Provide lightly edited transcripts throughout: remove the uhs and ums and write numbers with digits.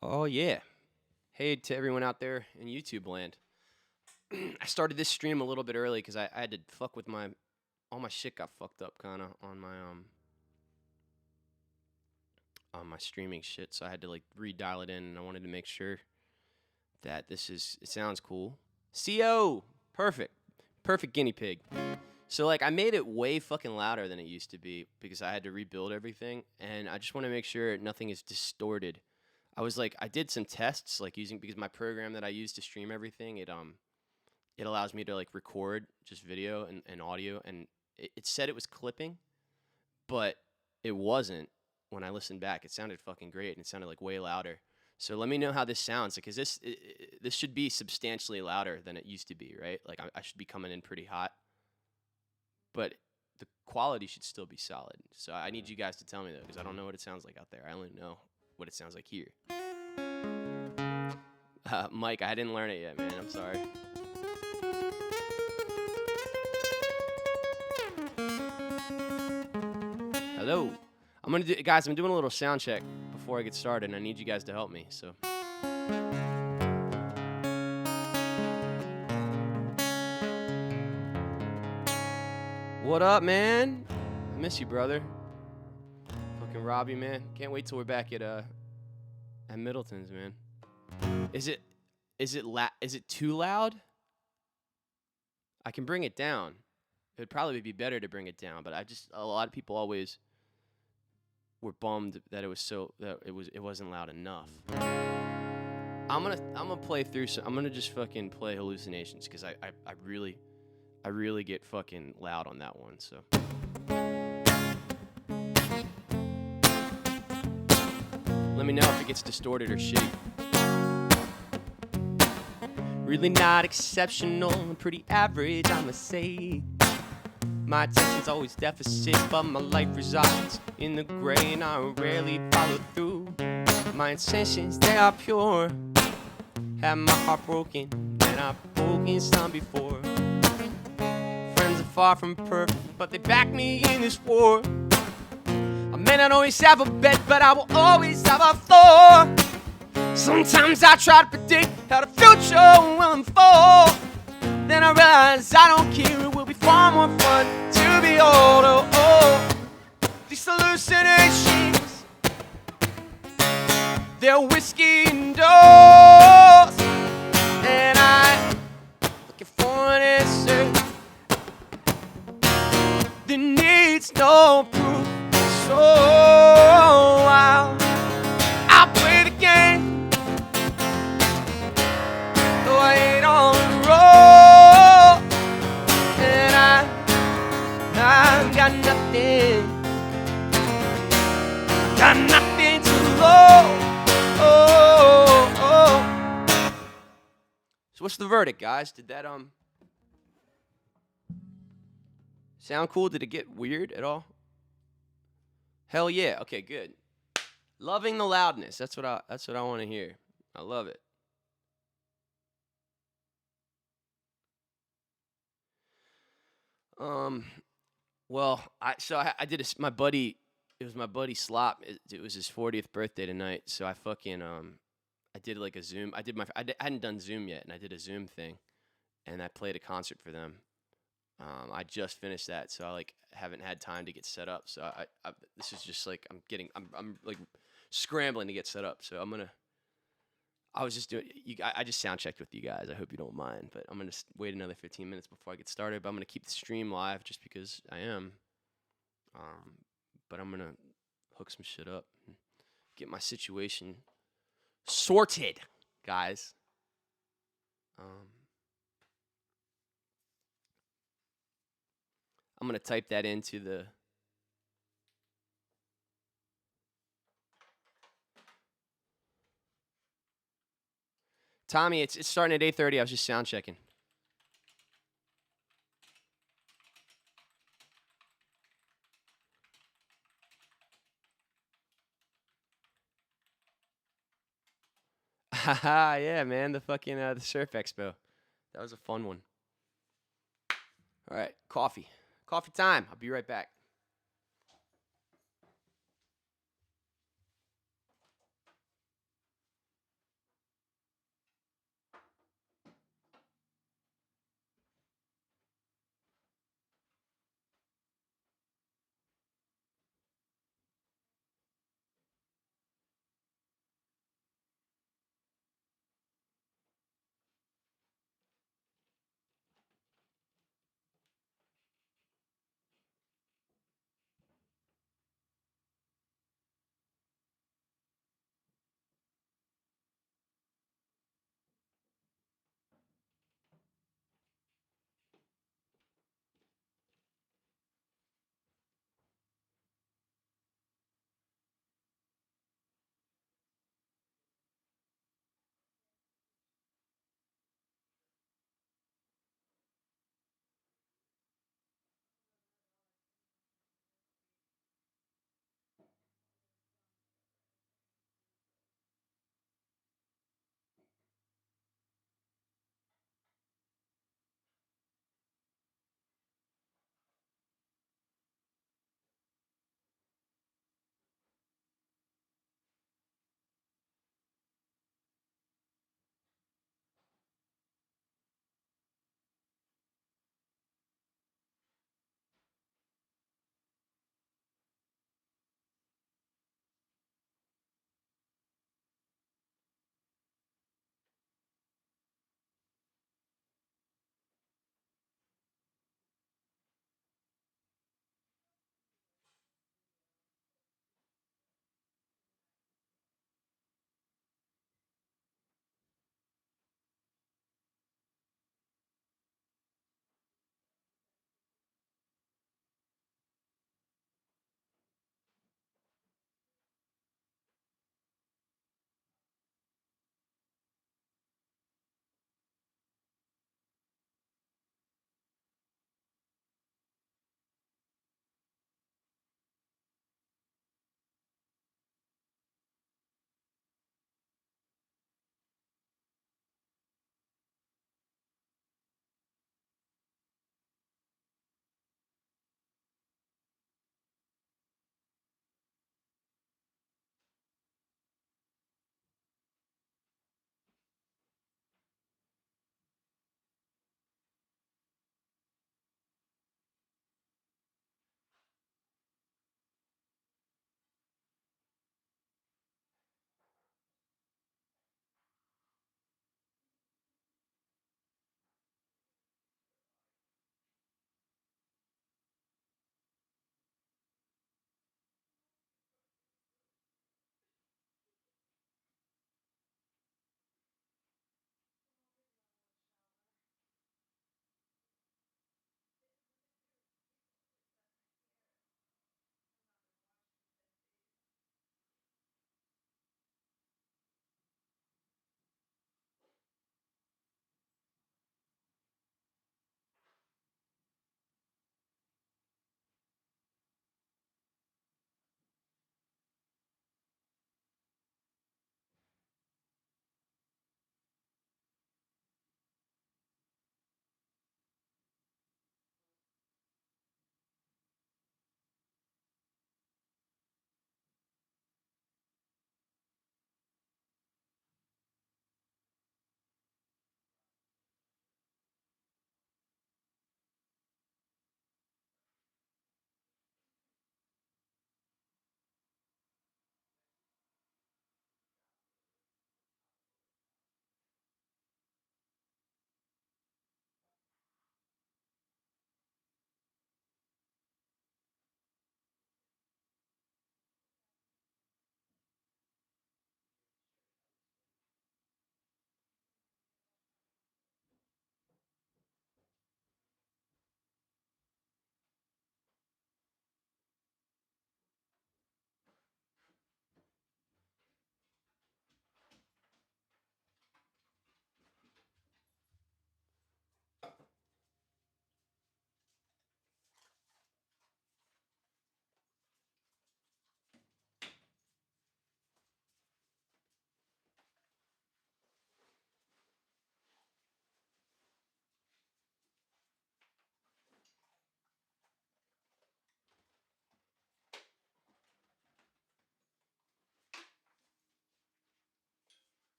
Oh yeah. Hey to everyone out there in YouTube land. I started this stream a little bit early because I had to fuck with my all my shit got fucked up kind of on my streaming shit, so I had to like redial it in, and I wanted to make sure that it sounds cool. CO, perfect guinea pig. So like I made it way fucking louder than it used to be because I had to rebuild everything, and I just want to make sure nothing is distorted. I did some tests like using because my program that I use to stream everything, it allows me to like record just video and audio, and it said it was clipping, but it wasn't. When I listened back, it sounded fucking great, and it sounded like way louder. So let me know how this sounds, because this should be substantially louder than it used to be, right? Like I should be coming in pretty hot, but the quality should still be solid. So I need you guys to tell me though, because I don't know what it sounds like out there. I only know what it sounds like here. Mike, I didn't learn it yet, man. I'm sorry. Hello. Guys, I'm doing a little sound check before I get started, and I need you guys to help me. So. What up, man? I miss you, brother. Fucking Robbie, man. Can't wait till we're back at Middleton's, man. Is it too loud? I can bring it down. It would probably be better to bring it down, but a lot of people always were bummed that it wasn't loud enough. I'm gonna play through I'm gonna just fucking play hallucinations because I really get fucking loud on that one, so. Let me know if it gets distorted or shitty. Really not exceptional, pretty average, I must say. My attention's always deficit, but my life resides in the gray, and I rarely follow through. My intentions, they are pure. Had my heart broken, and I've broken some before. Friends are far from perfect, but they back me in this war. I may not always have a bet, but I will always have a floor. Sometimes I try to predict how the future will unfold. Then I realize I don't care, it will be far more fun to be old. Oh, oh. These hallucinations, they're whiskey indoors, and I'm looking for an answer that needs no proof. So I'll play the game, though I ain't on the road, and I've got nothing to lose. So what's the verdict, guys? Did that sound cool? Did it get weird at all? Hell yeah. Okay, good. Loving the loudness. That's what I want to hear. I love it. Well, I did my buddy. It was my buddy Slop. It was his 40th birthday tonight. So I fucking I did like a Zoom. I hadn't done Zoom yet, and I did a Zoom thing, and I played a concert for them. I just finished that, so I like haven't had time to get set up. So I this is just like I'm like scrambling to get set up. So I was just doing. I just sound checked with you guys. I hope you don't mind, but I'm gonna wait another 15 minutes before I get started. But I'm gonna keep the stream live just because I am. But I'm gonna hook some shit up, and get my situation sorted, guys. I'm gonna type that into the. Tommy, it's starting at 8:30. I was just sound checking. Haha, yeah, man, the fucking the Surf Expo. That was a fun one. All right, coffee time. I'll be right back.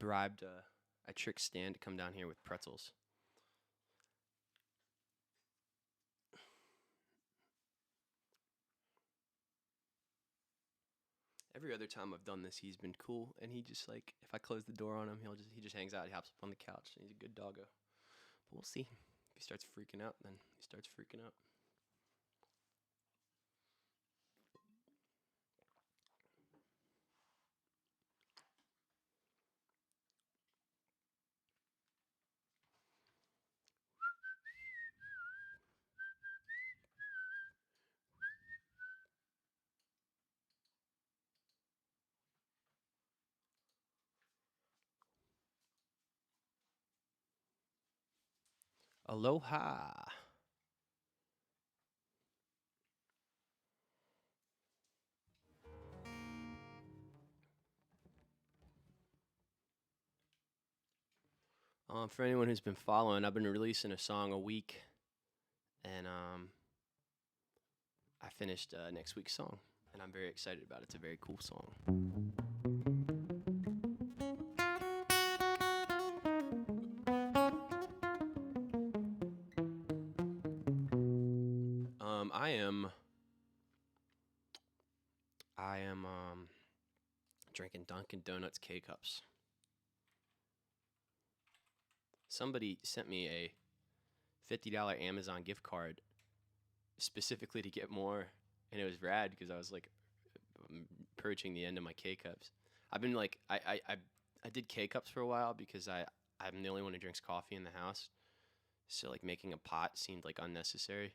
I tricked Stan to come down here with pretzels. Every other time I've done this, he's been cool, and he just like if I close the door on him, he just hangs out. He hops up on the couch. And he's a good doggo. But we'll see. If he starts freaking out, then he starts freaking out. Aloha. For anyone who's been following, I've been releasing a song a week, and I finished next week's song, and I'm very excited about it. It's a very cool song. I am drinking Dunkin' Donuts K-Cups. Somebody sent me a $50 Amazon gift card specifically to get more, and it was rad because I was like approaching the end of my K-Cups. I've been like I did K-Cups for a while because I'm the only one who drinks coffee in the house, so like making a pot seemed like unnecessary.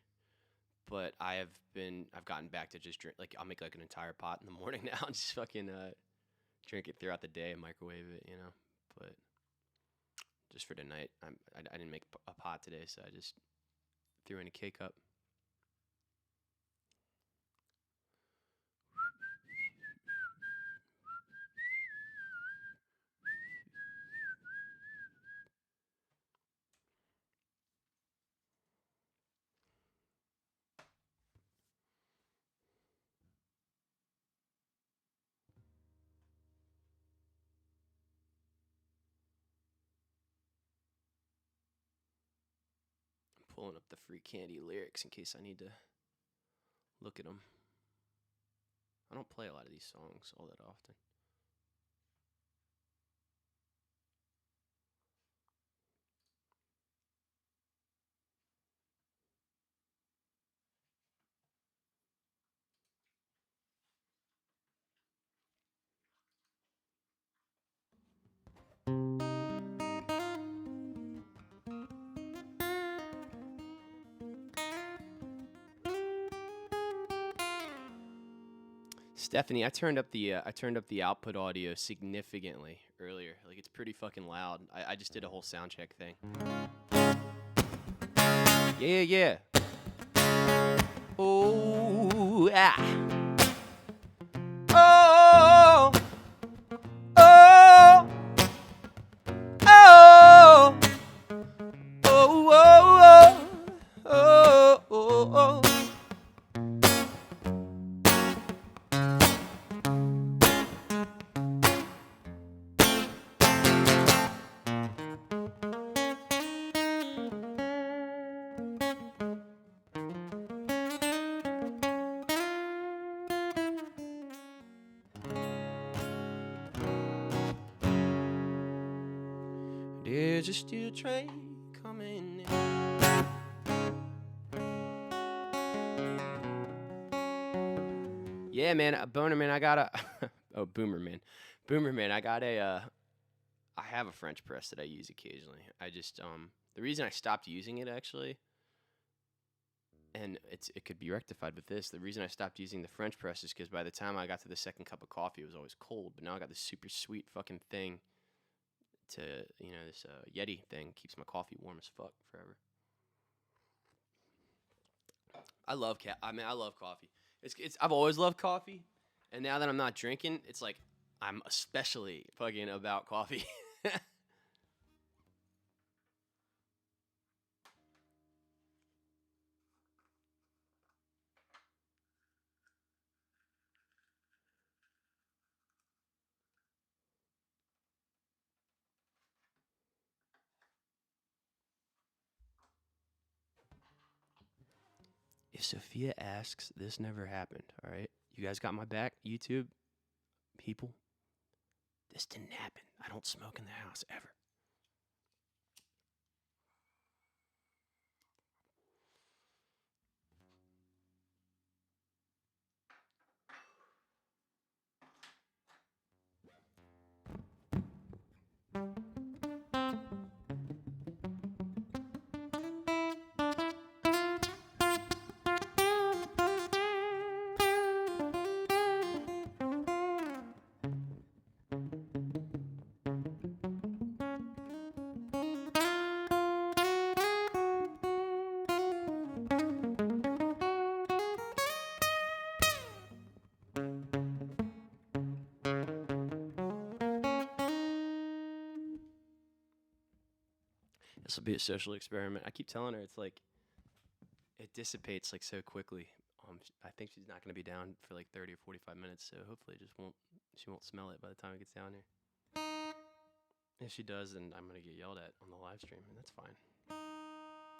But I've gotten back to just drink, like I'll make like an entire pot in the morning now and just fucking drink it throughout the day and microwave it, you know. But just for tonight, I didn't make a pot today, so I just threw in a K-Cup. I'm pulling up the Free Candy lyrics in case I need to look at them. I don't play a lot of these songs all that often. Stephanie, I turned up the output audio significantly earlier. Like it's pretty fucking loud. I just did a whole sound check thing. Yeah. Oh ah. Oh. Oh. Oh. Oh. Oh. Oh. Oh. Oh. There's a steel train coming in. Yeah, man, Boner Man, I got a oh, Boomer Man, I got a I have a French press that I use occasionally. I just the reason I stopped using it actually, and it could be rectified with this. The reason I stopped using the French press is because by the time I got to the second cup of coffee, it was always cold. But now I got this super sweet fucking thing to this Yeti thing keeps my coffee warm as fuck forever. I love coffee. I've always loved coffee, and now that I'm not drinking, it's like I'm especially fucking about coffee. If Sophia asks, this never happened, all right? You guys got my back, YouTube people? This didn't happen. I don't smoke in the house ever. This will be a social experiment. I keep telling her it's like it dissipates like so quickly. I think she's not going to be down for like 30 or 45 minutes, so hopefully she won't smell it by the time it gets down here. If she does, then I'm going to get yelled at on the live stream, and that's fine.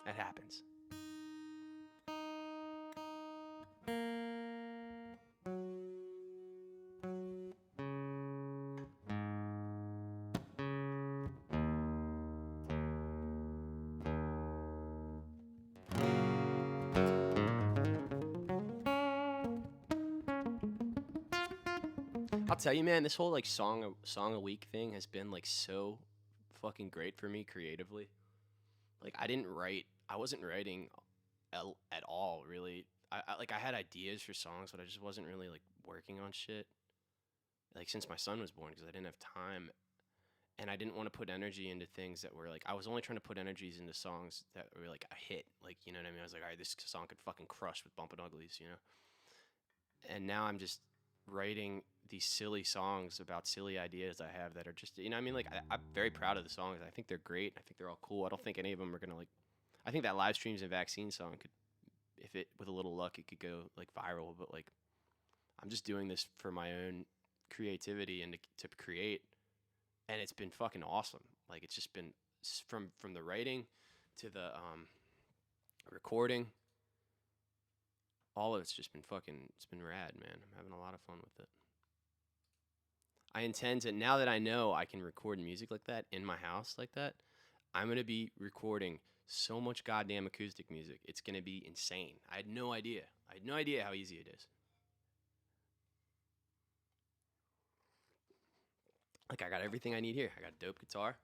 That happens. I'll tell you, man, this whole like song a week thing has been like so fucking great for me creatively. Like I wasn't writing at all really. I had ideas for songs, but I just wasn't really like working on shit. Like since my son was born, because I didn't have time, and I didn't want to put energy into things that were like I was only trying to put energies into songs that were like a hit. Like you know what I mean? I was like, all right, this song could fucking crush with Bumpin' Uglies, you know. And now I'm just writing these silly songs about silly ideas I have that are just, you know, I mean, like I'm very proud of the songs. I think they're great. I think they're all cool. I don't think any of them are gonna like. I think that live streams and vaccine song could, if it with a little luck, it could go like viral. But like, I'm just doing this for my own creativity and to create, and it's been fucking awesome. Like it's just been from the writing to the recording. All of it's just been it's been rad, man. I'm having a lot of fun with it. I intend to, now that I know I can record music like that in my house like that, I'm going to be recording so much goddamn acoustic music. It's going to be insane. I had no idea. I had no idea how easy it is. Like, I got everything I need here. I got a dope guitar.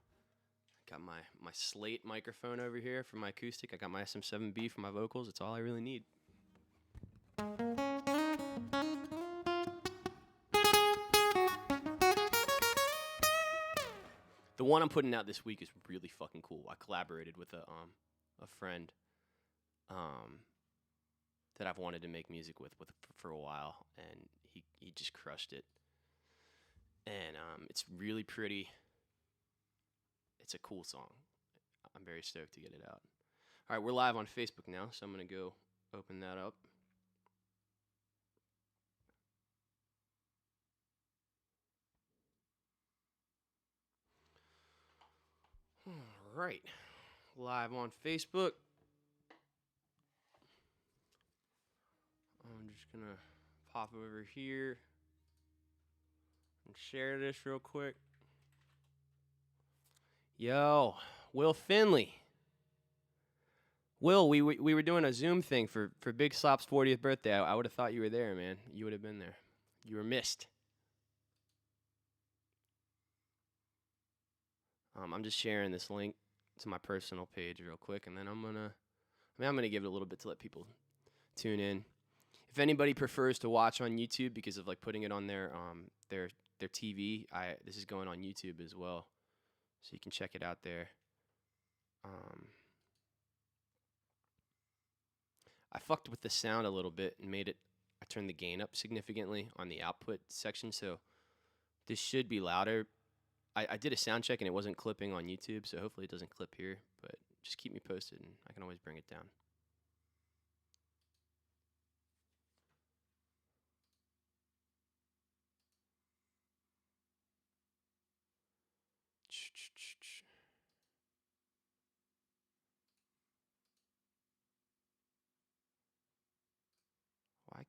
I got my Slate microphone over here for my acoustic. I got my SM7B for my vocals. It's all I really need. The one I'm putting out this week is really fucking cool. I collaborated with a friend that I've wanted to make music with for a while, and he just crushed it. And it's really pretty. It's a cool song. I'm very stoked to get it out. All right, we're live on Facebook now, so I'm gonna go open that up. All right, live on Facebook. I'm just gonna pop over here and share this real quick. Yo, Will Finley. Will, we were doing a Zoom thing for Big Slop's 40th birthday. I would have thought you were there, man. You would have been there. You were missed. I'm just sharing this link to my personal page real quick, and then I'm gonna give it a little bit to let people tune in. If anybody prefers to watch on YouTube because of like putting it on their TV, this is going on YouTube as well, so you can check it out there. I fucked with the sound a little bit and I turned the gain up significantly on the output section, so this should be louder. I did a sound check and it wasn't clipping on YouTube, so hopefully it doesn't clip here, but just keep me posted and I can always bring it down.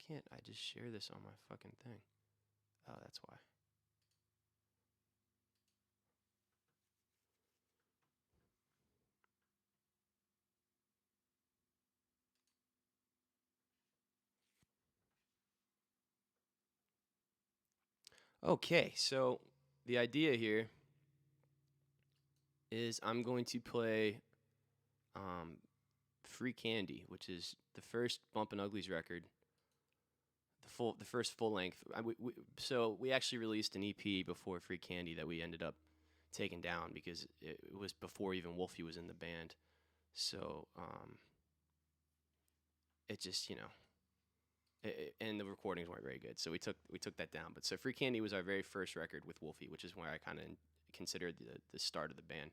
can't I just share this on my fucking thing? Oh, that's why. Okay, so the idea here is I'm going to play um, Free Candy, which is the first Bumpin Uglies record, the first full length. So we actually released an EP before Free Candy that we ended up taking down because it was before even Wolfie was in the band. So it just and the recordings weren't very good, so we took that down. But so Free Candy was our very first record with Wolfie, which is where I kind of considered the start of the band.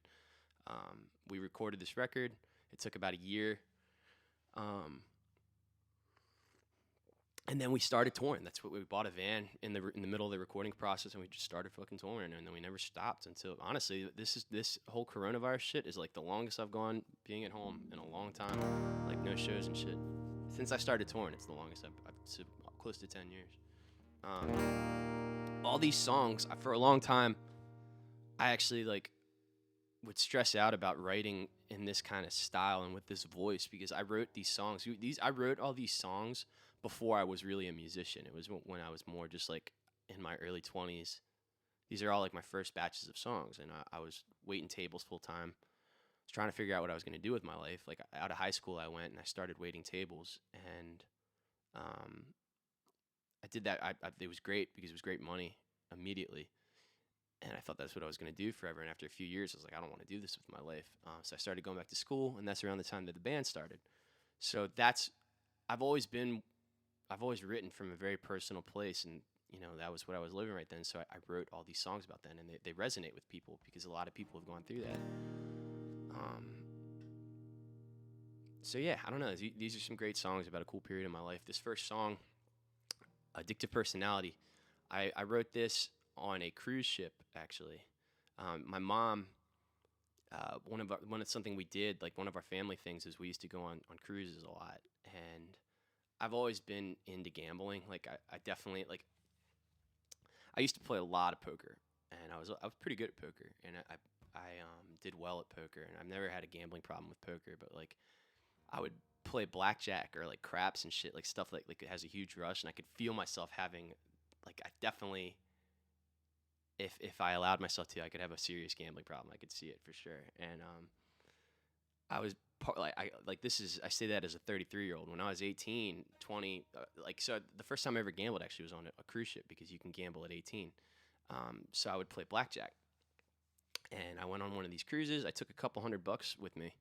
We recorded this record. It took about a year. And then we started touring. That's what we bought a van in the middle of the recording process, and we just started fucking touring. And then we never stopped until, honestly, this whole coronavirus shit is like the longest I've gone being at home in a long time. Like no shows and shit. Since I started touring, it's the longest I've close to 10 years. All these songs, for a long time, I actually would stress out about writing in this kind of style and with this voice because I wrote these songs. I wrote all these songs before I was really a musician. It was when I was more just like in my early 20s. These are all like my first batches of songs, and I was waiting tables full time. I was trying to figure out what I was going to do with my life. Like out of high school, I went and I started waiting tables, and I did that. It was great because it was great money immediately. And I thought that's what I was going to do forever. And after a few years, I was like, I don't want to do this with my life. So I started going back to school, and that's around the time that the band started. So I've always written from a very personal place, and that was what I was living right then. So I wrote all these songs about then, and they resonate with people because a lot of people have gone through that. So yeah, I don't know. These are some great songs about a cool period in my life. This first song, Addictive Personality, I wrote this on a cruise ship, actually. My mom, something we did, like one of our family things is we used to go on cruises a lot, and I've always been into gambling. Like I definitely I used to play a lot of poker, and I was pretty good at poker, and I did well at poker, and I've never had a gambling problem with poker, but like I would play blackjack or like craps and shit, like stuff like it has a huge rush, and I could feel myself having I definitely, if I allowed myself to, I could have a serious gambling problem. I could see it for sure. And I was I say that as a 33-year-old. When I was 18, 20, so the first time I ever gambled actually was on a cruise ship because you can gamble at 18. So I would play blackjack. And I went on one of these cruises. I took a couple $100 with me,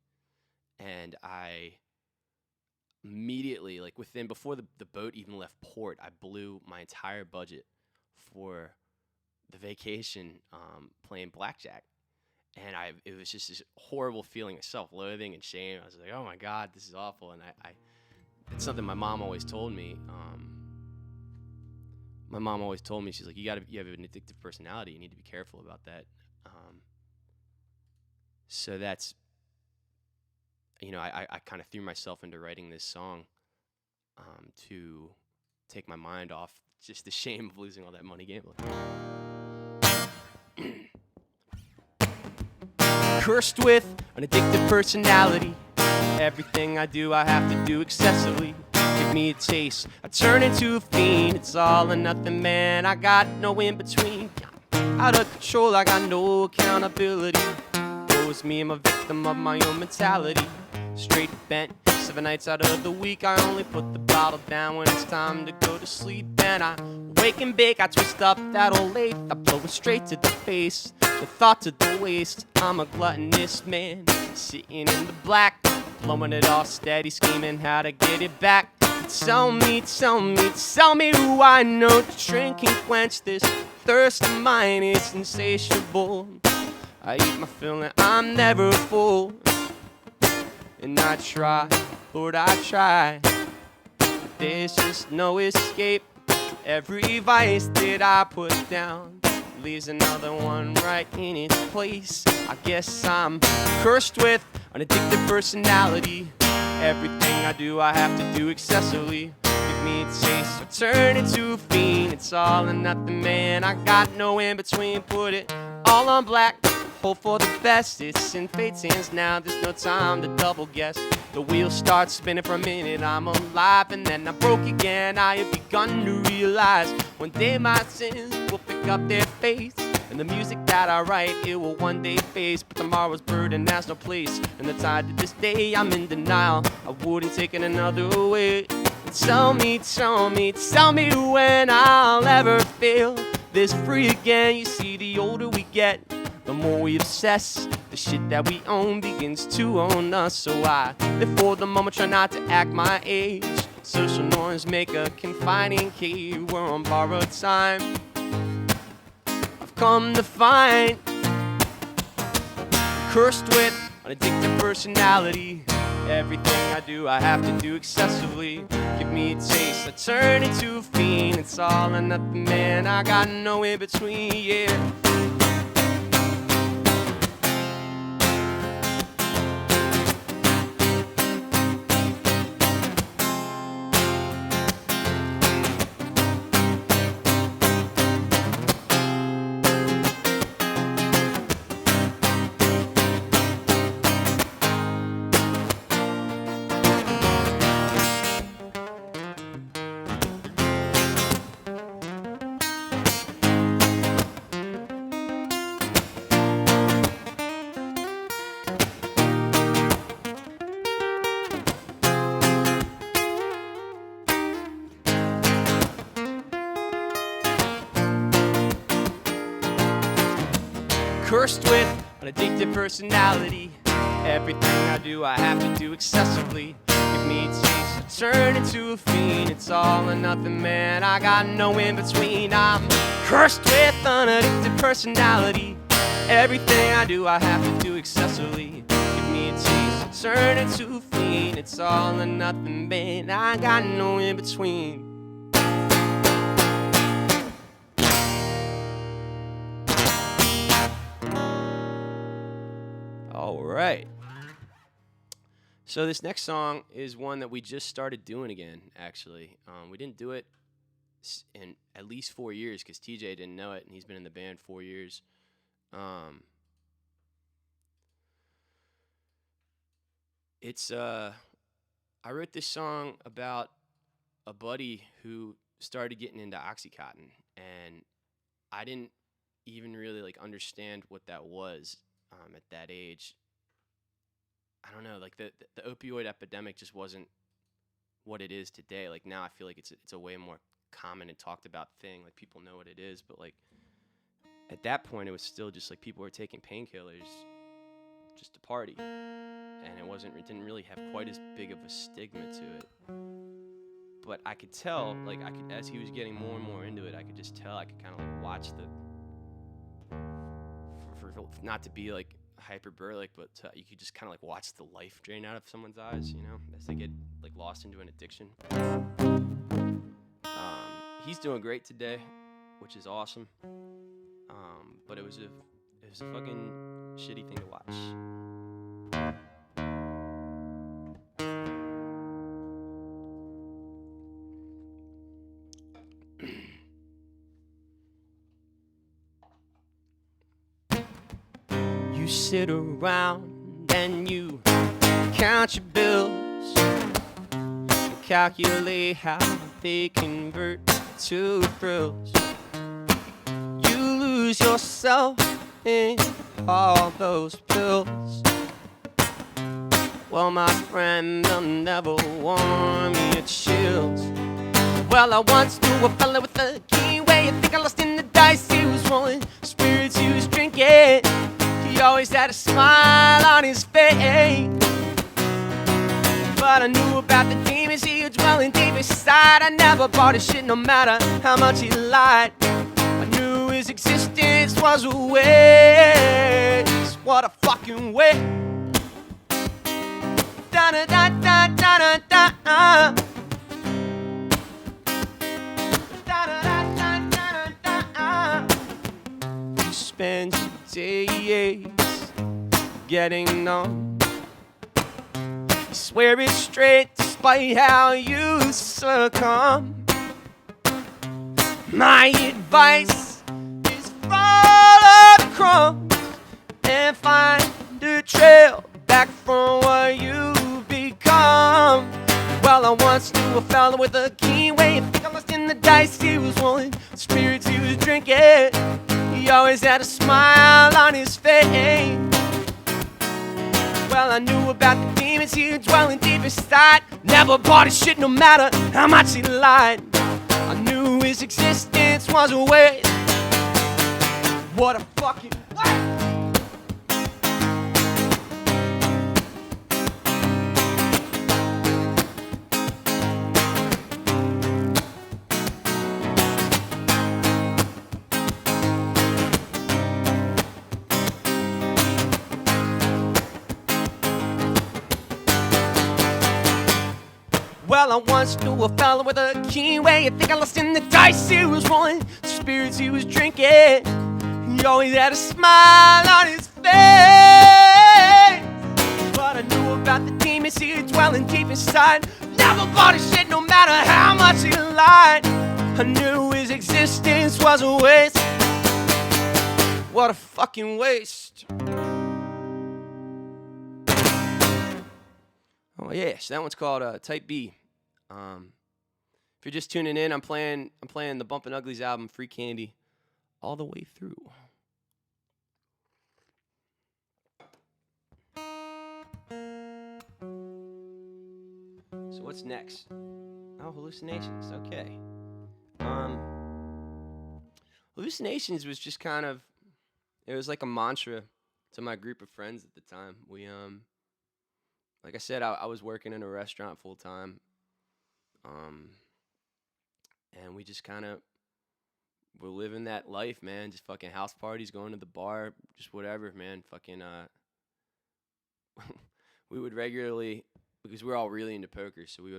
and I immediately, before the boat even left port, I blew my entire budget for the vacation playing blackjack. And it was just this horrible feeling of self-loathing and shame. I was like, oh my God, this is awful. And it's something my mom always told me. My mom always told me, she's like, you have an addictive personality. You need to be careful about that. So that's, I kind of threw myself into writing this song to take my mind off just the shame of losing all that money gambling. Cursed with an addictive personality. Everything I do, I have to do excessively. Give me a taste, I turn into a fiend. It's all or nothing, man, I got no in between. Out of control, I got no accountability. It's me, I'm a victim of my own mentality. Straight bent, 7 nights out of the week, I only put the bottle down when it's time to go to sleep. And I wake and bake, I twist up that old lathe, I blow it straight to the face, the thought to the waist. I'm a gluttonous man, sitting in the black, blowing it all steady, scheming how to get it back. Tell me who I know to drink and quench this thirst of mine. It's insatiable. I eat my fill and I'm never full. And I try, Lord, I try, but there's just no escape. Every vice that I put down leaves another one right in its place. I guess I'm cursed with an addictive personality. Everything I do, I have to do excessively. Give give me a taste or turn into a fiend. It's all or nothing, man, I got no in between. Put it all on black, hope for the best. It's in fate's hands now, there's no time to double guess. The wheels start spinning for a minute, I'm alive, and then I broke again. I have begun to realize one day my sins will pick up their face, and the music that I write, it will one day face. But tomorrow's burden has no place, and the tide to this day I'm in denial. I wouldn't take it another way. Tell me when I'll ever feel this free again. You see, the older we get, the more we obsess. The shit that we own begins to own us. So I live for the moment, try not to act my age. Social norms make a confining cave. We're on borrowed time. I've come to find cursed with an addictive personality. Everything I do, I have to do excessively. Give me a taste, I turn into a fiend. It's all or nothing, man, I got no in between, yeah. Cursed with an addictive personality. Everything I do, I have to do excessively. Give me a taste, I turn into a fiend. It's all or nothing, man, I got no in between. I'm cursed with an addictive personality. Everything I do, I have to do excessively. Give me a taste, I turn into a fiend. It's all or nothing, man, I got no in between. All right. So this next song is one that we just started doing again, actually. We didn't do it in at least 4 years because TJ didn't know it, and he's been in the band 4 years. I wrote this song about a buddy who started getting into Oxycontin, and I didn't even really understand what that was at that age. I don't know, the opioid epidemic just wasn't what it is today. Now I feel like it's a way more common and talked about thing. People know what it is, but at that point it was still just people were taking painkillers just to party, and it didn't really have quite as big of a stigma to it. But I could tell, as he was getting more and more into it, I could just tell, I could kind of watch for not to be hyperbolic, but you could just kind of watch the life drain out of someone's eyes, as they get lost into an addiction. He's doing great today, which is awesome. But it was a fucking shitty thing to watch. You sit around and you count your bills and calculate how they convert to thrills. You lose yourself in all those pills. Well, my friend, they'll never warm your chills. Well, I once knew a fella with a keen way. I think I lost in the dice. He was rolling spirits, he was drinking. He always had a smile on his face. But I knew about the demons he would dwell in deep inside. I never bought his shit no matter how much he lied. I knew his existence was a waste. What a fucking waste. Da-da-da-da-da-da-da. You spend your days getting numb. You swear it's straight, just despite how you succumb. My advice is follow the crumbs and find a trail back from what you've become. Well, I once knew a fella with a keen way of thinking. Lost in the dice he was rolling, spirits he was drinking. He always had a smile on his face. Well, I knew about the demons he was dwelling deep inside. Never bought his shit no matter how much he lied. I knew his existence was a waste. What a fucking waste. Well, I once knew a fella with a keen way of thinking. Lost in the dice he was rolling, spirits he was drinking. He always had a smile on his face. But I knew about the demons he was dwelling deep inside. Never bought his shit no matter how much he lied. I knew his existence was a waste. What a fucking waste. Oh yeah, so that one's called Type B. If you're just tuning in, I'm playing the Bumpin Uglies album, Free Candy, all the way through. So what's next? Oh, hallucinations. Okay. Hallucinations was just kind of, it was like a mantra to my group of friends at the time. We like I said, I was working in a restaurant full time. And we just kind of were living that life, man. Just fucking house parties, going to the bar, just whatever, man. Fucking, we would regularly, because we were all really into poker, so we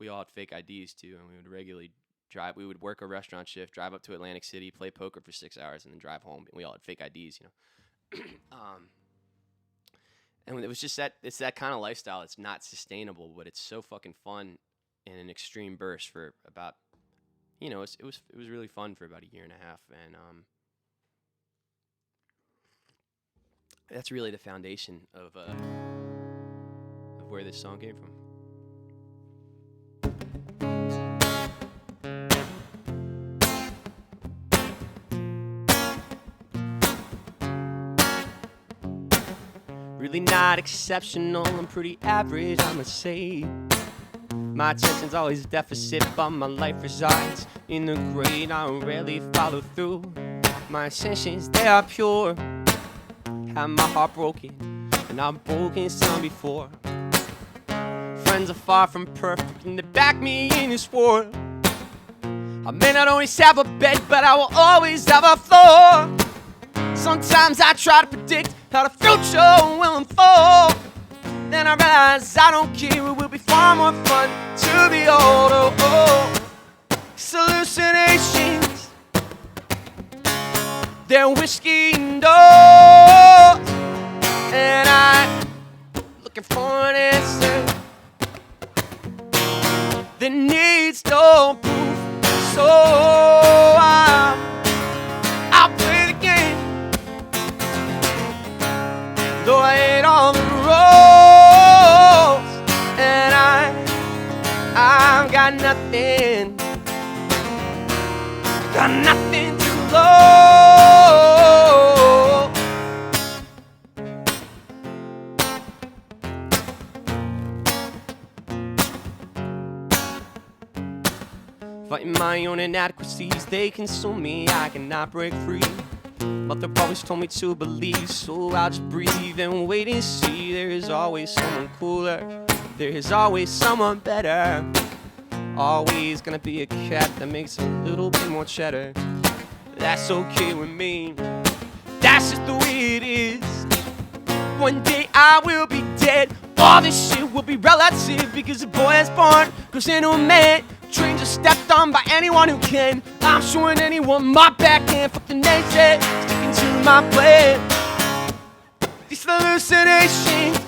all had fake IDs too, and we would regularly we would work a restaurant shift, drive up to Atlantic City, play poker for 6 hours, and then drive home. And we all had fake IDs, you know. And it was just it's that kind of lifestyle. It's not sustainable, but it's so fucking fun in an extreme burst for about, you know, it was really fun for about a year and a half, and that's really the foundation of where this song came from. Really not exceptional, I'm pretty average, I must say. My attention's always deficit, but my life resides in the grade. I rarely follow through. My intentions, they are pure. Have my heart broken, and I've broken some before. Friends are far from perfect, and they back me in this war. I may not always have a bed, but I will always have a floor. Sometimes I try to predict how the future will unfold. Then I realize I don't care, it will be far more fun to be old. Oh, oh. It's hallucinations, they're whiskey and doors, and I'm looking for an answer that needs no proof. So I'll play the game, though I ain't on the road. I've got nothing to lose. Fighting my own inadequacies, they consume me, I cannot break free. Mother always told me to believe, so I'll just breathe and wait and see. There is always someone cooler, there is always someone better. Always gonna be a cat that makes a little bit more cheddar. That's okay with me, that's just the way it is. One day I will be dead, all this shit will be relative, because a boy is born grows into a man. Dreams are stepped on by anyone who can. I'm showing anyone my backhand. Fuck the nation, sticking to my plan. These hallucinations,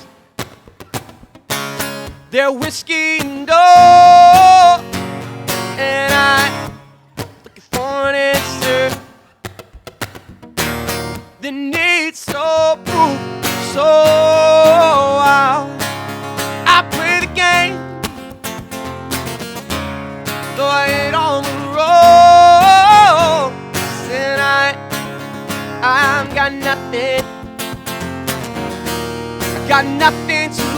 their whiskey and dough, and I'm looking for an answer that needs so proof. So I play the game, though I ain't on the road. And I've got nothing. Got nothing to lose.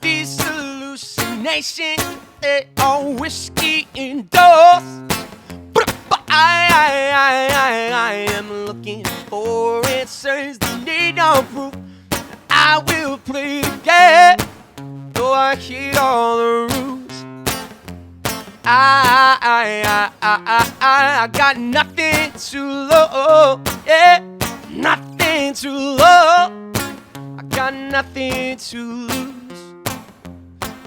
These hallucinations, they are whiskey indoors. But I am looking for answers that need no proof. I will play the game, though I hit all the rules. I got nothing to lose, yeah, nothing to lose. I got nothing to lose,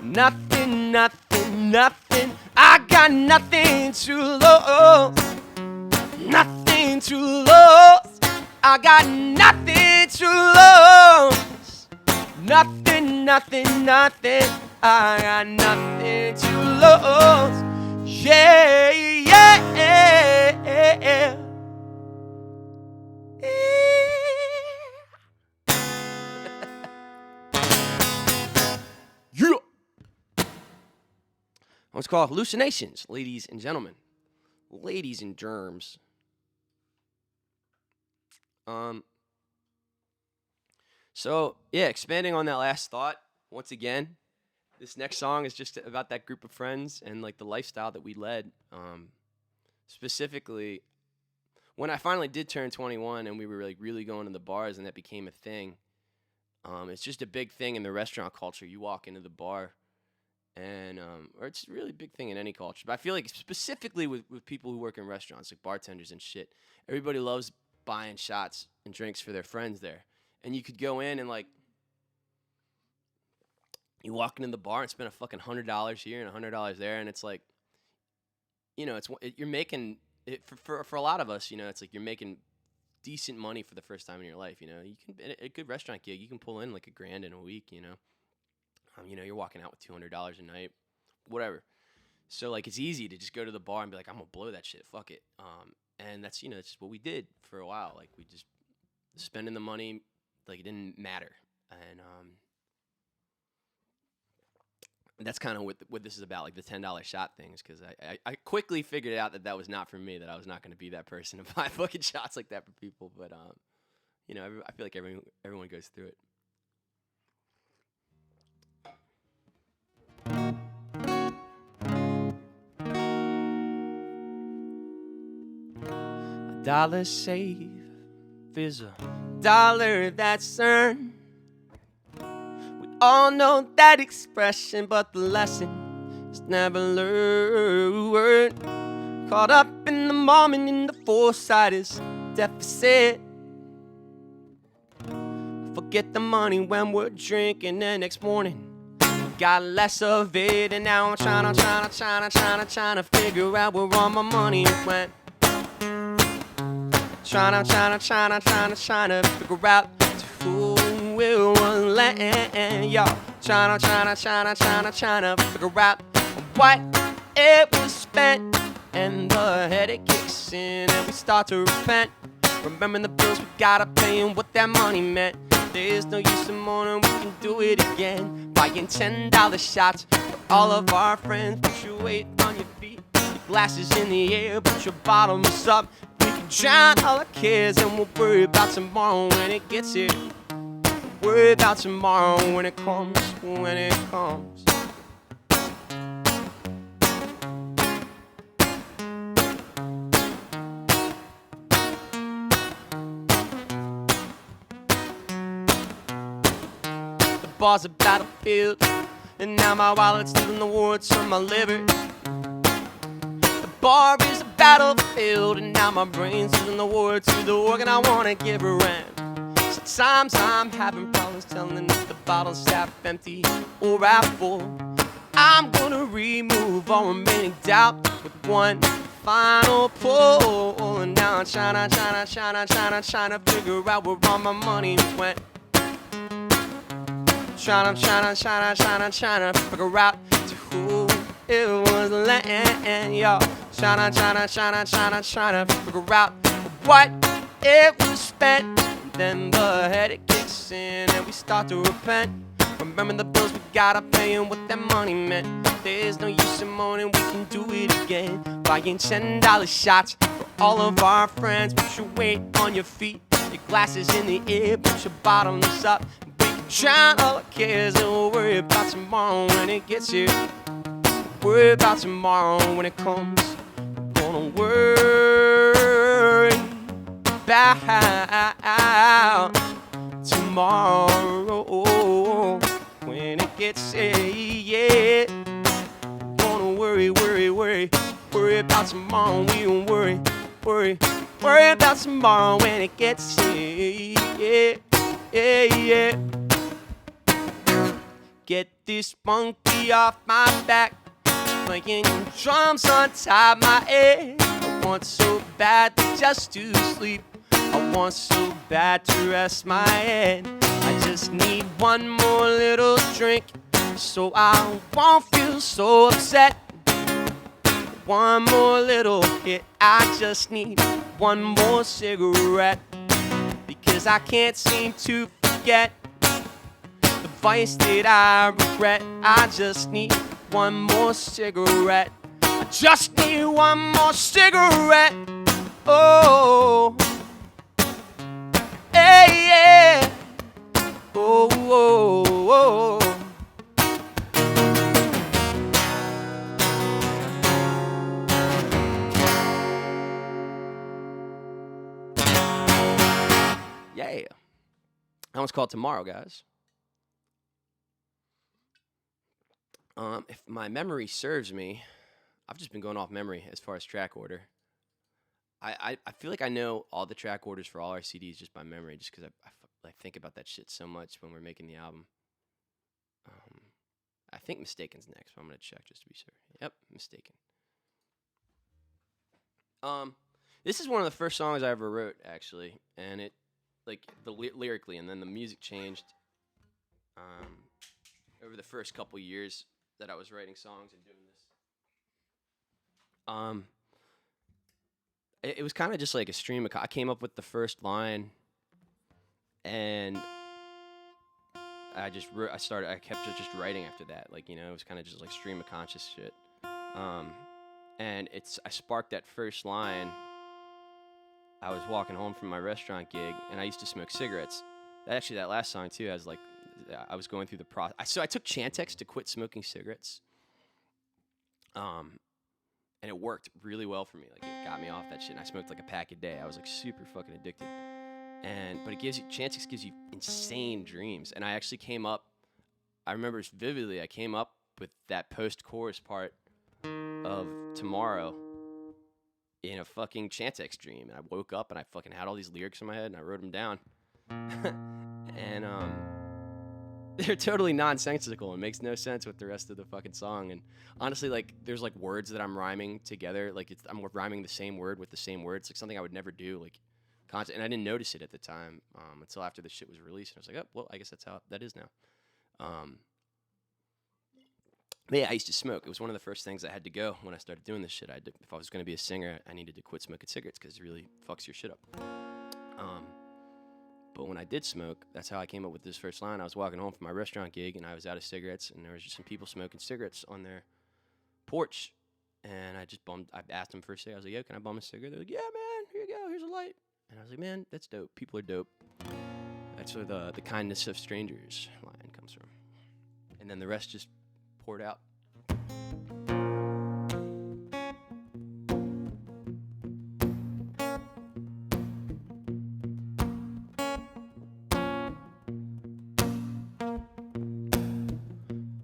nothing. I got nothing to lose, nothing to lose. I got nothing to lose. Nothing. I got nothing to lose. Yeah. Yeah. It's called Hallucinations, ladies and gentlemen. Ladies and germs. So, yeah, expanding on that last thought, once again, this next song is just about that group of friends and, like, the lifestyle that we led. Specifically, when I finally did turn 21 and we were, like, really going to the bars and that became a thing, it's just a big thing in the restaurant culture. You walk into the bar and, or it's a really big thing in any culture. But I feel like specifically with people who work in restaurants, like bartenders and shit, everybody loves buying shots and drinks for their friends there. And you could go in and, like, you walk into the bar and spend a fucking $100 here and $100 there, and it's like, you know, you're making it for a lot of us. You know, it's like you're making decent money for the first time in your life. You know, you can a good restaurant gig, you can pull in like $1,000 in a week. You know, you're walking out with $200 a night, whatever. So, like, it's easy to just go to the bar and be like, I'm gonna blow that shit. Fuck it. And that's, you know, that's just what we did for a while. Like, we just spending the money. Like, it didn't matter. And that's kind of what this is about, like the $10 shot things, because I quickly figured out that was not for me, that I was not going to be that person to buy fucking shots like that for people. But, you know, I feel like everyone goes through it. A dollar saved is a dollar that's earned. We all know that expression, but the lesson is never learned. Caught up in the moment, in the foresight is deficit. Forget the money when we're drinking the next morning. Got less of it, and now I'm trying to figure out where all my money went. Trying to figure out who will land, y'all. Trying to figure out what it was spent, and the headache kicks in, and we start to repent. Remembering the bills we gotta pay and what that money meant. There's no use in mourning, we can do it again. Buying $10 shots for all of our friends. Put your weight on your feet, your glasses in the air, put your bottoms up. Drown all our cares and we'll worry about tomorrow when it gets here. Worry about tomorrow when it comes, when it comes. The bar's a battlefield, and now my wallet's stealing the words from my liver. Bar is a battlefield, and now my brain's using the word to the organ I wanna give her in. Sometimes I'm having problems telling if the bottle's half empty or half full. I'm gonna remove all remaining doubt with one final pull. And now I'm trying to figure out where all my money went. Trying to figure out to who it was lent, y'all. Trying to figure out what it was spent. And then the headache kicks in and we start to repent. Remember the bills we gotta pay and what that money meant. There's no use in moaning, we can do it again. Buying $10 shots for all of our friends. Put your weight on your feet, your glasses in the air, put your bottoms up. Drown all our cares and we'll worry about tomorrow when it gets here. Worry about tomorrow when it comes. Gonna worry about tomorrow when it gets here. Yeah. Gonna worry about tomorrow. We gon' worry about tomorrow when it gets here. Yeah. Get this monkey off my back, playing drums on top my head. I want so bad just to sleep. I want so bad to rest my head. I just need one more little drink so I won't feel so upset. One more little hit, I just need one more cigarette. Because I can't seem to forget the vice that I regret. I just need one more cigarette. I just need one more cigarette. Oh, hey, yeah. Oh, oh, oh. Yeah. That one's called Tomorrow, guys. If my memory serves me, I've just been going off memory as far as track order. I feel like I know all the track orders for all our CDs just by memory, just because I think about that shit so much when we're making the album. I think Mistaken's next, but I'm going to check just to be sure. Yep, Mistaken. This is one of the first songs I ever wrote, actually, and it, like, lyrically, and then the music changed over the first couple years that I was writing songs and doing this. It was kind of just like a stream of. I came up with the first line, and I kept just writing after that. Like, it was kind of just like stream of conscious shit. And I sparked that first line. I was walking home from my restaurant gig, and I used to smoke cigarettes. That last song too, I was going through the process. So I took Chantix to quit smoking cigarettes. And it worked really well for me. Like, it got me off that shit. And I smoked like a pack a day. I was like super fucking addicted. But Chantix gives you insane dreams. And I actually I remember vividly, I came up with that post-chorus part of Tomorrow in a fucking Chantix dream. And I woke up and I fucking had all these lyrics in my head and I wrote them down. And they're totally nonsensical. It makes no sense with the rest of the fucking song. And honestly, like, there's like words that I'm rhyming together. Like, I'm rhyming the same word with the same word. It's like something I would never do. Like, and I didn't notice it at the time until after the shit was released. And I was like, oh, well, I guess that's how that is now. But yeah, I used to smoke. It was one of the first things I had to go when I started doing this shit. If I was going to be a singer, I needed to quit smoking cigarettes because it really fucks your shit up. But when I did smoke, that's how I came up with this first line. I was walking home from my restaurant gig, and I was out of cigarettes, and there was just some people smoking cigarettes on their porch. And I asked them for a cigarette. I was like, yo, can I bum a cigarette? They're like, yeah, man, here you go, here's a light. And I was like, man, that's dope. People are dope. That's where the kindness of strangers line comes from. And then the rest just poured out.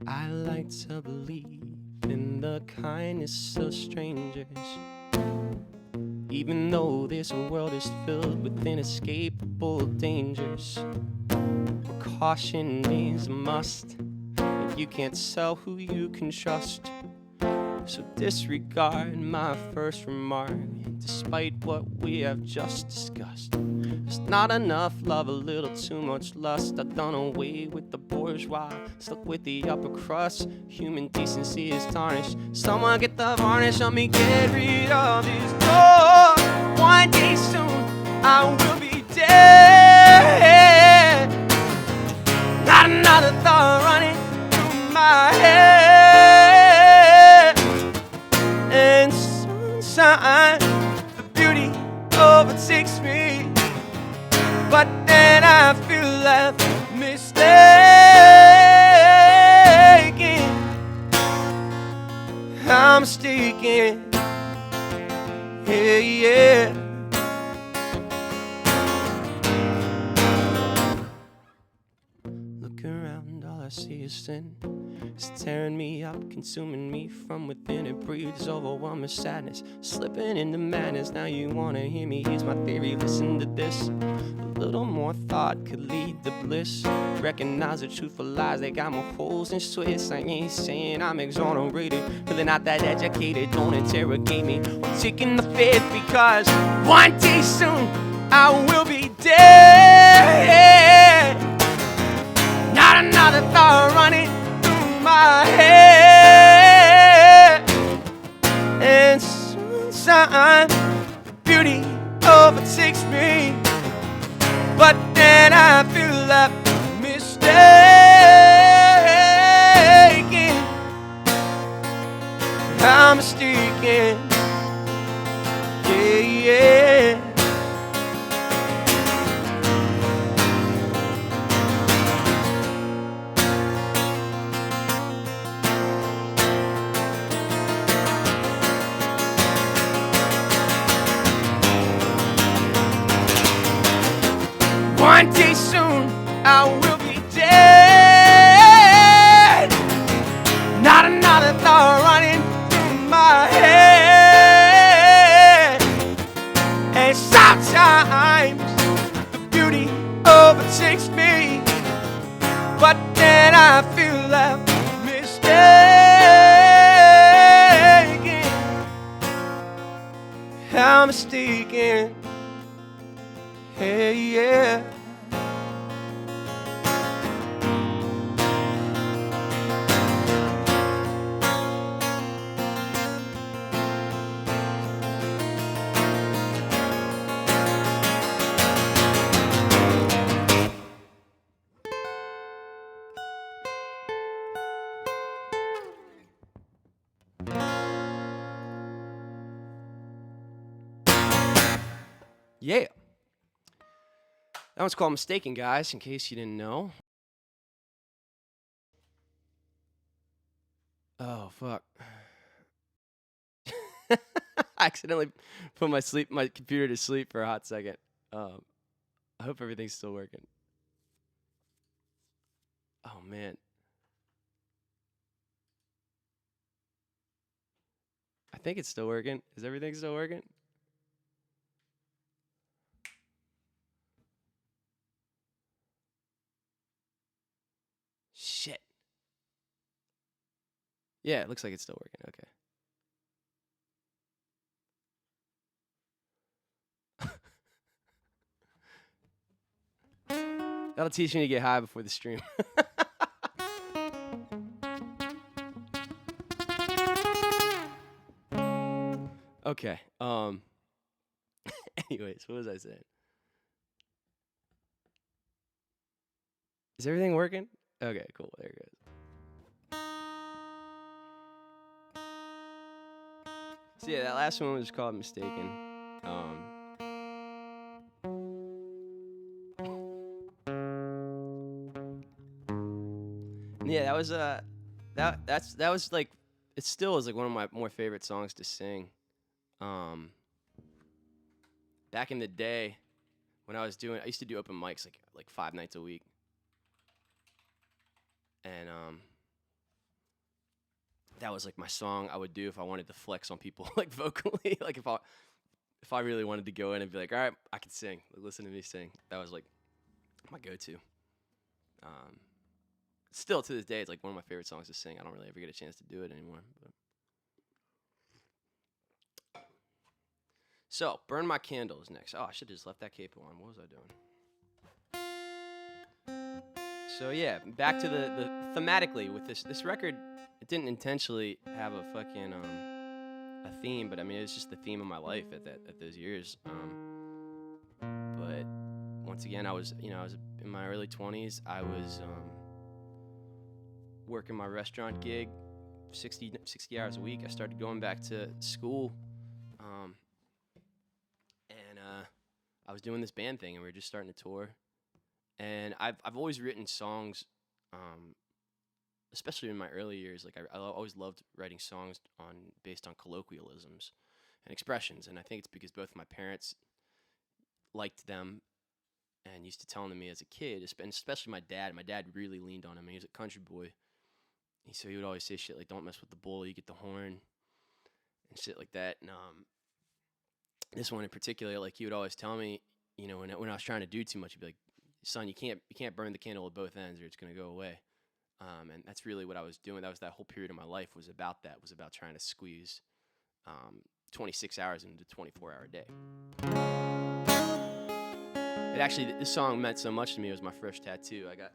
I like to believe in the kindness of strangers, even though this world is filled with inescapable dangers. Caution is a must. You can't sell who you can trust. So disregard my first remark. Despite what we have just discussed, there's not enough love, a little too much lust. I've done away with the bourgeois, stuck with the upper crust. Human decency is tarnished. Someone get the varnish on me, get rid of this door. One day soon I will be dead. Not another thought running through my head. And sunshine, the beauty overtakes me, but then I feel left mistaken. I'm mistaken, yeah, yeah. Look around, all I see is sin. It's tearing me up, consuming me from within. It breeds overwhelming sadness, slipping into madness. Now you wanna hear me, here's my theory, listen to this. A little more thought could lead to bliss. Recognize the truthful lies, they got more holes than Swiss. I ain't saying I'm exonerated, really not that educated. Don't interrogate me, I'm taking the fifth, because one day soon I will be dead. Not another thought running my head. And sunshine, beauty overtakes me, but then I feel left mistaken. I'm mistaken, yeah, yeah. One day soon I will be dead. Not another thought running through my head. And sometimes the beauty overtakes me, but then I feel left mistaken. I'm mistaken, hey, yeah. Yeah. That one's called Mistaken, guys, in case you didn't know. Oh, fuck. I accidentally put my computer to sleep for a hot second. I hope everything's still working. Oh, man. I think it's still working. Is everything still working? Shit. Yeah, it looks like it's still working. Okay. That'll teach me to get high before the stream. Okay. Anyways, what was I saying? Is everything working? Okay, cool. There it goes. So yeah, that last one was called Mistaken. Yeah, that was that was like, it still is like one of my more favorite songs to sing. Back in the day when I used to do open mics like 5 nights a week. And that was like my song I would do if I wanted to flex on people, like vocally. Like if I really wanted to go in and be like, all right, I can sing. Like, listen to me sing. That was like my go-to. Still to this day, it's like one of my favorite songs to sing. I don't really ever get a chance to do it anymore. But. So, Burn My Candle is next. Oh, I should have just left that capo on. What was I doing? So yeah, back to the thematically with this record. It didn't intentionally have a fucking a theme, but I mean it was just the theme of my life at those years. But once again, I was in my early 20s. I was working my restaurant gig 60 hours a week. I started going back to school, and I was doing this band thing, and we were just starting to tour. And I've always written songs, especially in my early years. Like I always loved writing songs based on colloquialisms and expressions. And I think it's because both my parents liked them and used to tell them to me as a kid, and especially my dad. My dad really leaned on him. He was a country boy. So he would always say shit like, "Don't mess with the bull, you get the horn," and shit like that. And this one in particular, like he would always tell me, when I was trying to do too much, he'd be like, "Son, you can't burn the candle at both ends, or it's gonna go away." And that's really what I was doing. That whole period of my life was about that. Was about trying to squeeze 26 hours into a 24-hour day. This song meant so much to me. It was my first tattoo. I got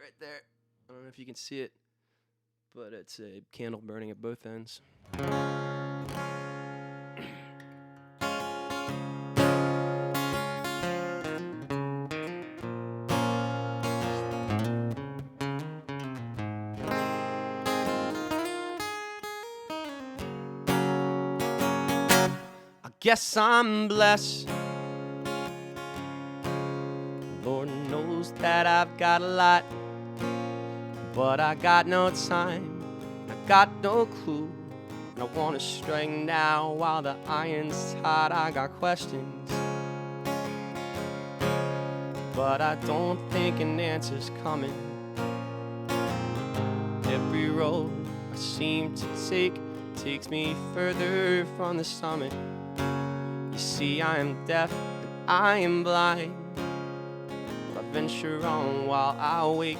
right there. I don't know if you can see it, but it's a candle burning at both ends. Guess I'm blessed. Lord knows that I've got a lot, but I got no time, I got no clue, and I wanna strike now while the iron's hot. I got questions, but I don't think an answer's coming. Every road I seem to take takes me further from the summit. You see, I am deaf and I am blind, but I venture on while I wait.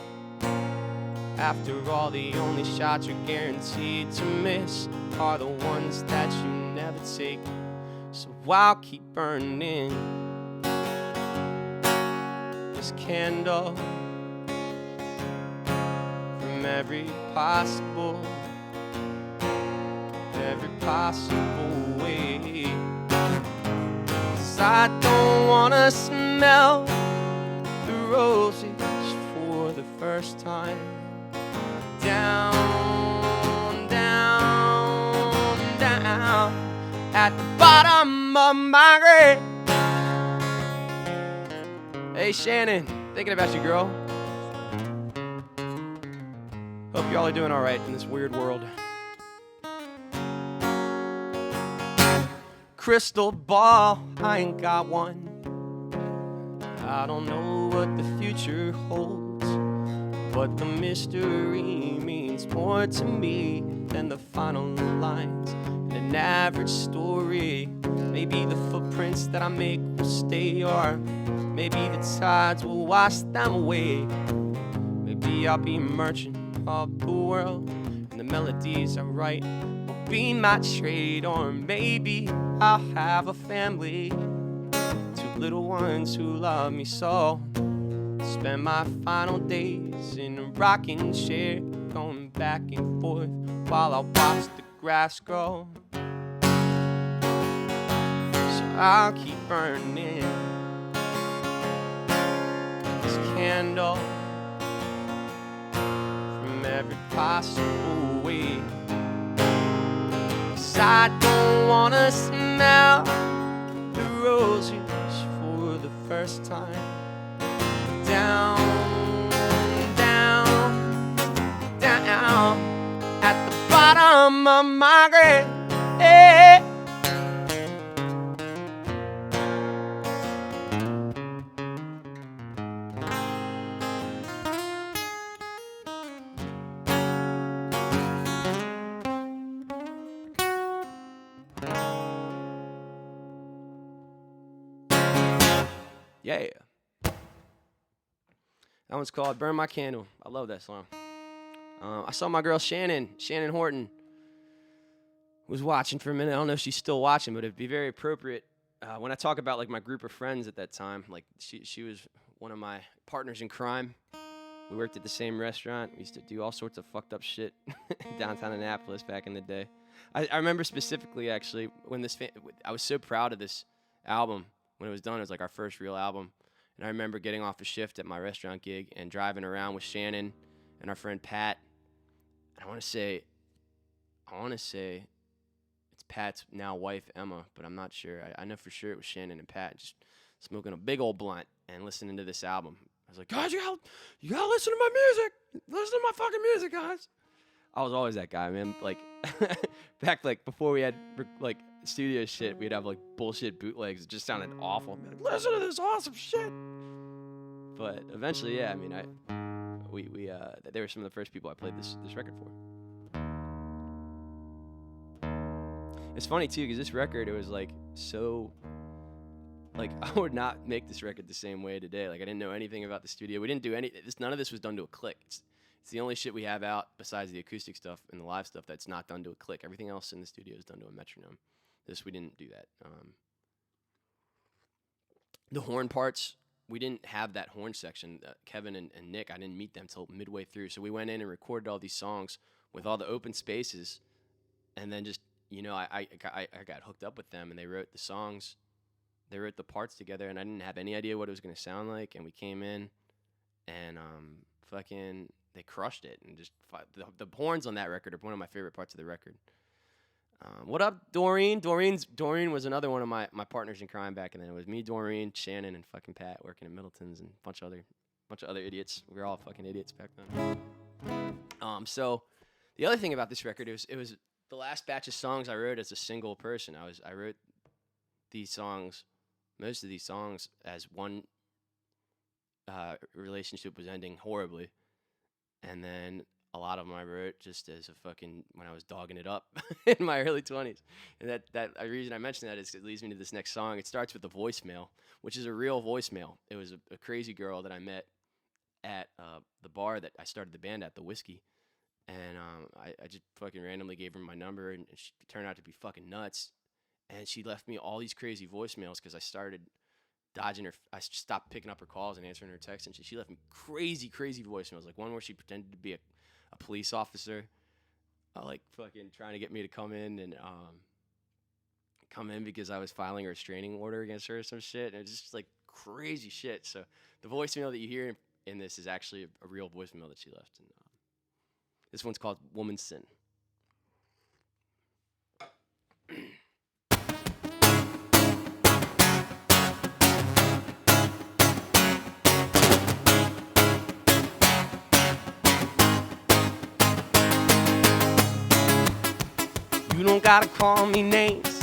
After all, the only shots you're guaranteed to miss are the ones that you never take. So I'll keep burning this candle from every possible way. I don't wanna smell the roses for the first time. Down, down, down at the bottom of my grave. Hey Shannon, thinking about you, girl. Hope y'all are doing alright in this weird world. Crystal ball, I ain't got one. I don't know what the future holds, but the mystery means more to me than the final lines in an average story. Maybe the footprints that I make will stay, or maybe the tides will wash them away. Maybe I'll be a merchant of the world, and the melodies I write will be my trade. Or maybe I'll have a family, 2 little ones who love me so. Spend my final days in a rocking chair, going back and forth while I watch the grass grow. So I'll keep burning this candle from every possible way. 'Cause I don't wanna smell the roses for the first time. Down, down, down at the bottom of my grave. Hey. Yeah. That one's called Burn My Candle. I love that song. I saw my girl Shannon Horton, was watching for a minute. I don't know if she's still watching, but it'd be very appropriate when I talk about like my group of friends at that time. Like she was one of my partners in crime. We worked at the same restaurant. We used to do all sorts of fucked up shit downtown Annapolis back in the day. I remember specifically, actually, when I was so proud of this album. When it was done, it was like our first real album. And I remember getting off a shift at my restaurant gig and driving around with Shannon and our friend Pat. And I want to say it's Pat's now wife, Emma, but I'm not sure. I know for sure it was Shannon and Pat just smoking a big old blunt and listening to this album. I was like, guys, you gotta listen to my music. Listen to my fucking music, guys. I was always that guy, man. Like, back like before we had like studio shit, we'd have like bullshit bootlegs. It just sounded awful. Like, listen to this awesome shit. But eventually, yeah, I mean, they were some of the first people I played this record for. It's funny too, because this record, it was like so. Like, I would not make this record the same way today. Like, I didn't know anything about the studio. We didn't do none of this was done to a click. It's the only shit we have out besides the acoustic stuff and the live stuff that's not done to a click. Everything else in the studio is done to a metronome. We didn't do that. The horn parts, we didn't have that horn section. Kevin and Nick, I didn't meet them till midway through. So we went in and recorded all these songs with all the open spaces. And then just, I got hooked up with them and they wrote the songs. They wrote the parts together, and I didn't have any idea what it was going to sound like. And we came in, and they crushed it. And just the horns on that record are one of my favorite parts of the record. What up, Doreen? Doreen was another one of my partners in crime back then. It was me, Doreen, Shannon, and fucking Pat working at Middleton's, and a bunch of other idiots. We were all fucking idiots back then. So the other thing about this record, it was the last batch of songs I wrote as a single person. I wrote these songs. Most of these songs, as one relationship was ending horribly, and then a lot of them I wrote just as when I was dogging it up in my early 20s. And that reason I mention that is it leads me to this next song. It starts with a voicemail, which is a real voicemail. It was a crazy girl that I met at the bar that I started the band at, the Whiskey, and I just fucking randomly gave her my number, and she turned out to be fucking nuts. And she left me all these crazy voicemails because I started dodging her. I stopped picking up her calls and answering her texts, and she left me crazy voicemails. Like one where she pretended to be a police officer, like fucking trying to get me to come in because I was filing a restraining order against her or some shit. And it was just like crazy shit. So the voicemail that you hear in this is actually a real voicemail that she left. And this one's called Woman's Sin. You don't gotta call me names.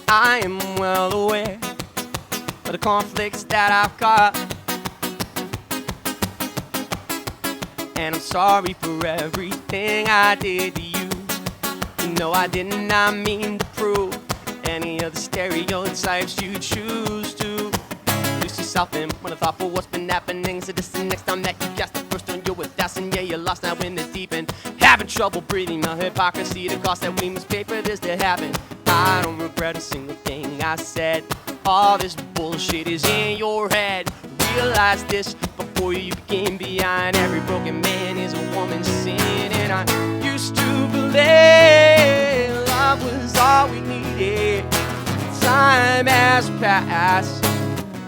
I am well aware of the conflicts that I've got, and I'm sorry for everything I did to you. You know I did not mean to prove any of the stereotypes you choose to use yourself in. When I thought for what's been happening, so this is the next time that you guess the first one you're with us, and yeah, you're lost now in the deep end. Having trouble breathing, the hypocrisy, the cost that we must pay for this to happen. I don't regret a single thing I said. All this bullshit is in your head. Realize this before you begin. Behind every broken man is a woman's sin. And I used to believe love was all we needed. Time has passed,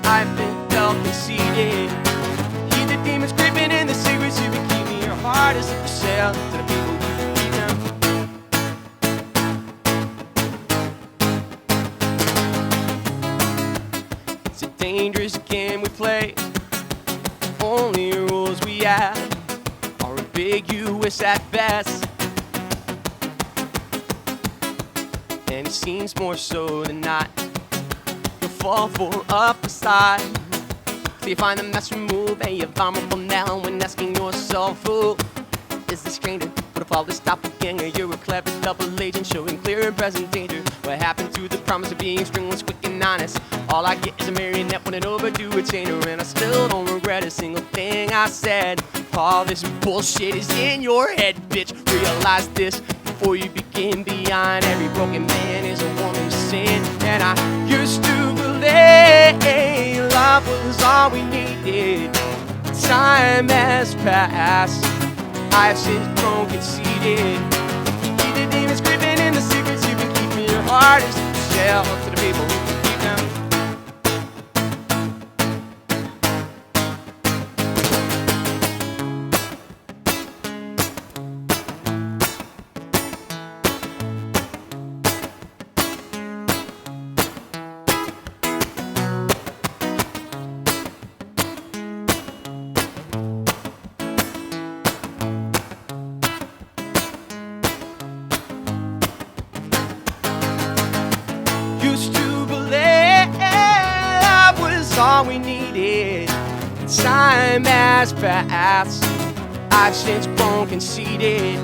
I've been felt conceited. Hear the demons creeping in the secrets you be keeping. Your heart is for sale to the people who feed them. It's a dangerous game we play. Only rules we have are ambiguous at best, and it seems more so than not you'll fall for a facade. So you find the mess removed and you're vulnerable now when asking yourself, who is the stranger? What if all this doppelganger? You're a clever double agent showing clear and present danger. What happened to the promise of being stringless, quick and honest? All I get is a marionette when it overdo a chainer, and I still don't regret a single thing I said. All this bullshit is in your head, bitch. Realize this before you begin. Behind every broken man is a woman's sin. And I used to believe love was all we needed. Time has passed, I have since grown conceited. Keep the demons creeping in the secrets you've been keeping. Your heart is to sell to the people who can keep them. Used to believe love was all we needed. Time has passed, I've since grown conceited.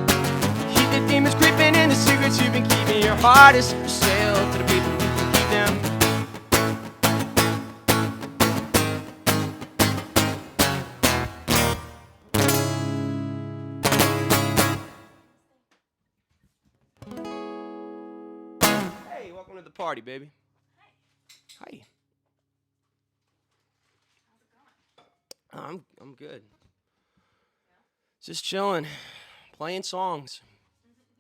Keep the demons creeping in the secrets you've been keeping. Your heart is for sale to the people who can keep them. Hey, welcome to the party, baby. Hi. I'm good. Just chilling, playing songs,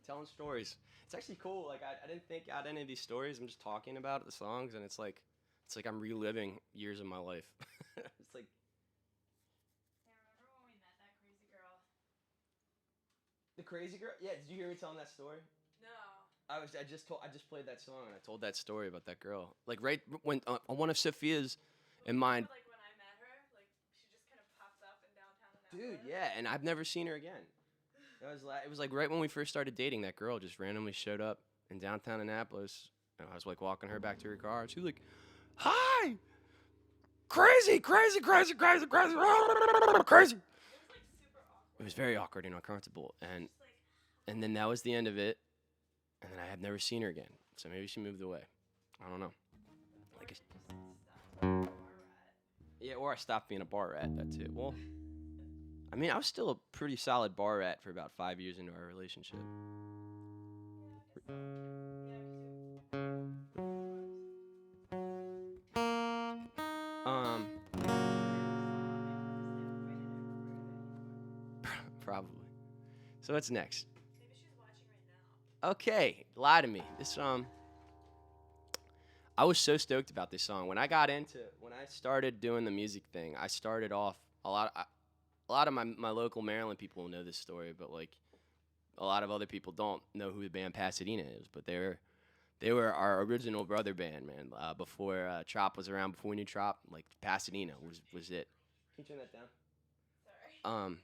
telling stories. It's actually cool. Like I didn't think out any of these stories. I'm just talking about the songs, and it's like I'm reliving years of my life. It's like Remember when we met that crazy girl? the crazy girl. Yeah, did you hear me telling that story? No. I just played that song and I told that story about that girl. Like right when on one of Sophia's in mine. Like when I met her, like she just kind of popped up in downtown Dude, Annapolis. yeah, and I've never seen her again. It was like right when we first started dating. That girl just randomly showed up in downtown Annapolis, and I was like walking her back to her car, and she was like, "Hi, crazy, crazy, crazy, crazy, crazy, crazy." It was like super awkward. It was very awkward and uncomfortable, and Just like, then that was the end of it. And then I have never seen her again. So maybe she moved away. I don't know. Like, just stopped being a bar rat. yeah, or I stopped being a bar rat. That's it. Well, I mean, I was still a pretty solid bar rat for about 5 years into our relationship. Yeah, me too. Um, probably. So what's next? Maybe she's watching right now. Okay, lie to me. This I was so stoked about this song when I started doing the music thing. I started off a lot of my local Maryland people will know this story, but like a lot of other people don't know who the band Pasadena is. But they were our original brother band, man. Before Trop was around, before we knew Trop, like Pasadena was it. Can you turn that down? Sorry.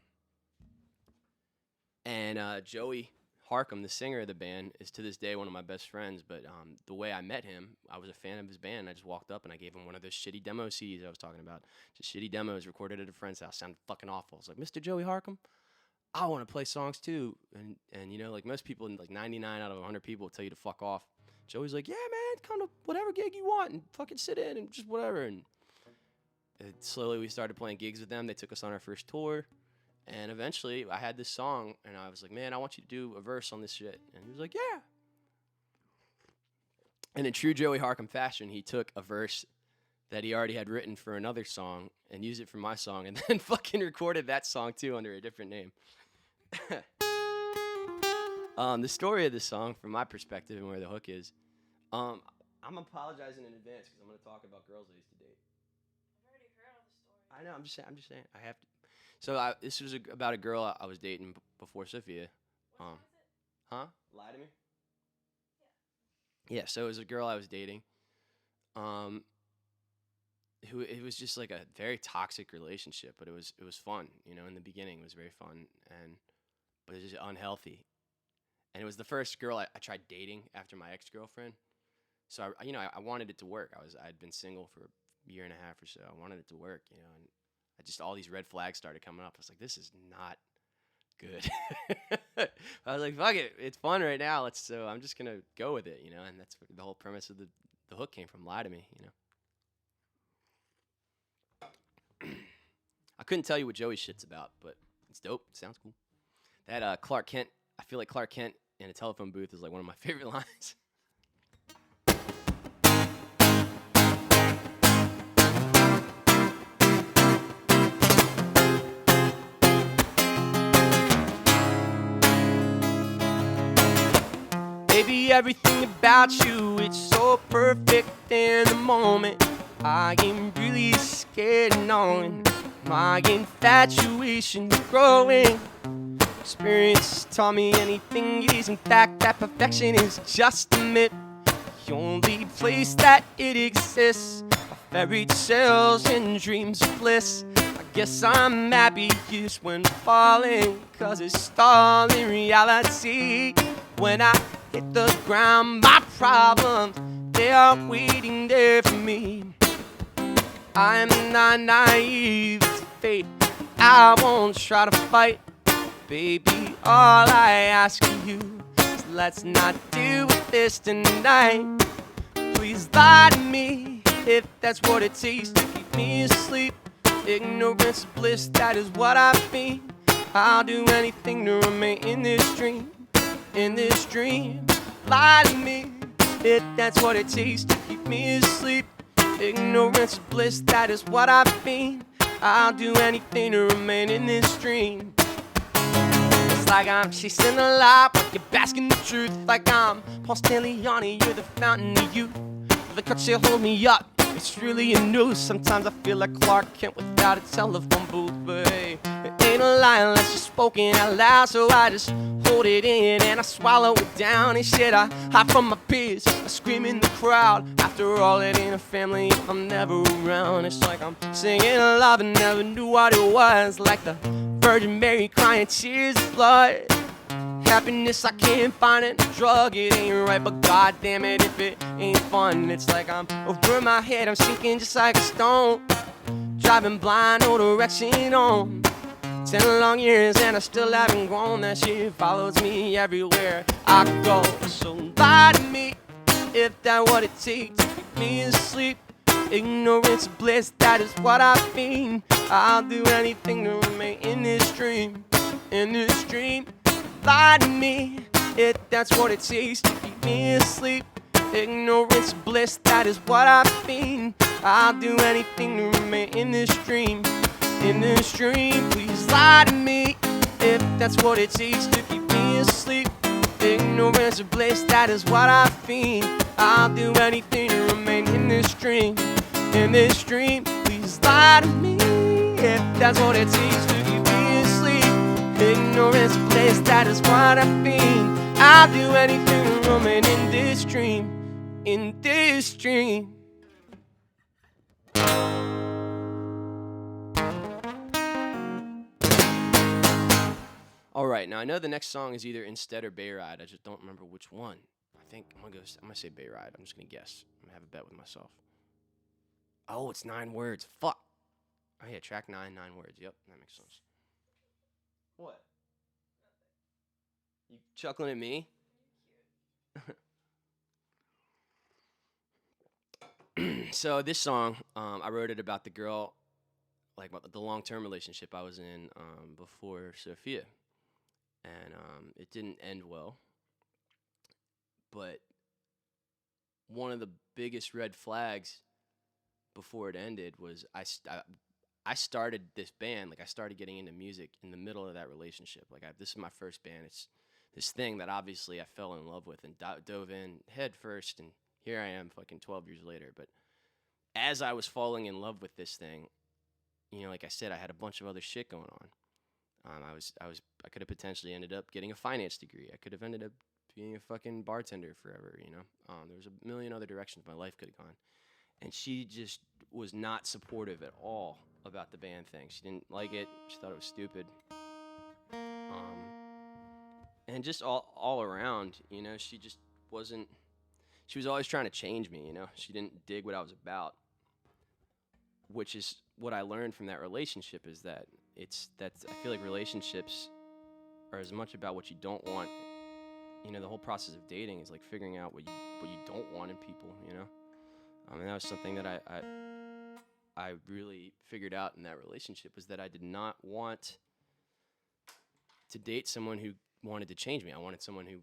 And Joey Harkham, the singer of the band, is to this day one of my best friends. But the way I met him, I was a fan of his band. I just walked up and I gave him one of those shitty demo CDs I was talking about. Just shitty demos recorded at a friend's house. Sounded fucking awful. I was like, Mr. Joey Harkham, I want to play songs too. And you know, like most people, like 99 out of 100 people will tell you to fuck off. Joey's like, yeah, man, kind of whatever gig you want and fucking sit in and just whatever. And slowly we started playing gigs with them. They took us on our first tour. And eventually, I had this song, and I was like, man, I want you to do a verse on this shit. And he was like, yeah. And in true Joey Harkham fashion, he took a verse that he already had written for another song and used it for my song, and then fucking recorded that song, too, under a different name. The story of this song, from my perspective and where the hook is, I'm apologizing in advance because I'm going to talk about girls I used to date. I've already heard all the stories. I know, I'm just saying, I have to. So this was about a girl I was dating before Sophia. What song is it? Huh? Lie to me? Yeah, so it was a girl I was dating. Who it was just like a very toxic relationship, but it was fun, you know, in the beginning it was very fun but it was just unhealthy. And it was the first girl I tried dating after my ex-girlfriend. So I wanted it to work. I'd been single for a year and a half or so. I wanted it to work, you know, and all these red flags started coming up. I was like, this is not Good. I was like, fuck it, it's fun right now. So I'm just gonna go with it, and that's what the whole premise of the hook came from. Lie to me. I couldn't tell you what Joey's shit's about, but it's dope. It sounds cool. That Clark Kent, I feel like Clark Kent in a telephone booth is like one of my favorite lines. Baby, everything about you, it's so perfect in the moment. I am really scared of knowing my infatuation is growing. Experience taught me anything is in fact that perfection is just a myth. The only place that it exists are fairy tales and dreams of bliss. I guess I'm happiest when falling, 'cause it's stalling reality. When I hit the ground, my problems, they are waiting there for me. I'm not naive to fate, I won't try to fight. Baby, all I ask of you is let's not deal with this tonight. Please lie to me if that's what it takes to keep me asleep. Ignorance is bliss, that is what I feel. I'll do anything to remain in this dream. In this dream, lie to me if that's what it takes to keep me asleep. Ignorance is bliss, that is what I feel. I'll do anything to remain in this dream. It's like I'm chasing the light, but you're basking the truth. Like I'm Paul Stanley, you're the fountain of youth. The cuts you hold me up, it's really a noose. Sometimes I feel like Clark Kent without a telephone booth. But hey, it ain't a lie unless you're spoken out loud. So I just hold it in and I swallow it down. And shit, I hide from my peers, I scream in the crowd. After all, it ain't a family if I'm never around. It's like I'm singing love and never knew what it was. Like the Virgin Mary crying tears of blood. Happiness I can't find in a drug, it ain't right, but goddamn it if it ain't fun. It's like I'm over my head, I'm sinking just like a stone. Driving blind, no direction on. 10 long years and I still haven't grown. That shit follows me everywhere I go. So lie to me if that's what it takes to keep me asleep. Ignorance is bliss, that is what I feel. I'll do anything to remain in this dream. In this dream, lie to me if that's what it takes to keep me asleep. Ignorance is bliss, that is what I feel. I'll do anything to remain in this dream. In this dream, please lie to me if that's what it takes to keep me asleep. Ignorance is bliss, that is what I feel. I'll do anything to remain in this dream. In this dream, please lie to me if that's what it takes to keep me asleep. Ignorance is bliss, that is what I feel. I'll do anything to remain in this dream. In this dream. All right, now I know the next song is either Instead or Bayride. I just don't remember which one. I think I'm gonna say Bayride. I'm just gonna guess. I'm gonna have a bet with myself. Oh, it's 9 words. Fuck. Oh yeah, track 9, 9 words. Yep, that makes sense. What? You chuckling at me? So this song, I wrote it about the girl, like about the long-term relationship I was in before Sophia, and it didn't end well. But one of the biggest red flags before it ended was I started this band. Like I started getting into music in the middle of that relationship. Like this is my first band. It's this thing that obviously I fell in love with and dove in head first, and here I am, fucking 12 years later. But as I was falling in love with this thing, like I said, I had a bunch of other shit going on. I could have potentially ended up getting a finance degree. I could have ended up being a fucking bartender forever. There was a million other directions my life could have gone, and she just was not supportive at all about the band thing. She didn't like it. She thought it was stupid. And just all around, she just wasn't. She was always trying to change me. She didn't dig what I was about. Which is what I learned from that relationship is that I feel like relationships are as much about what you don't want. You know, the whole process of dating is like figuring out what you don't want in people. You know, and that was something that I really figured out in that relationship, was that I did not want to date someone who wanted to change me. I wanted someone who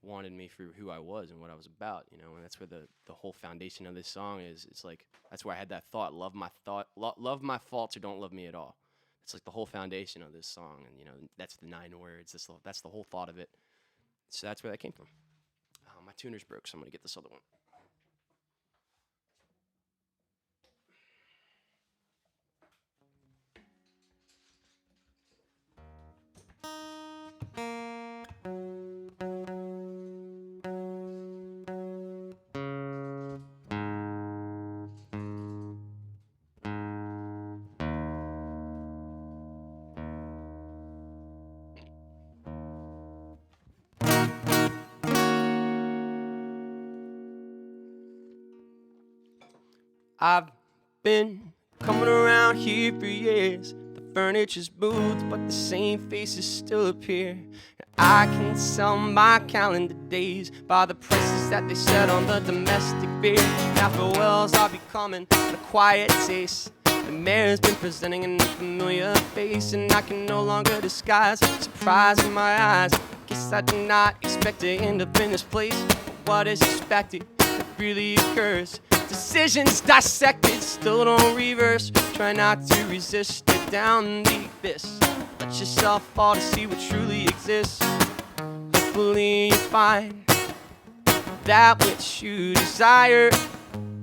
wanted me for who I was and what I was about, you know. And that's where the whole foundation of this song is. It's like that's where I had that thought: love my faults or don't love me at all. It's like the whole foundation of this song, and you know that's the 9 words. That's the whole thought of it. So that's where that came from. My tuner's broke, so I'm gonna get this other one. I've been coming around here for years. The furniture's moved, but the same faces still appear. And I can sell my calendar days by the prices that they set on the domestic beer. Now farewells are becoming a quiet taste. The mayor's been presenting an unfamiliar face, and I can no longer disguise surprise in my eyes. Guess I did not expect to end up in this place, but what is expected that really occurs. Decisions dissected, still don't reverse. Try not to resist it down the abyss. Let yourself fall to see what truly exists. Hopefully you find that which you desire.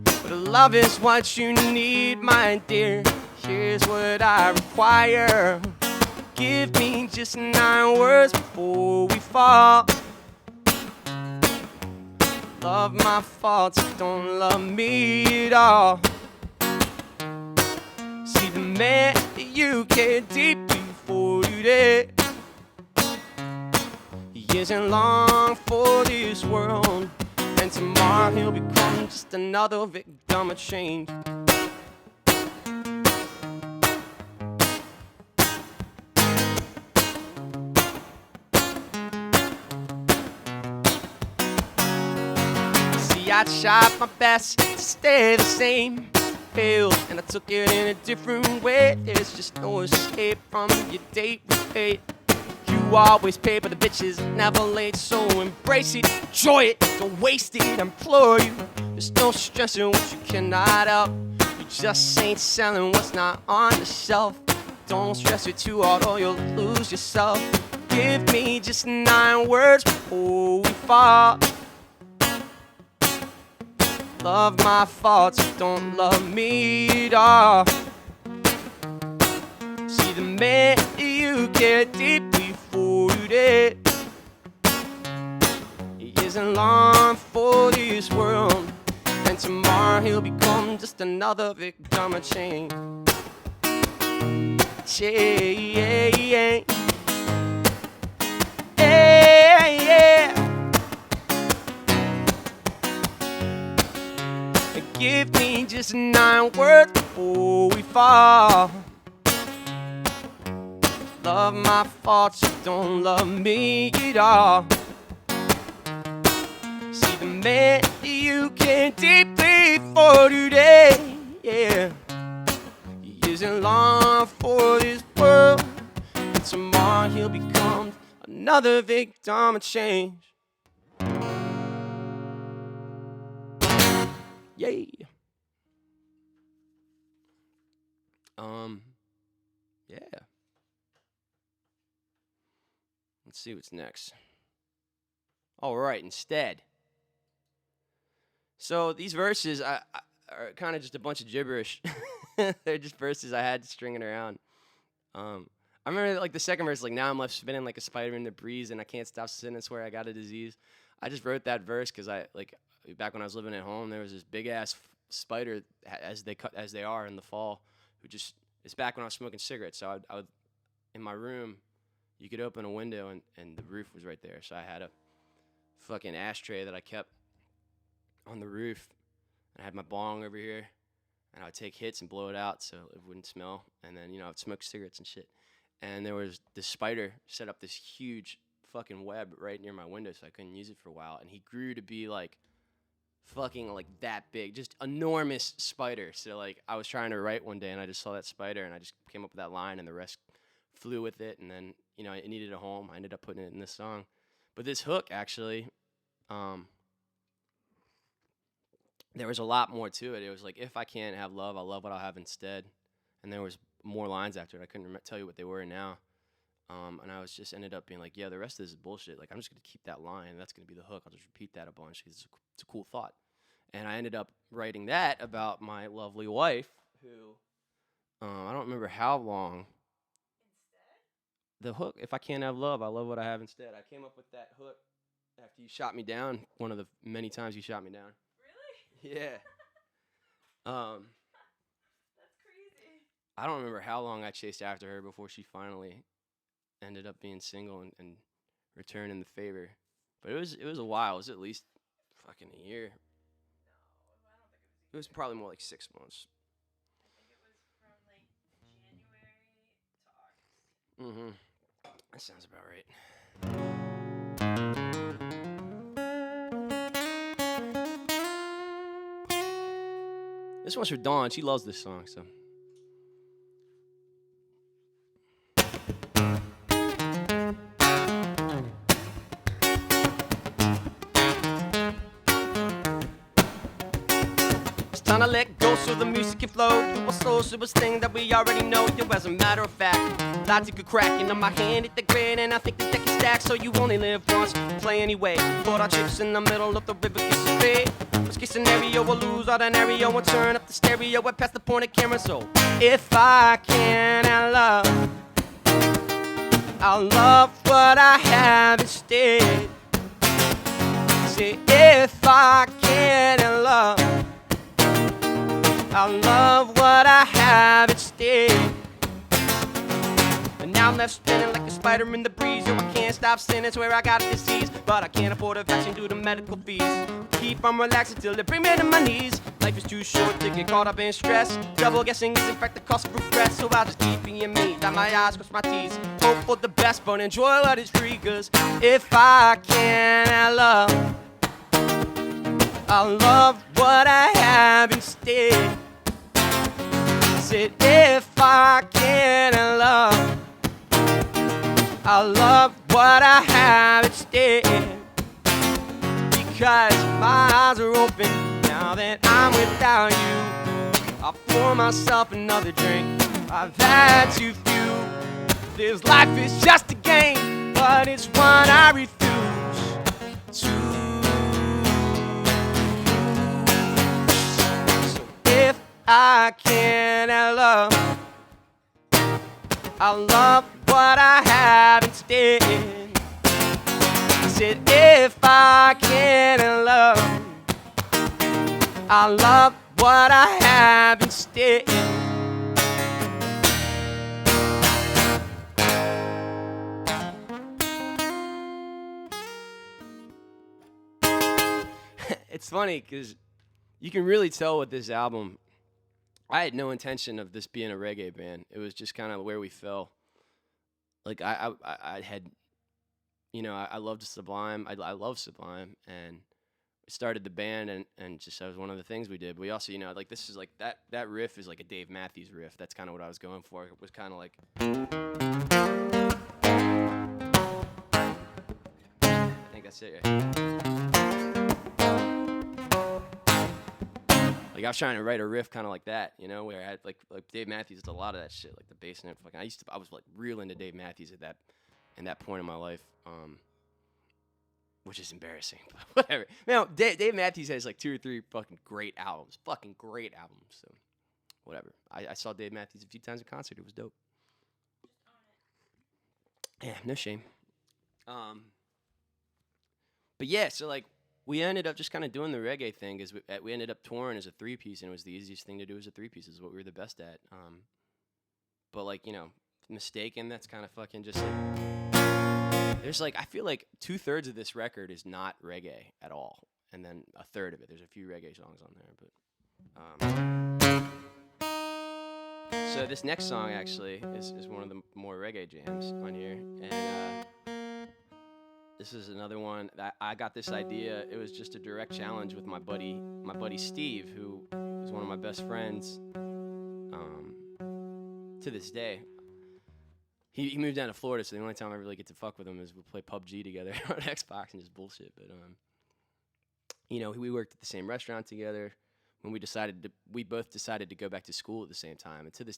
But love is what you need, my dear. Here's what I require. Give me just 9 words before we fall. Love my faults, don't love me at all. See the man that you care deeply for today. He isn't long for this world, and tomorrow he'll become just another victim of change. I tried my best to stay the same. Failed, and I took it in a different way. There's just no escape from your date with fate. You always pay, but the bitch is never late. So embrace it, enjoy it, don't waste it, I implore you. There's no stressing what you cannot help. You just ain't selling what's not on the shelf. Don't stress it too hard or you'll lose yourself. Give me just 9 words before we fall. Love my faults, don't love me at all. See the man you care deeply for today. He isn't long for this world, and tomorrow he'll become just another victim of change. Yeah. Give me just 9 words before we fall. Love my faults, don't love me at all. See the man you care deeply for today. Yeah, he isn't long for this world, and tomorrow he'll become another victim of change. Yay. Yeah. Let's see what's next. All right, instead. So these verses are kind of just a bunch of gibberish. They're just verses I had stringing around. I remember like the second verse, like now I'm left spinning like a spider in the breeze, and I can't stop sinning and swear I got a disease. I just wrote that verse because I like back when I was living at home, there was this big ass spider as they are in the fall, who just it's back when I was smoking cigarettes. So I would in my room, you could open a window and the roof was right there. So I had a fucking ashtray that I kept on the roof, and I had my bong over here, and I would take hits and blow it out so it wouldn't smell, and then I would smoke cigarettes and shit. and there was this spider set up this huge fucking web right near my window, so I couldn't use it for a while. And he grew to be like fucking like that big, just enormous spider. So like I was trying to write one day, and I just saw that spider, and I just came up with that line, and the rest flew with it. And then it needed a home. I ended up putting it in this song. But this hook actually, there was a lot more to it. It was like, if I can't have love, I'll love what I'll have instead. And there was more lines after it. I couldn't tell you what they were now. And I was just ended up being like, yeah, the rest of this is bullshit. Like, I'm just going to keep that line. That's going to be the hook. I'll just repeat that a bunch because it's a cool thought. And I ended up writing that about my lovely wife, who I don't remember how long. The hook, if I can't have love, I love what I have instead. I came up with that hook after you shot me down, one of the many times you shot me down. Really? Yeah. That's crazy. I don't remember how long I chased after her before she finally ended up being single and returning the favor. But it was a while. It was at least fucking a year. No, I don't think It was probably more like 6 months. I think it was from like January to August. That sounds about right. This one's for Dawn. She loves this song, so. It's time to let go so the music can flow through our souls. It was things that we already know. Yo, as a matter of fact, lots of good cracking on my hand hit the grid, and I think the deck is stacked, so you only live once. Play anyway. Put our chips in the middle of the river, kiss a bit. Worst case scenario, we'll lose ordinary. We'll turn up the stereo and past the point of camera. So if I can have love, I'll love what I have instead. Say if I can have love, I'll love what I have instead. And now I'm left spinning like a spider in the breeze. Yo, I can't stop sinning, swear I got a disease, but I can't afford a vaccine due to medical fees. Keep on relaxing till they bring me to my knees. Life is too short to get caught up in stress. Double guessing is in fact the cost of regret. So I'll just keep being me, dot my I's, cross my T's. Hope for the best, but enjoy what is free. Cause if I can have love, I'll love what I have instead. Said if I can have love, I'll love what I have instead. Because my eyes are open now that I'm without you. I'll pour myself another drink. I've had too few. This life is just a game, but it's one I refuse to. So if I can have love, I'll love what I have instead. Said if I can have love, I'll love what I have instead. It's funny because you can really tell with this album, I had no intention of this being a reggae band. It was just kind of where we fell. Like I had, I loved Sublime. I love Sublime, and we started the band, and just that was one of the things we did. We also, like this is like that riff is like a Dave Matthews riff. That's kind of what I was going for. It was kind of like, I think that's it. Right? Like I was trying to write a riff kind of like that, where I had like Dave Matthews did a lot of that shit, like the bass and everything. I was like real into Dave Matthews at that point in my life, which is embarrassing, but whatever. Dave Matthews has like 2 or 3 fucking great albums, So whatever. I saw Dave Matthews a few times in concert. It was dope. Yeah, no shame. But yeah, so like. We ended up just kind of doing the reggae thing because we ended up touring as a 3-piece, and it was the easiest thing to do as a 3-piece. Is what we were the best at. But like Mistaken, that's kind of fucking just like there's like I feel like 2/3 of this record is not reggae at all, and then a third of it there's a few reggae songs on there. But So this next song actually is one of the more reggae jams on here, and this is another one that I got this idea. It was just a direct challenge with my buddy Steve, who is one of my best friends to this day. He moved down to Florida, so the only time I really get to fuck with him is we'll play PUBG together on Xbox and just bullshit. But we worked at the same restaurant together. When we both decided to go back to school at the same time. And to this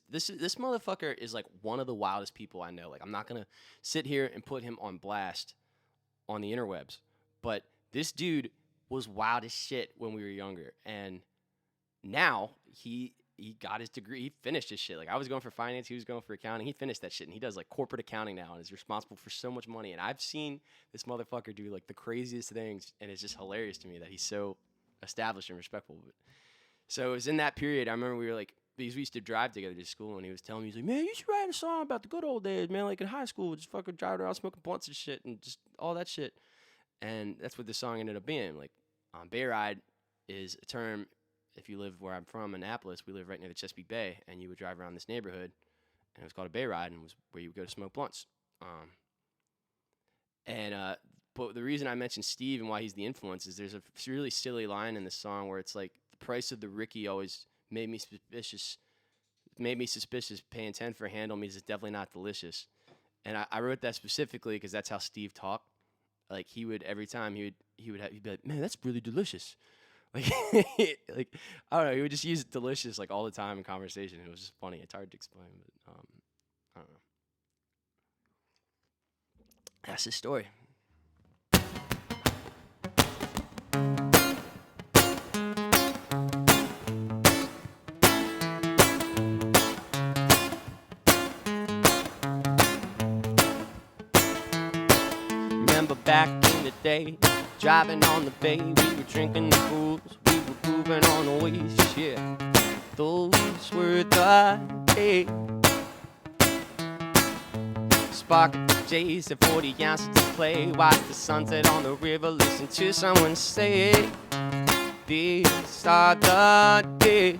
motherfucker is like one of the wildest people I know. Like, I'm not gonna sit here and put him on blast on the interwebs, but this dude was wild as shit when we were younger, and now he got his degree. He finished his shit. Like, I was going for finance, he was going for accounting. He finished that shit, and he does like corporate accounting now, and is responsible for so much money. And I've seen this motherfucker do like the craziest things, and it's just hilarious to me that he's so established and respectful. So it was in that period. I remember we were like, because we used to drive together to school, and he was telling me, he's like, man, you should write a song about the good old days, man, like in high school, just fucking driving around smoking blunts and shit, and just all that shit. And that's what the song ended up being. Like, Bayride is a term, if you live where I'm from, Annapolis, we live right near the Chesapeake Bay, and you would drive around this neighborhood, and it was called a Bayride, and it was where you would go to smoke blunts. But the reason I mentioned Steve and why he's the influence is there's a really silly line in the song where it's like, the price of the Ricky always made me suspicious. Paying 10 for a handle means it's definitely not delicious. And I wrote that specifically because that's how Steve talked. Like, he would, every time he'd be like, man, that's really delicious. Like, like, I don't know, he would just use delicious like all the time in conversation. It was just funny. It's hard to explain, but I don't know. That's his story. Remember back in the day, driving on the bay, we were drinking the booze, we were moving on the ways, yeah. Those were the days. Spark at the J's and 40 ounces to play, watch the sunset on the river, listen to someone say, these are the days.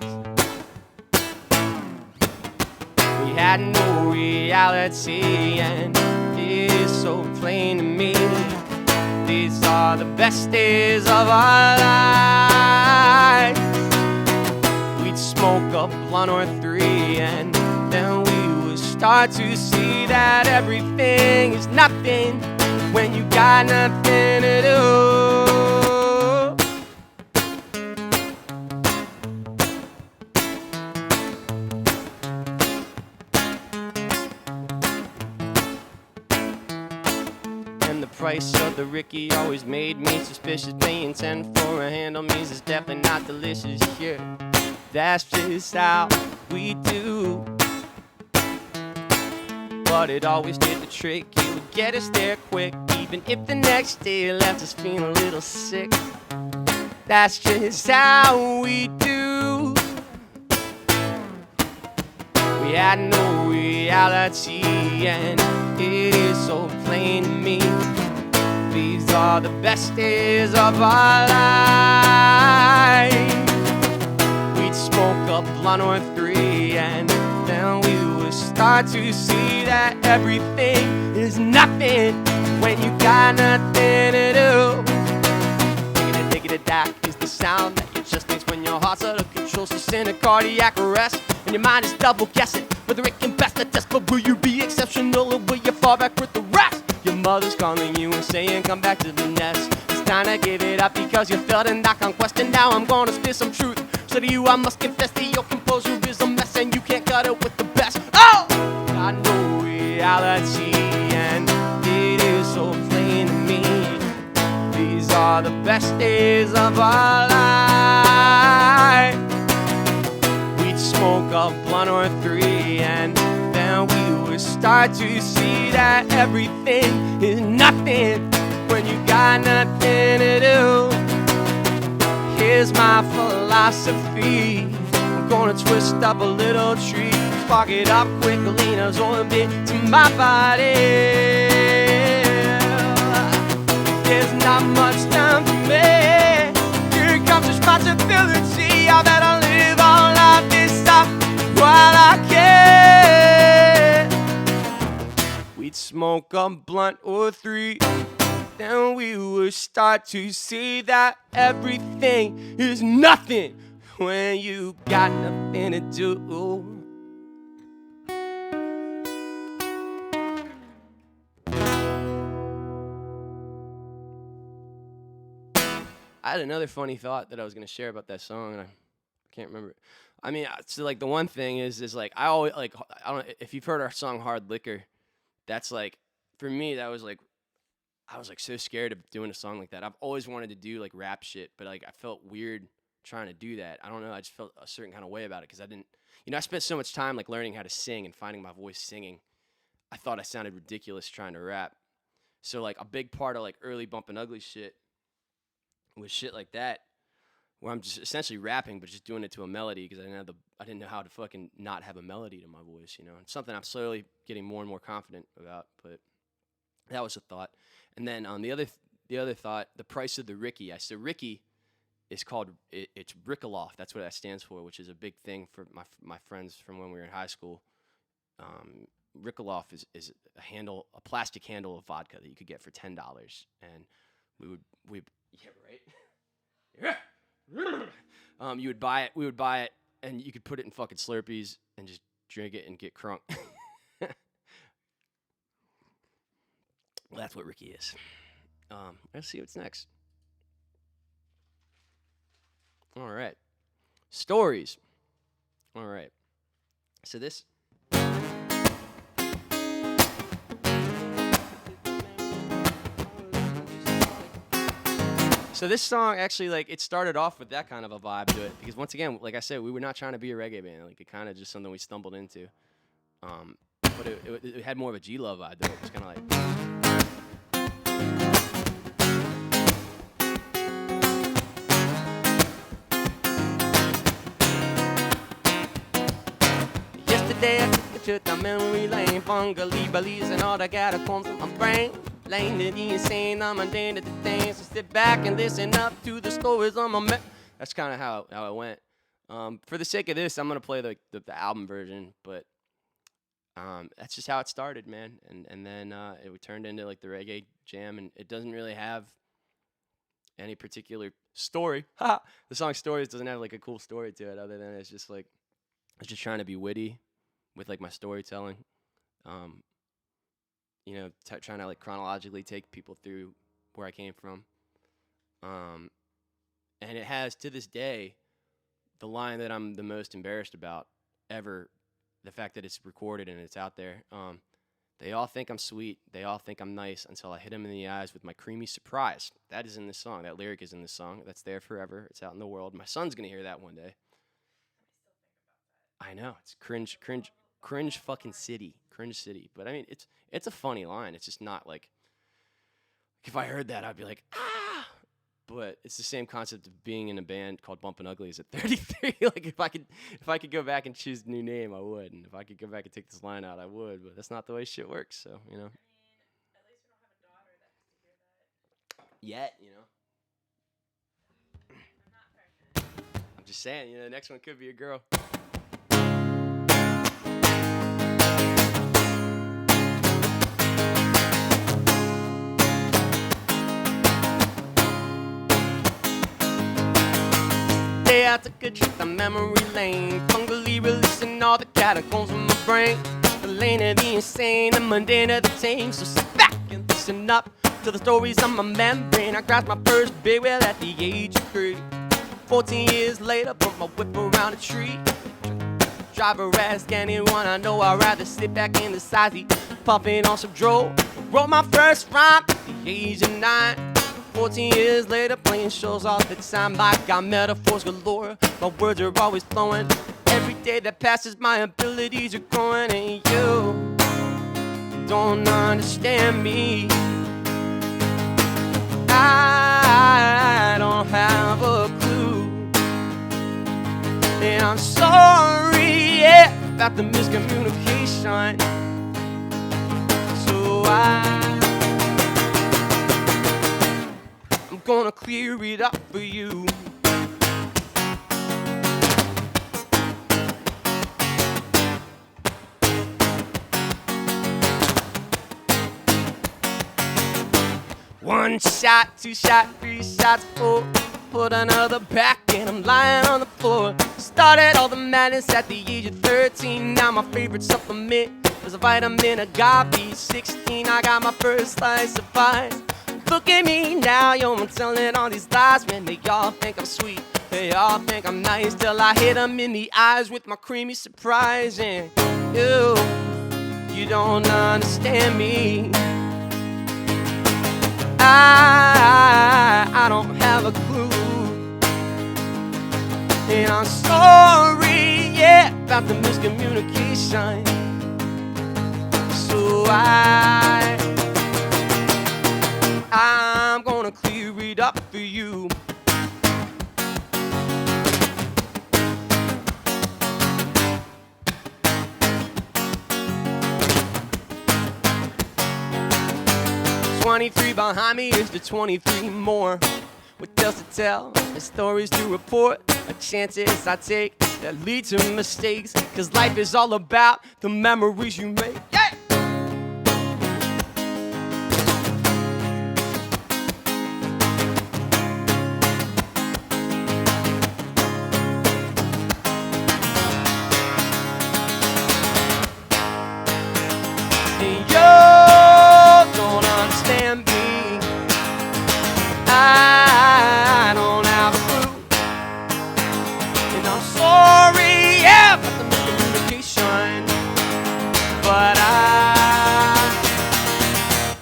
We had no reality, and it is so plain to me. These are the best days of our lives. We'd smoke a blunt or three, and then we would start to see that everything is nothing when you got nothing to do. Price of the Ricky always made me suspicious. Paying 10 for a handle means it's definitely not delicious. Yeah, that's just how we do. But it always did the trick. It would get us there quick, even if the next day left us feeling a little sick. That's just how we do. We had no reality, and it is so plain to me. These are the best days of our life. We'd smoke a blunt or three, and then we would start to see that everything is nothing when you got nothing to do. Diggity-diggity-dack is the sound that it just makes when your heart's out of control. So send a cardiac arrest, and your mind is double guessing whether it can best the test. But will you be exceptional, or will you fall back with the rest? Your mother's calling you and saying come back to the nest. It's time to give it up because you failed in that conquest. And now I'm gonna spit some truth. So to you I must confess that your composure is a mess, and you can't cut it with the best. Oh! Got no reality, and it is so plain to me. These are the best days of our life. We'd smoke a blunt or three, and then we would start to see that everything is nothing when you got nothing to do. Here's my philosophy. I'm gonna twist up a little tree, spark it up quickly, and absorb it to my body. There's not much time for me. Here comes responsibility. I better live all life this time while I can. smoke a blunt or three. Then we would start to see that everything is nothing when you got nothing to do. I had another funny thought that I was gonna share about that song, and I can't remember it. I mean, so like the one thing is like I always like I don't know if you've heard our song "Hard Liquor." That's like for me that was like I was like so scared of doing a song like that. I've always wanted to do like rap shit, but like I felt weird trying to do that. I don't know. I just felt a certain kind of way about it because I didn't. I spent so much time like learning how to sing and finding my voice singing. I thought I sounded ridiculous trying to rap. So like a big part of like early Bumpin Uglies shit was shit like that, where I'm just essentially rapping, but just doing it to a melody because I didn't know how to fucking not have a melody to my voice, And something I'm slowly getting more and more confident about. But that was a thought. And then the other thought, the price of the Ricky. So Ricky is called it's Rickaloff. That's what that stands for, which is a big thing for my friends from when we were in high school. Rickaloff is a plastic handle of vodka that you could get for $10, and we yeah, right. Yeah. You would buy it. We would buy it, and you could put it in fucking Slurpees and just drink it and get crunk. Well, that's what Ricky is. Let's see what's next. All right, stories. All right, so this. So this song actually, like, it started off with that kind of a vibe to it because once again, like I said, we were not trying to be a reggae band. Like, it kind of just something we stumbled into. But it had more of a G-Love vibe to it. It was kind of like. Yesterday I took a trip down memory lane, Bungalibalies and all the catacombs of my brain. Lane to the insane, I'm mundane to the things. So sit back and listen up to the stories on my That's kind of how it went. For the sake of this, I'm gonna play the album version, but that's just how it started, man. And then it turned into like the reggae jam, and it doesn't really have any particular story. The song "Stories" doesn't have like a cool story to it, other than it's just like I was just trying to be witty with like my storytelling. Trying to like chronologically take people through where I came from. And it has to this day the line that I'm the most embarrassed about ever, the fact that it's recorded and it's out there. They all think I'm sweet. They all think I'm nice until I hit them in the eyes with my creamy surprise. That is in this song. That lyric is in this song. That's there forever. It's out in the world. My son's going to hear that one day. I know. It's cringe fucking city. Cringe city. But I mean, it's a funny line. It's just not like, if I heard that, I'd be like, ah! But it's the same concept of being in a band called Bumpin Uglies at 33. Like, if I could go back and choose a new name, I would. And if I could go back and take this line out, I would. But that's not the way shit works, so, I mean, at least we don't have a daughter that has to hear that. Yet, I'm not pregnant. I'm just saying, the next one could be a girl. I took a trip down memory lane, fungally releasing all the catacombs from my brain. The lane of the insane, the mundane of the tame. So sit back and listen up to the stories on my membrane. I grasped my first big wheel at the age of 3. 14 years later, put my whip around a tree. Driver ask anyone I know, I'd rather sit back in the side seat, puffing on some dro. Wrote my first rhyme at the age of 9. 14 years later, playing shows all the time. I got metaphors galore, my words are always flowing. Every day that passes, my abilities are growing. And you don't understand me. I don't have a clue. And I'm sorry, about the miscommunication. So I'm gonna clear it up for you. 1 shot, 2 shot, 3 shots, 4. Put another back and I'm lying on the floor. Started all the madness at the age of 13. Now my favorite supplement is a vitamin agave. 16, I got my first slice of pie. Look at me now, yo, I'm telling all these lies. Man, they all think I'm sweet, they all think I'm nice, till I hit them in the eyes with my creamy surprise. And you don't understand me. I don't have a clue. And I'm sorry, yeah, about the miscommunication. So I'm gonna clear it up for you. "23 behind me is the 23 more. What else to tell? The stories to report. The chances I take that lead to mistakes. Cause life is all about the memories you make. Yeah! And you don't understand me. I don't have a clue. And I'm sorry, yeah, about the miscommunication. But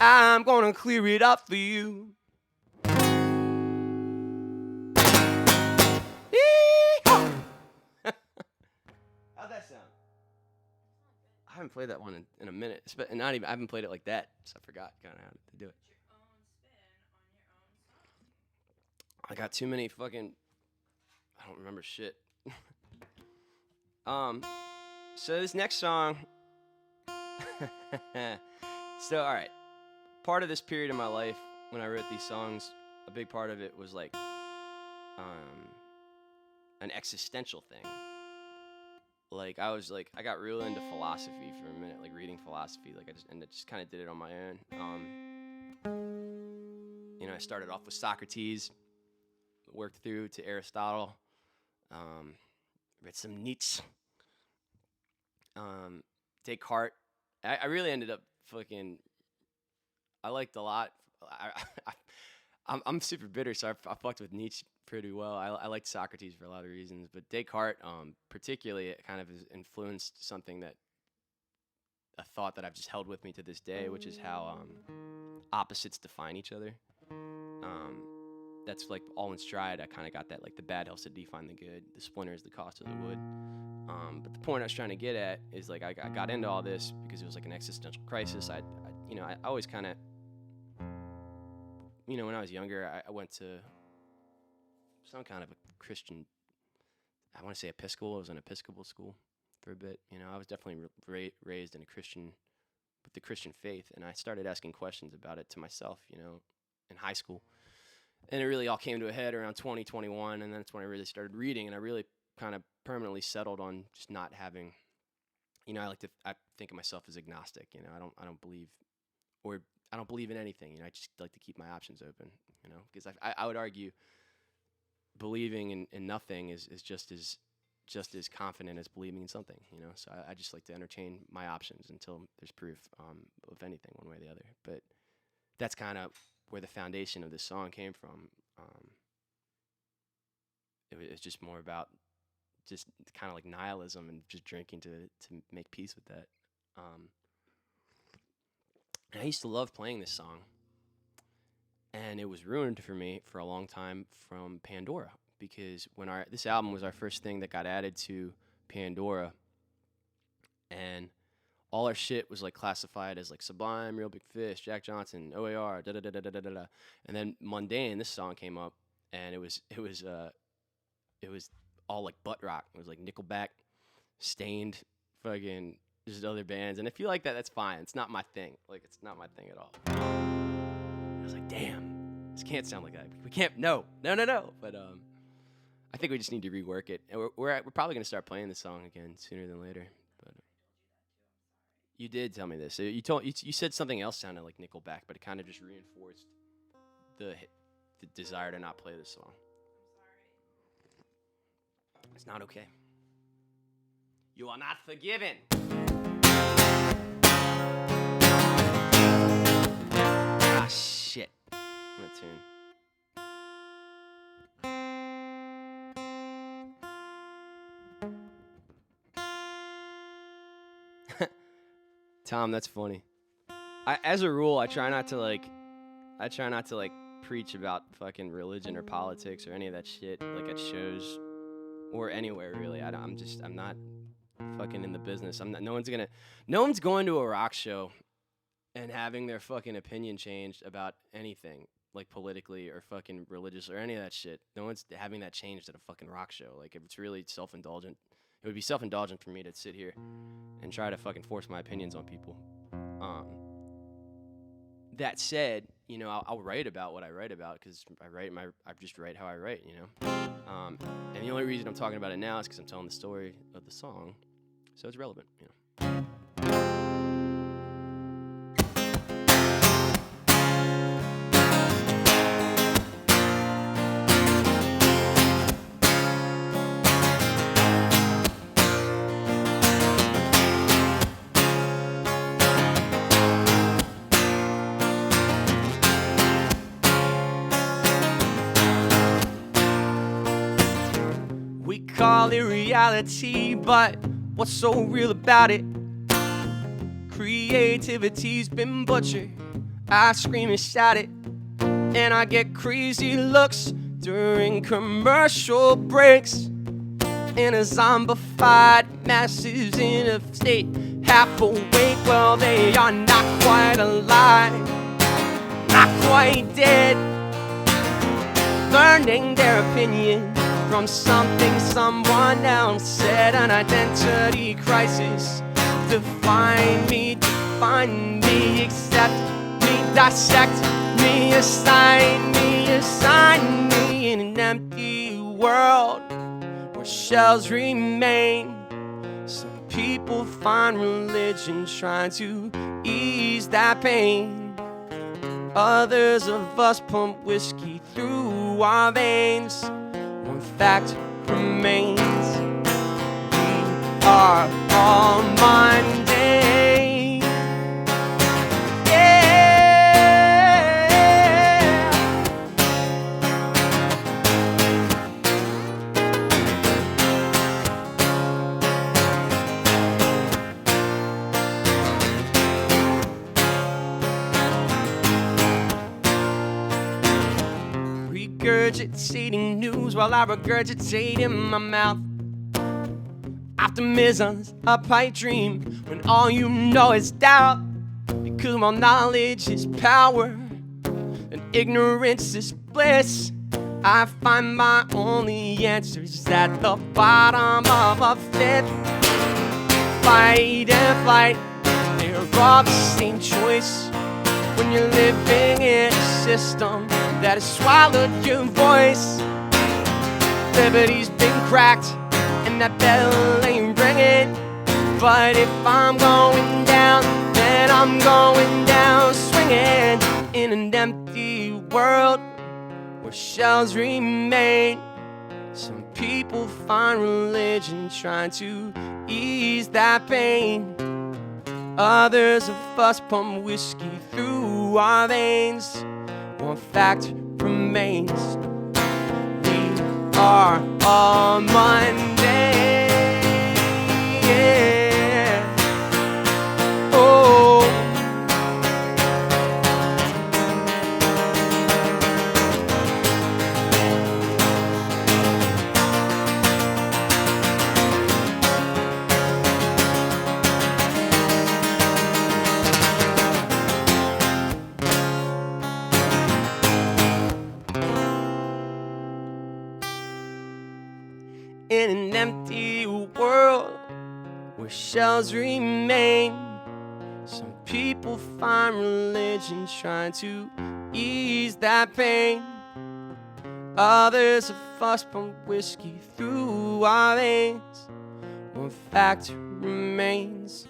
I'm gonna clear it up for you. Yee-haw! How'd that sound? I haven't played that one in a minute. And not even, I haven't played it like that, so I forgot kind of how to do it. Your own spin on your own song. I got too many fucking. I don't remember shit. So this next song. So all right, part of this period in my life when I wrote these songs, a big part of it was like, an existential thing. Like I got real into philosophy for a minute, like reading philosophy. Like I just kind of did it on my own. I started off with Socrates, worked through to Aristotle, read some Nietzsche, Descartes. I really ended up fucking. I liked a lot. I'm super bitter, so I fucked with Nietzsche pretty well. I liked Socrates for a lot of reasons, but Descartes, particularly, it kind of has influenced something a thought that I've just held with me to this day, which is how opposites define each other. That's like all in stride. I kind of got that, like the bad helps to define the good, the splinter is the cost of the wood. But the point I was trying to get at is like I got into all this because it was like an existential crisis. I always kind of, when I was younger, I went to some kind of a Christian, I want to say Episcopal. I was in Episcopal school for a bit. I was definitely raised in with the Christian faith, and I started asking questions about it to myself, in high school. And it really all came to a head around 2021, and that's when I really started reading, and I really kind of permanently settled on just not having, I think of myself as agnostic. I don't believe in anything. I just like to keep my options open. Because I would argue believing in nothing is just as confident as believing in something. So I just like to entertain my options until there's proof of anything, one way or the other. But that's kind of where the foundation of this song came from. It was just more about just kind of like nihilism and just drinking to make peace with that. And I used to love playing this song, and it was ruined for me for a long time from Pandora, because when this album was our first thing that got added to Pandora, and all our shit was like classified as like Sublime, Real Big Fish, Jack Johnson, OAR, da da da da da da da. And then Mundane, this song came up, and it was all like butt rock. It was like Nickelback, Stained, fucking just other bands. And if you like that, that's fine. It's not my thing. Like, it's not my thing at all. I was like, damn, this can't sound like that. We can't. No. But I think we just need to rework it, and we're probably gonna start playing this song again sooner than later. But you did tell me this. You said something else sounded like Nickelback, but it kind of just reinforced the desire to not play this song. It's not okay. You are not forgiven. Ah, shit. I'm gonna tune. Tom, that's funny. As a rule, I try not to like preach about fucking religion or politics or any of that shit, like at shows or anywhere really. I'm not fucking in the business. No one's going to a rock show and having their fucking opinion changed about anything, like politically or fucking religious or any of that shit. No one's having that changed at a fucking rock show. Like, if it's really self-indulgent, it would be self-indulgent for me to sit here and try to fucking force my opinions on people. That said, you know, I'll write about what I write about because I just write how I write, you know. And the only reason I'm talking about it now is because I'm telling the story of the song, so it's relevant, you know. We call it reality, but what's so real about it? Creativity's been butchered. I scream and shout it, and I get crazy looks during commercial breaks. And a zombified masses in a state half awake, well, they are not quite alive, not quite dead, learning their opinion from something someone else said. An identity crisis. Define me, accept me, dissect me, assign me in an empty world where shells remain. Some people find religion trying to ease that pain. Others of us pump whiskey through our veins. One fact remains: we are all mundane. Yeah. Regurgitating news while I regurgitate in my mouth. Optimism's a pipe dream when all you know is doubt. Because while knowledge is power and ignorance is bliss, I find my only answers at the bottom of a fifth. Fight and flight, they're all the same choice when you're living in a system that has swallowed your voice. Liberty's been cracked and that bell ain't ringing. But if I'm going down, then I'm going down swinging. In an empty world where shells remain, some people find religion trying to ease that pain. Others of us pump whiskey through our veins. One fact remains: we are all mundane. Yeah. Oh. In an empty world where shells remain, some people find religion trying to ease that pain. Others of us pump whiskey through our veins. One fact remains: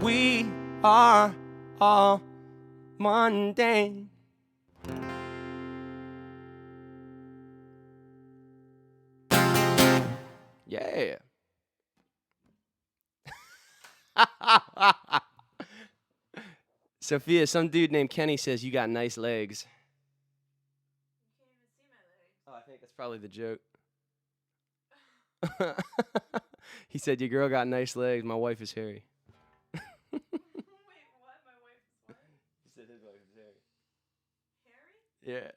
we are all mundane. Yeah. Sophia, some dude named Kenny says you got nice legs. You can't even see my legs. Oh, I think that's probably the joke. He said your girl got nice legs. My wife is hairy. Wait, what? My wife is what? He said his wife is Harry? hairy. Yeah.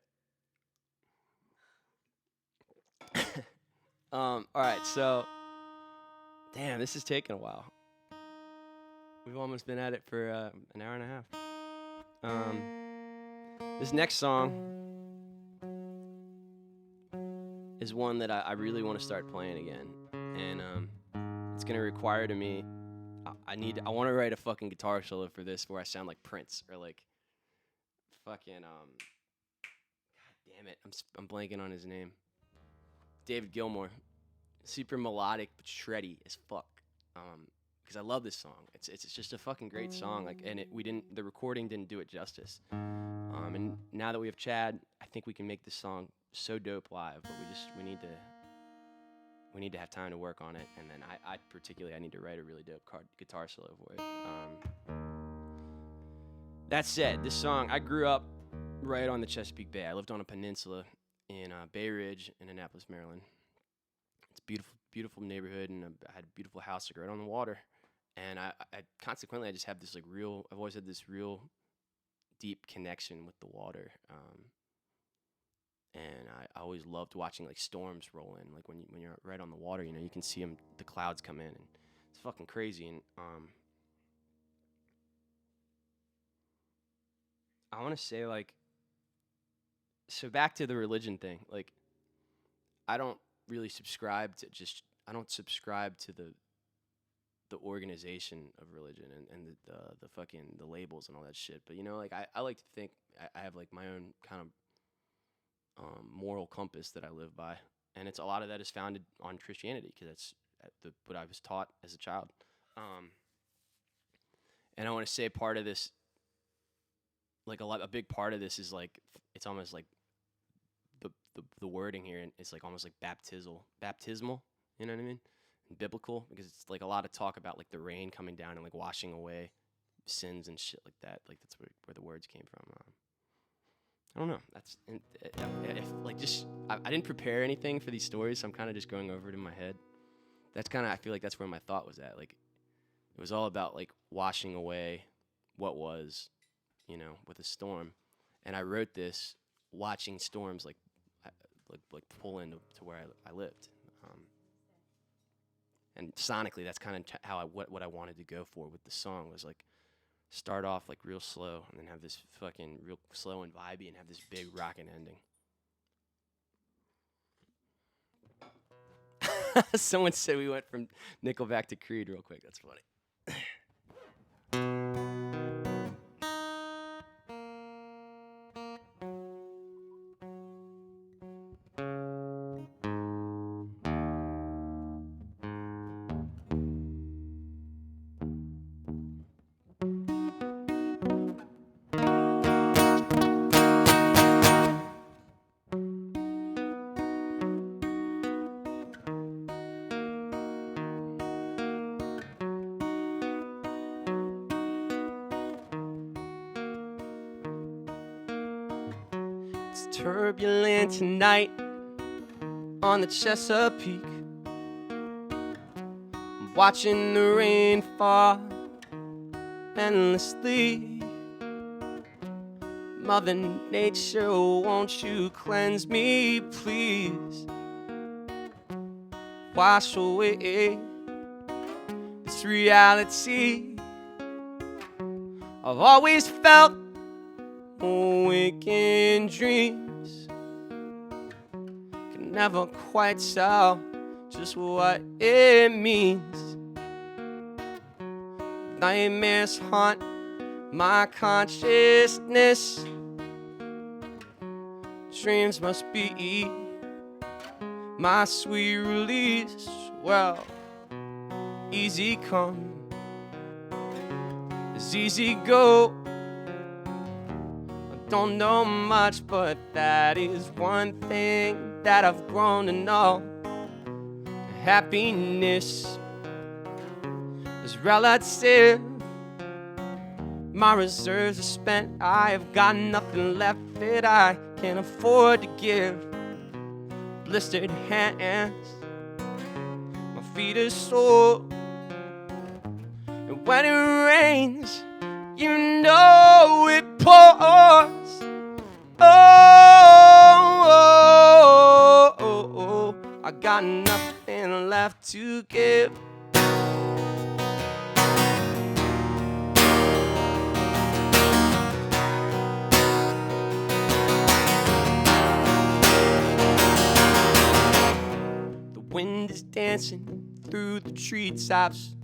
All right. So, damn, this is taking a while. We've almost been at it for an hour and a half. This next song is one that I really want to start playing again, and it's gonna require to me. I want to write a fucking guitar solo for this where I sound like Prince or like fucking God damn it, I'm blanking on his name. David Gilmour. Super melodic but shreddy as fuck. Because I love this song. It's just a fucking great song. Like, and the recording didn't do it justice. And now that we have Chad, I think we can make this song so dope live. But we need to have time to work on it. And then I need to write a really dope guitar solo for it. That said, this song, I grew up right on the Chesapeake Bay. I lived on a peninsula in Bay Ridge in Annapolis, Maryland. It's a beautiful neighborhood, and I had a beautiful house right on the water. And I consequently, I just have this I've always had this real deep connection with the water. And I always loved watching like storms roll in. Like when you're right on the water, you know, you can see the clouds come in, and it's fucking crazy. And I want to say so back to the religion thing. Like, I don't really subscribe to the organization of religion and the fucking the labels and all that shit. But you know, like I like to think I have like my own kind of moral compass that I live by, and it's a lot of that is founded on Christianity because that's what I was taught as a child. And I want to say part of this, like a big part of this is like it's almost like the wording here, and it's like almost like baptismal. You know what I mean? Biblical, because it's like a lot of talk about like the rain coming down and like washing away sins and shit like that. Like that's where the words came from. I don't know. That's I didn't prepare anything for these stories, so I'm kind of just going over it in my head. That's kind of I feel like that's where my thought was at. Like it was all about like washing away what was, you know, with a storm, and I wrote this watching storms like pull into where I lived. And sonically, that's kind of how what I wanted to go for with the song was like start off like real slow and then have this fucking real slow and vibey and have this big rockin' ending. Someone said we went from Nickelback to Creed real quick. That's funny. It's turbulent tonight on the Chesapeake. I'm watching the rain fall endlessly. Mother Nature, won't you cleanse me, please? Wash away this reality I've always felt. Waking dreams can never quite tell just what it means. Nightmares haunt my consciousness. Dreams must be my sweet release. Well, easy come is easy go. Don't know much, but that is one thing that I've grown to know. happiness is relative. My reserves are spent, I have got nothing left that I can afford to give. Blistered hands, my feet are sore, and when it rains, you know it pours. Oh, I got nothing left to give. The wind is dancing through the treetops.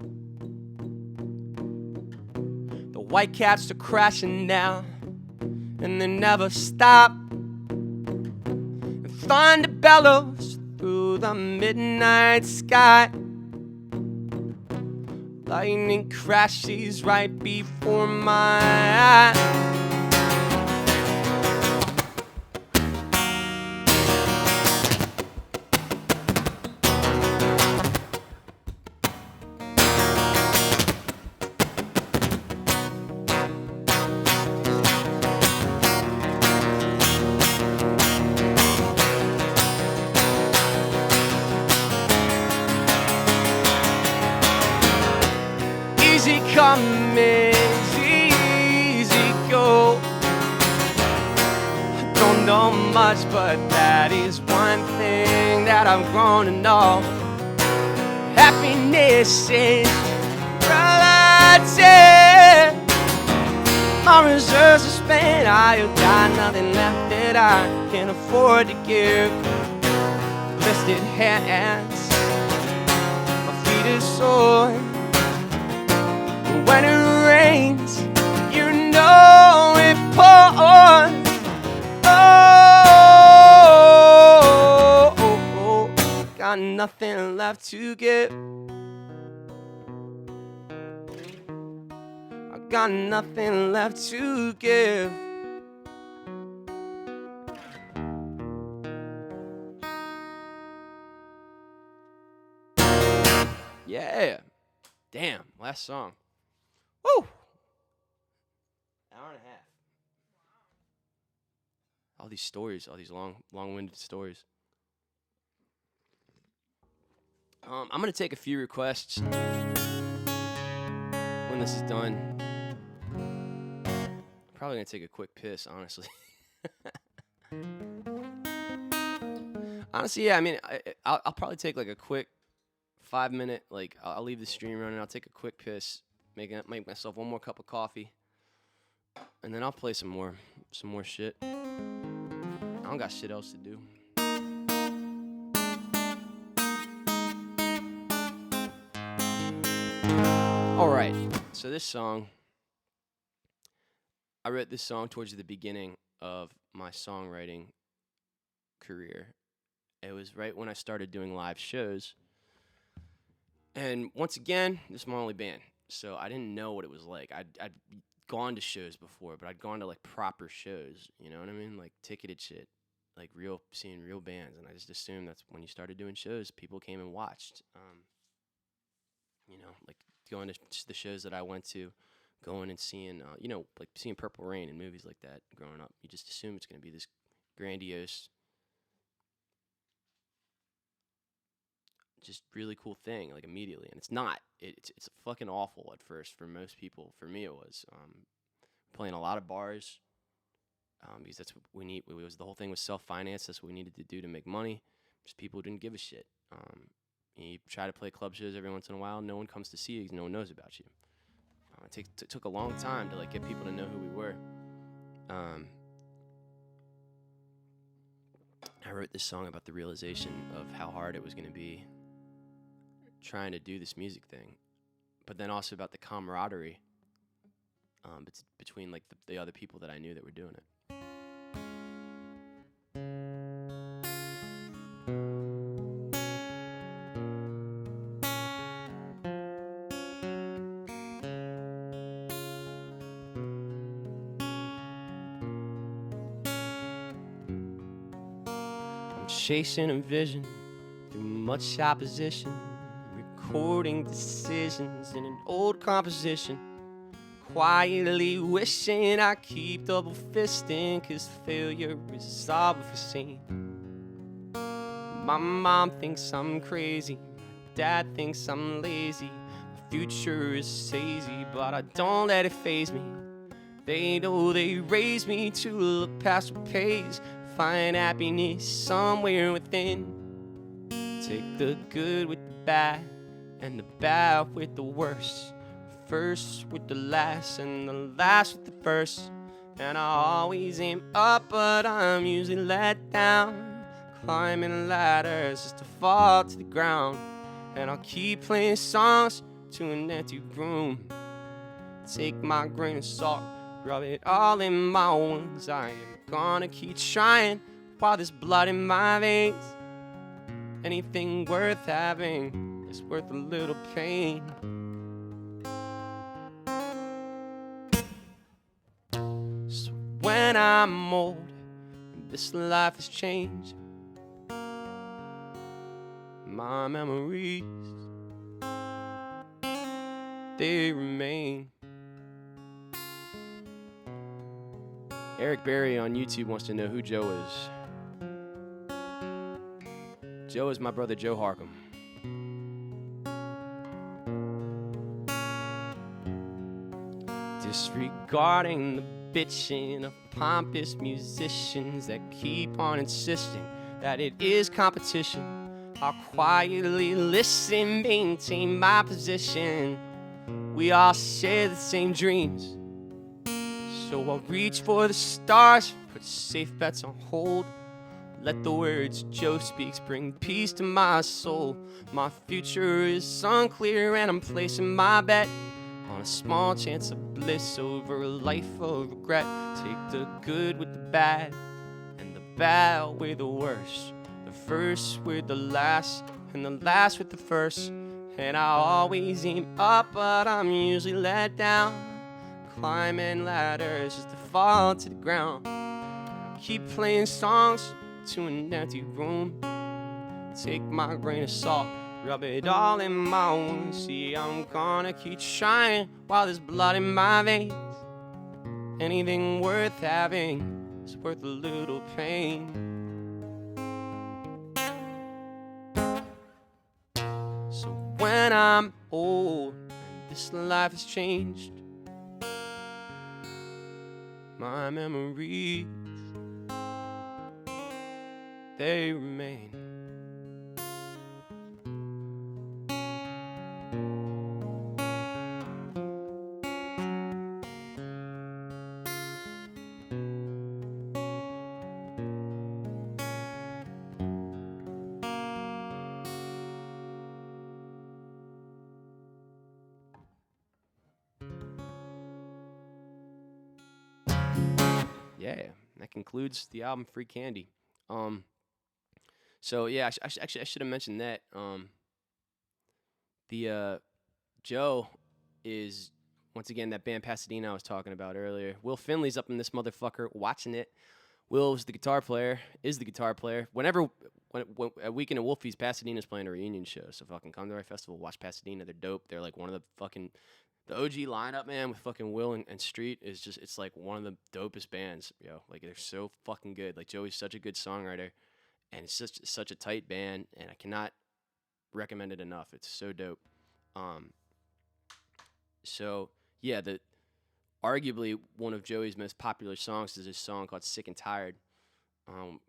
The whitecaps are crashing now, and they never stop. And thunder bellows through the midnight sky. Lightning crashes right before my eyes. Easy come is easy go. I don't know much, but that is one thing that I've grown to know. Happiness is relative. My reserves are spent, I have got nothing left that I can afford to give. Blistered hands, my feet are sore. When it rains, you know it pours. Oh, got nothing left to give. I got nothing left to give. Yeah. Damn, last song. Woo! Hour and a half. All these stories, all these long-winded stories. I'm gonna take a few requests when this is done. Probably gonna take a quick piss, honestly. Honestly, yeah. I mean, I'll probably take like a quick 5-minute. Like, I'll leave the stream running. I'll take a quick piss, make myself one more cup of coffee, and then I'll play some more shit. I don't got shit else to do. All right. So this song, I wrote this song towards the beginning of my songwriting career. It was right when I started doing live shows. And once again, this is my only band, so I didn't know what it was like. I'd gone to shows before, but I'd gone to like proper shows, you know what I mean? Like ticketed shit, like seeing real bands. And I just assumed that's when you started doing shows, people came and watched. You know, like going to the shows that I went to, going and seeing, like seeing Purple Rain and movies like that growing up. You just assume it's going to be this grandiose, just really cool thing, like immediately. And it's not. It's fucking awful at first for most people. For me, it was playing a lot of bars because that's what we need. The whole thing was self-financed. That's what we needed to do to make money. Just people didn't give a shit. You try to play club shows every once in a while. No one comes to see you because no one knows about you. It took a long time to like get people to know who we were. I wrote this song about the realization of how hard it was going to be trying to do this music thing, but then also about the camaraderie between like the other people that I knew that were doing it. I'm chasing a vision through much opposition, recording decisions in an old composition, quietly wishing I keep double fisting, 'cause failure is all we've seen. My mom thinks I'm crazy, my dad thinks I'm lazy, my future is hazy, but I don't let it faze me. They know they raised me to look past what pays, find happiness somewhere within. Take the good with the bad, and the bad with the worst. First with the last, and the last with the first. And I always aim up, but I'm usually let down. Climbing ladders just to fall to the ground. And I'll keep playing songs to an empty room. Take my grain of salt, rub it all in my wounds. I am gonna keep trying while there's blood in my veins. Anything worth having is worth a little pain. So when I'm old and this life has changed, my memories, they remain. Eric Berry on YouTube wants to know who Joe is. Joe is my brother Joe Harkham. Disregarding the bitching of pompous musicians that keep on insisting that it is competition, I'll quietly listen, maintain my position. We all share the same dreams, so I'll reach for the stars, put safe bets on hold. Let the words Joe speaks bring peace to my soul. My future is unclear and I'm placing my bet on a small chance of bliss over a life of regret. Take the good with the bad, and the bad with the worst. The first with the last, and the last with the first. And I always aim up, but I'm usually let down. Climbing ladders just to fall to the ground. Keep playing songs to an empty room. Take my grain of salt, rub it all in my wounds. See, I'm gonna keep trying while there's blood in my veins. Anything worth having is worth a little pain. So when I'm old and this life has changed, my memories, they remain. Yeah, that concludes the album Free Candy. So yeah, I should have mentioned that. Joe is once again that band Pasadena I was talking about earlier. Will Finley's up in this motherfucker watching it. Will is the guitar player. Whenever a Weekend at Wolfie's, Pasadena's playing a reunion show, so fucking come to our festival, watch Pasadena. They're dope. They're like one of the fucking the OG lineup, man, with fucking Will and Street is just, it's like one of the dopest bands, yo. Like they're so fucking good. Like Joey's such a good songwriter, and it's just such a tight band, and I cannot recommend it enough. It's so dope. So yeah, arguably one of Joey's most popular songs is a song called "Sick and Tired." And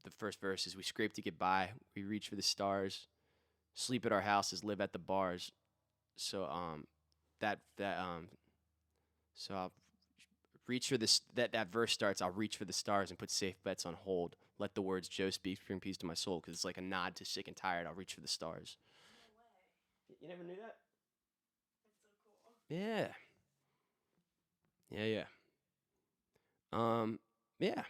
the first verse is, "We scrape to get by, we reach for the stars, sleep at our houses, live at the bars." So so I'll reach for this. That verse starts, "I'll reach for the stars and put safe bets on hold. Let the words Joe speaks bring peace to my soul," because it's like a nod to Sick and Tired. I'll reach for the stars. No way. You never knew that? That's so cool. Yeah. Yeah. Yeah.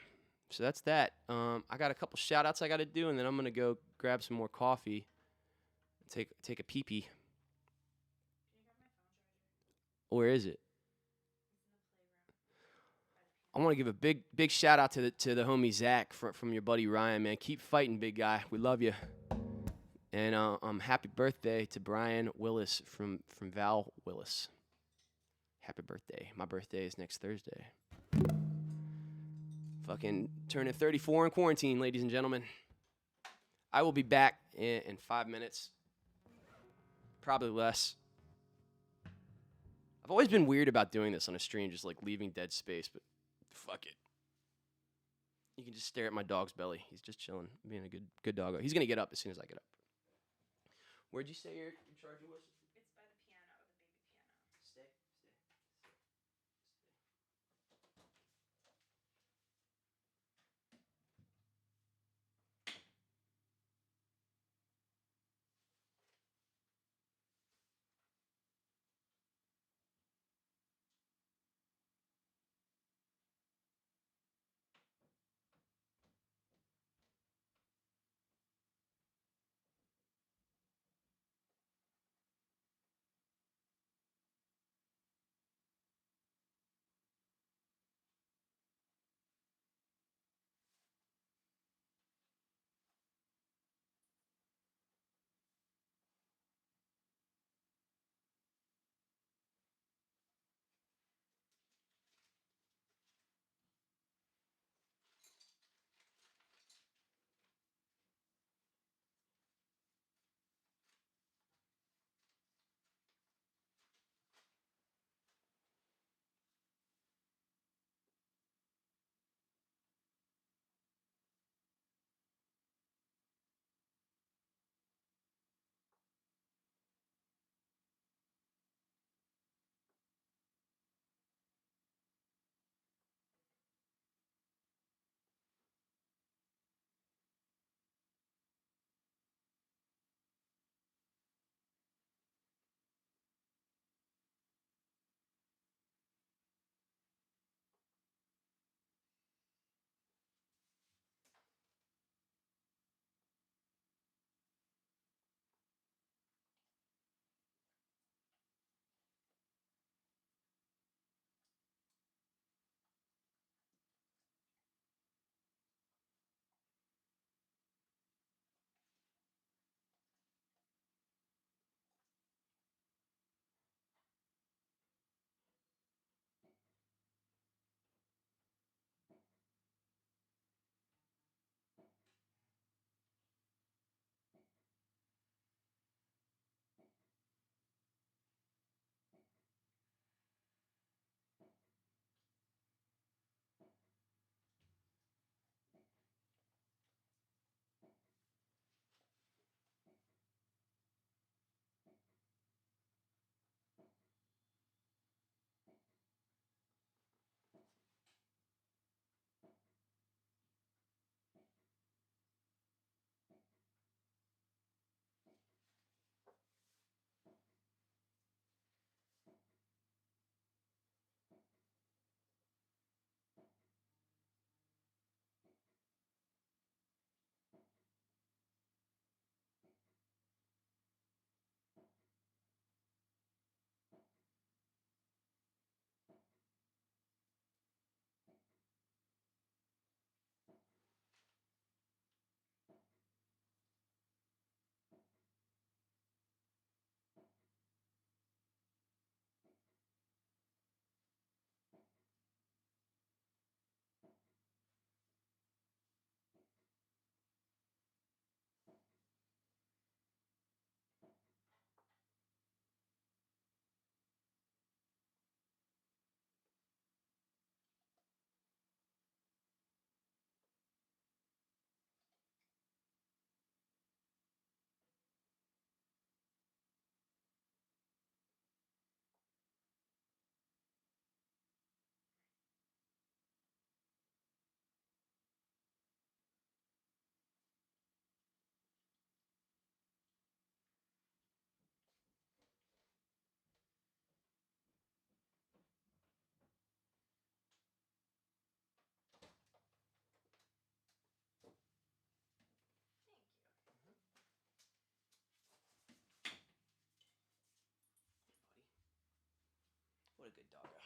So that's that. I got a couple shout outs I got to do, and then I'm going to go grab some more coffee and take a pee-pee. Can you grab my phone charger? Where is it? It's in the playground. I want to give a big shout out to the homie Zach from your buddy Ryan, man. Keep fighting, big guy. We love you. And happy birthday to Brian Willis from Val Willis. Happy birthday. My birthday is next Thursday. Fucking turning 34 in quarantine, ladies and gentlemen. I will be back in 5 minutes. Probably less. I've always been weird about doing this on a stream, just like leaving dead space, but fuck it. You can just stare at my dog's belly. He's just chilling, being a good doggo. He's gonna get up as soon as I get up. Where'd you say your charger was? It's by the piano, the baby piano. Stay. What a good doggo.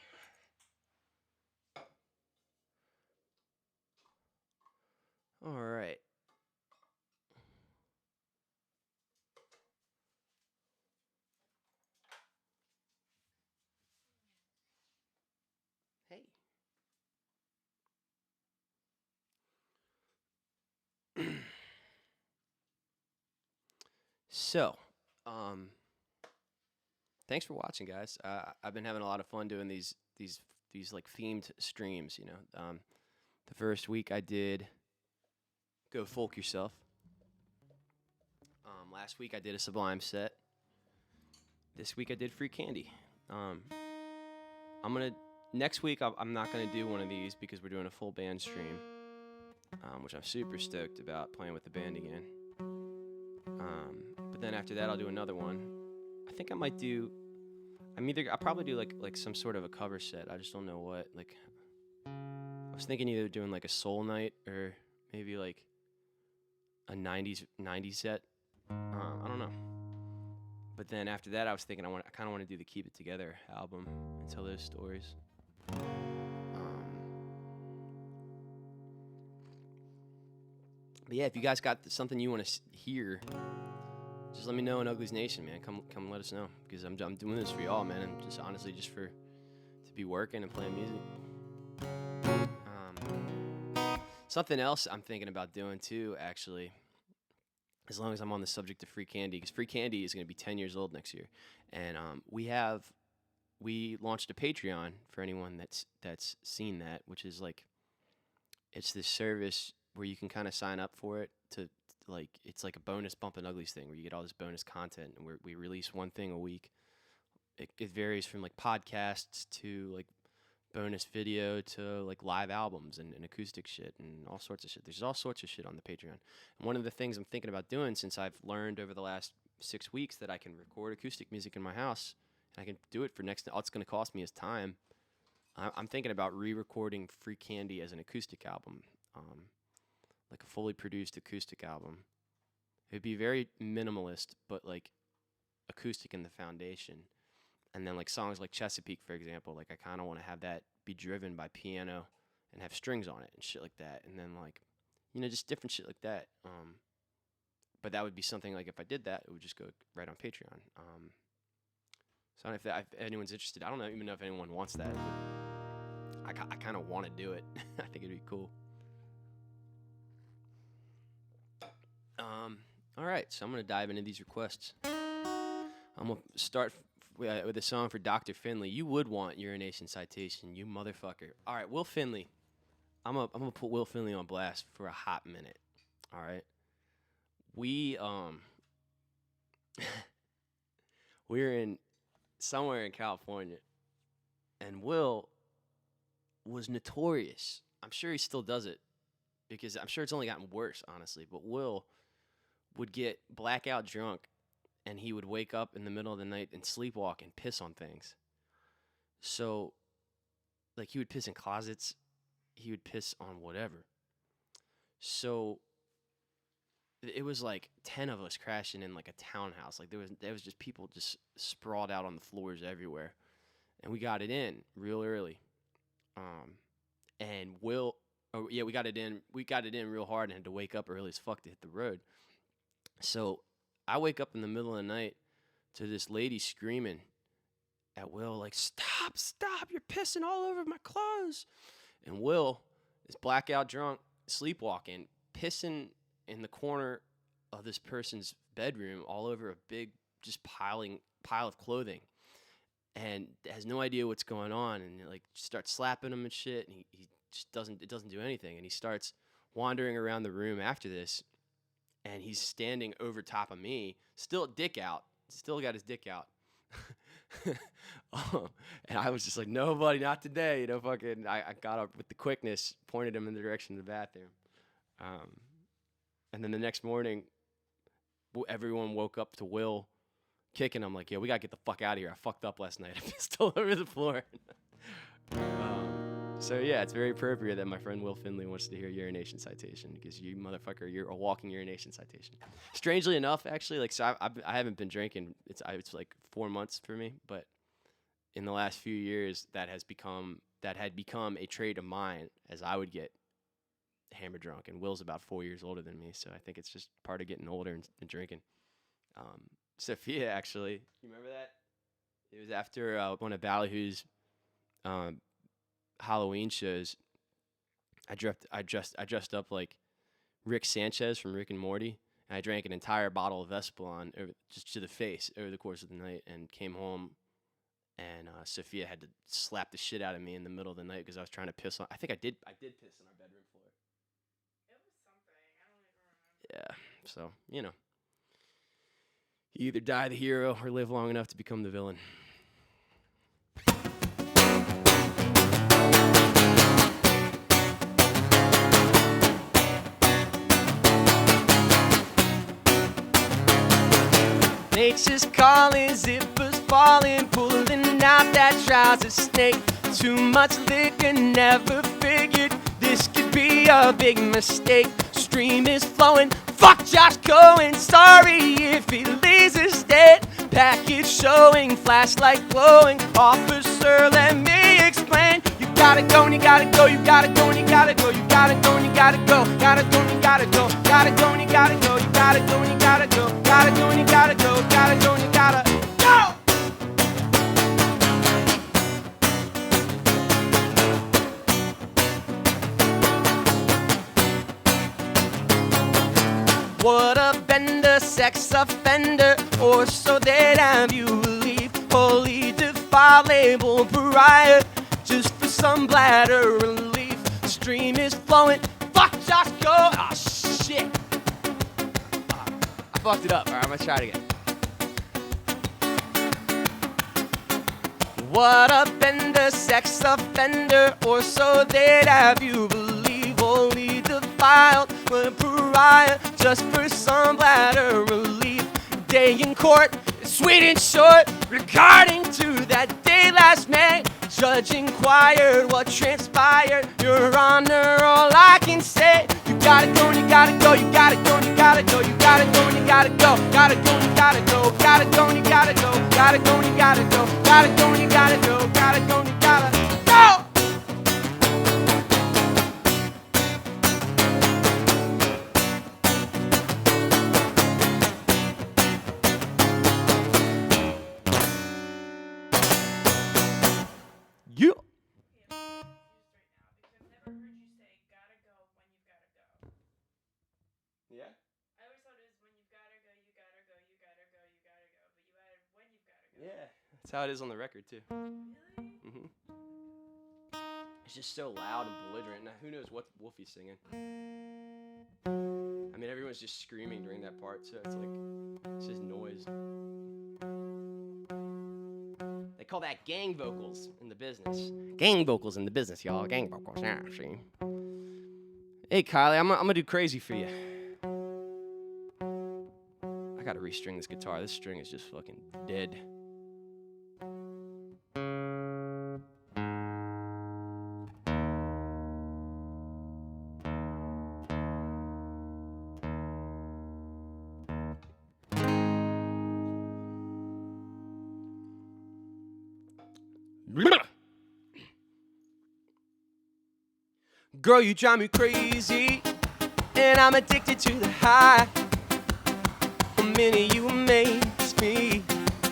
All right. So, um, thanks for watching, guys. I've been having a lot of fun doing these like themed streams. The first week I did Go Folk Yourself. Last week I did a Sublime set. This week I did Free Candy. I'm gonna next week I'm not gonna do one of these because we're doing a full band stream, which I'm super stoked about playing with the band again. But then after that I'll do another one. I think I might do. I'll probably do like some sort of a cover set. I just don't know what. Like I was thinking either doing like a soul night or maybe like a '90s set. I don't know. But then after that, I was thinking I kind of want to do the Keep It Together album and tell those stories. But yeah, if you guys got something you want to hear, just let me know in Uglies Nation, man. Come let us know because I'm doing this for y'all, man, and just honestly just to be working and playing music. Something else I'm thinking about doing too, actually. As long as I'm on the subject of Free Candy, because Free Candy is going to be 10 years old next year, and we launched a Patreon for anyone that's seen that, which is like, it's this service where you can kind of sign up for it to like, it's like a bonus Bumpin Uglies thing where you get all this bonus content, and we release one thing a week. It varies from like podcasts to like bonus video to like live albums and acoustic shit and all sorts of shit. There's all sorts of shit on the Patreon. And one of the things I'm thinking about doing, since I've learned over the last 6 weeks that I can record acoustic music in my house and I can do it for all it's going to cost me is time, I'm thinking about re-recording Free Candy as an acoustic album, like a fully produced acoustic album. It'd be very minimalist, but like acoustic in the foundation. And then like songs like Chesapeake, for example, like I kind of want to have that be driven by piano and have strings on it and shit like that. And then like, just different shit like that. But that would be something like if I did that, it would just go right on Patreon. So I don't know if anyone's interested. I don't even know if anyone wants that. But I kind of want to do it. I think it'd be cool. All right, so I'm going to dive into these requests. I'm going to start with a song for Dr. Finley. You would want Urination Citation, you motherfucker. All right, Will Finley. I'm gonna put Will Finley on blast for a hot minute. All right. We're in somewhere in California, and Will was notorious. I'm sure he still does it because I'm sure it's only gotten worse, honestly. But Will would get blackout drunk, and he would wake up in the middle of the night and sleepwalk and piss on things. So, like, he would piss in closets. He would piss on whatever. So, it was like 10 of us crashing in like a townhouse. Like, there was just people just sprawled out on the floors everywhere. And we got it in real early. And we got it in real hard and had to wake up early as fuck to hit the road. So I wake up in the middle of the night to this lady screaming at Will, like, stop, you're pissing all over my clothes. And Will is blackout drunk, sleepwalking, pissing in the corner of this person's bedroom all over a big just pile of clothing, and has no idea what's going on, and like starts slapping him and shit, and he just doesn't do anything, and he starts wandering around the room after this, and he's standing over top of me, still got his dick out. And I was just like, no, buddy, not today. Fucking, I got up with the quickness, pointed him in the direction of the bathroom. And then the next morning, everyone woke up to Will kicking him, like, yo, we gotta get the fuck out of here. I fucked up last night. I pissed all over the floor. So yeah, it's very appropriate that my friend Will Finley wants to hear Urination Citation, because you motherfucker, you're a walking urination citation. Strangely enough, actually, like, so I haven't been drinking. It's like 4 months for me, but in the last few years, that had become a trait of mine, as I would get hammered drunk, and Will's about 4 years older than me, so I think it's just part of getting older and drinking. Sophia, actually, you remember that? It was after one of Ballyhoo's Halloween shows. I dressed up like Rick Sanchez from Rick and Morty, And I drank an entire bottle of Espolon just to the face over the course of the night, and came home. And Sophia had to slap the shit out of me in the middle of the night because I was trying to piss on. I think I did piss on our bedroom floor. It was something. I don't even remember. Yeah. So you either die the hero or live long enough to become the villain. Nature's calling, zippers falling, pulling out that trouser snake. Too much liquor, never figured this could be a big mistake. Stream is flowing, fuck Josh Cohen. Sorry if he leaves us dead. Package showing, flashlight glowing. Officer, let me explain. You gotta go and you gotta go, you gotta go and you gotta go, you gotta go and you gotta go, gotta go and you gotta go, gotta go and you gotta go, you gotta go and you gotta go, gotta go and you gotta go, gotta go and you gotta go. What a bender, sex offender, or so they'd have you believe. Holy defile label pariah, just for some bladder relief. Stream is flowing, fuck Josh go. Oh shit. I fucked it up. Alright, I'm gonna try it again. What a bender, sex offender, or so they'd have you believe. Holy defiled, but pariah, just for some bladder relief. Day in court, sweet and short, regarding to that day last May. Judge inquired what transpired. Your Honor, all I can say, you gotta go and you gotta go, you gotta go and you gotta go, you gotta go and you gotta go, gotta go and you gotta go, gotta go and you gotta go, gotta go and you gotta go, gotta go and you gotta go, gotta go and you gotta go. Yeah. I've never heard you say gotta go when you gotta go. Yeah. I always thought it was when you've gotta go, you gotta go, you gotta go, you gotta go. But you added when you've gotta go. Yeah. That's how it is on the record too. Really? Mhm. It's just so loud and belligerent. Now, who knows what Wolfie's singing? I mean, everyone's just screaming during that part, so it's like, it's just noise. They call that gang vocals in the business. Gang vocals in the business, y'all. Gang vocals. Yeah, see. Hey, Kylie, I'm gonna do crazy for you. I gotta restring this guitar. This string is just fucking dead. Girl, you drive me crazy, and I'm addicted to the high. A minute you amaze me,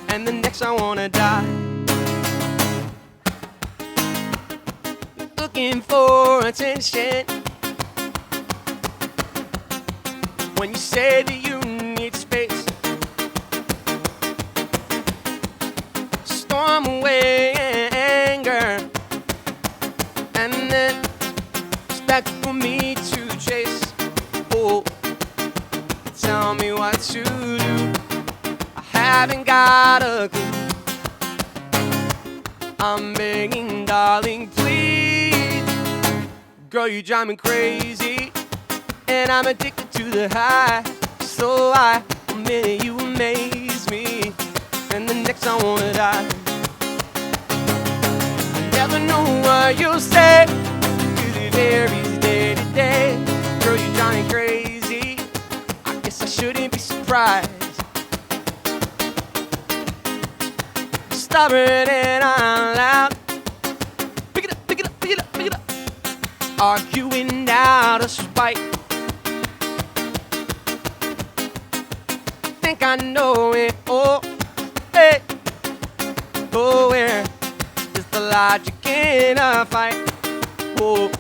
and the next I wanna die. Looking for attention when you say that you need space. Storm away anger, and then expect for me to chase. Oh, tell me what to do. I haven't got a clue. I'm begging, darling, please. Girl, you drive me crazy, and I'm addicted to the high. So a minute you amaze me, and the next I wanna die. I never know what you'll say, 'cause it varies day to day. Girl, you drive me crazy, I guess I shouldn't be surprised. Stubborn and I'm loud. Pick it up, pick it up, pick it up, pick it up. Arguing out of spite. Think I know it. Oh, hey. Oh, where is the logic in a fight? Oh,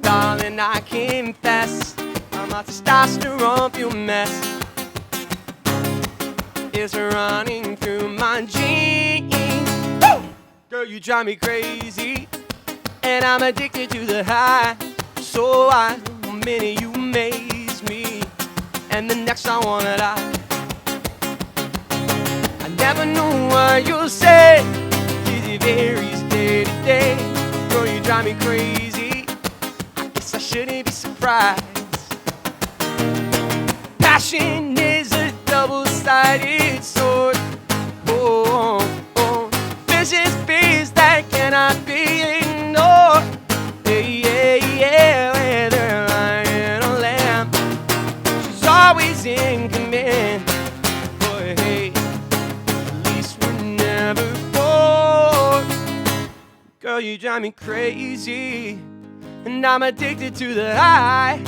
darling, I confess, I'm my testosterone fuel mess is running through my jeans. Woo! Girl, you drive me crazy, and I'm addicted to the high. So one minute you amaze me, and the next I wanna die. I never know what you'll say, 'cause it varies day to day. Girl, you drive me crazy, I guess I shouldn't be surprised. Passion is a double-sided sword. Oh, oh, oh. Vicious beast that cannot be ignored. Yeah, yeah, yeah, whether lion or lamb, she's always in command. But hey, at least we're never bored. Girl, you drive me crazy, and I'm addicted to the high.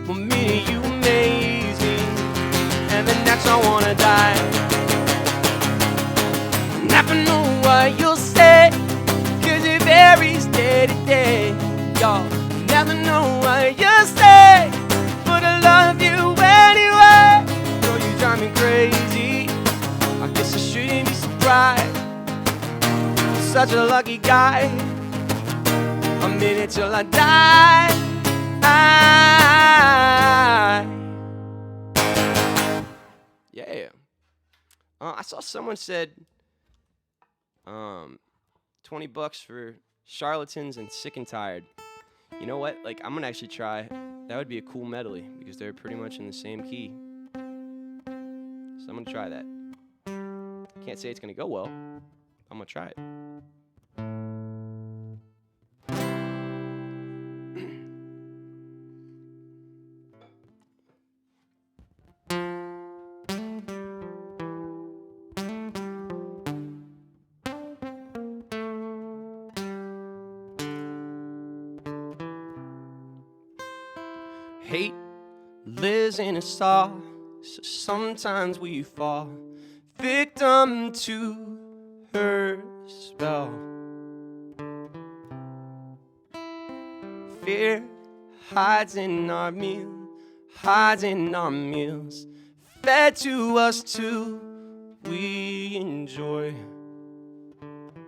One minute you amaze me, and the next I wanna die. Never know what you'll say, 'cause it varies day to day. Y'all never know what you'll say, but I love you anyway. Girl, you drive me crazy, I guess I shouldn't be surprised. Such a lucky guy, a minute till I die. Yeah. I saw someone said $20 for Charlatans and Sick and Tired. You know what? Like, I'm gonna actually try. That would be a cool medley because they're pretty much in the same key. So I'm gonna try that. Can't say it's gonna go well. I'm gonna try it. Hate lives in us all, so sometimes we fall victim to her spell. Fear hides in our meal, hides in our meals, fed to us too. We enjoy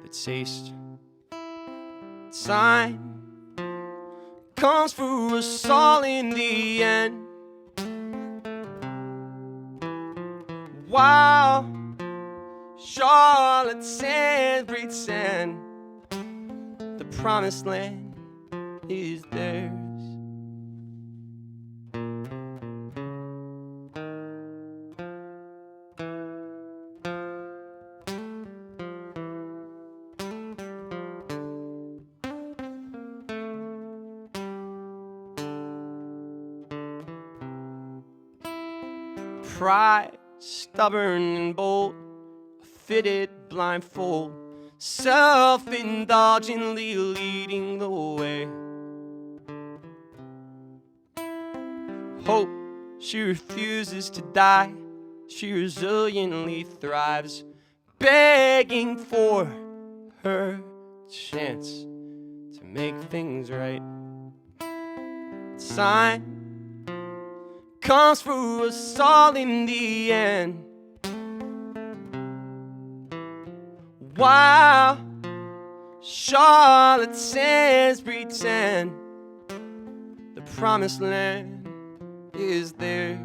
the taste. Time comes for us all in the end. While charlatans pretend the promised land is theirs. Pride, stubborn and bold, a fitted blindfold, self-indulgently leading the way. Hope, she refuses to die, she resiliently thrives, begging for her chance to make things right. Time comes for us all in the end. While charlatans pretend the promised land is theirs.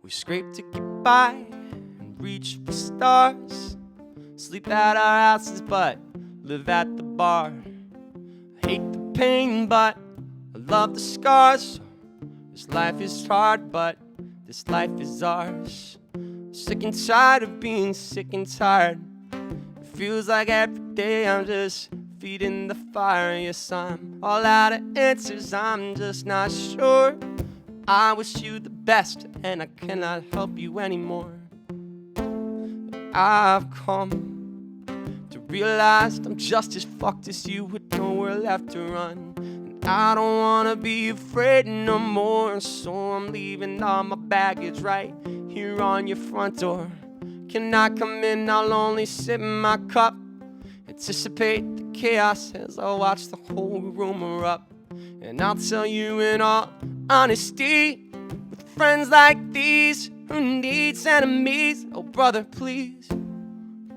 We scrape to get by and reach for stars, sleep at our houses but live at the bar. I hate the pain but I love the scars. This life is hard but this life is ours. Sick and tired of being sick and tired. It feels like every day I'm just feeding the fire. Yes, I'm all out of answers, I'm just not sure. I wish you the best, and I cannot help you anymore. I've come to realize I'm just as fucked as you with nowhere left to run. And I don't wanna be afraid no more, so I'm leaving all my baggage right here on your front door. Can I come in? I'll only sip my cup, anticipate the chaos as I watch the whole room erupt. And I'll tell you in all honesty, with friends like these, who needs enemies? Oh brother, please,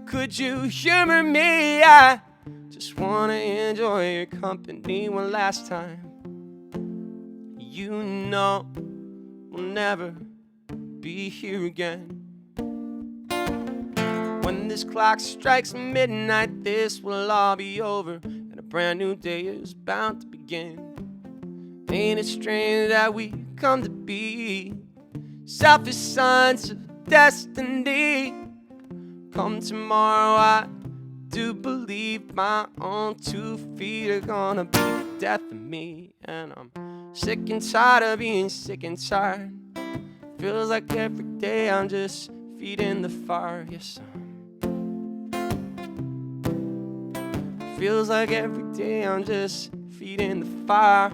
could you humor me? I just wanna enjoy your company one last time. You know we'll never be here again. When this clock strikes midnight, this will all be over, and a brand new day is bound to begin. Ain't it strange that we come to be selfish sons of destiny? Come tomorrow, I do believe my own 2 feet are gonna be the death of me. And I'm sick and tired of being sick and tired. Feels like every day I'm just feeding the fire. Yes, feels like every day I'm just feeding the fire.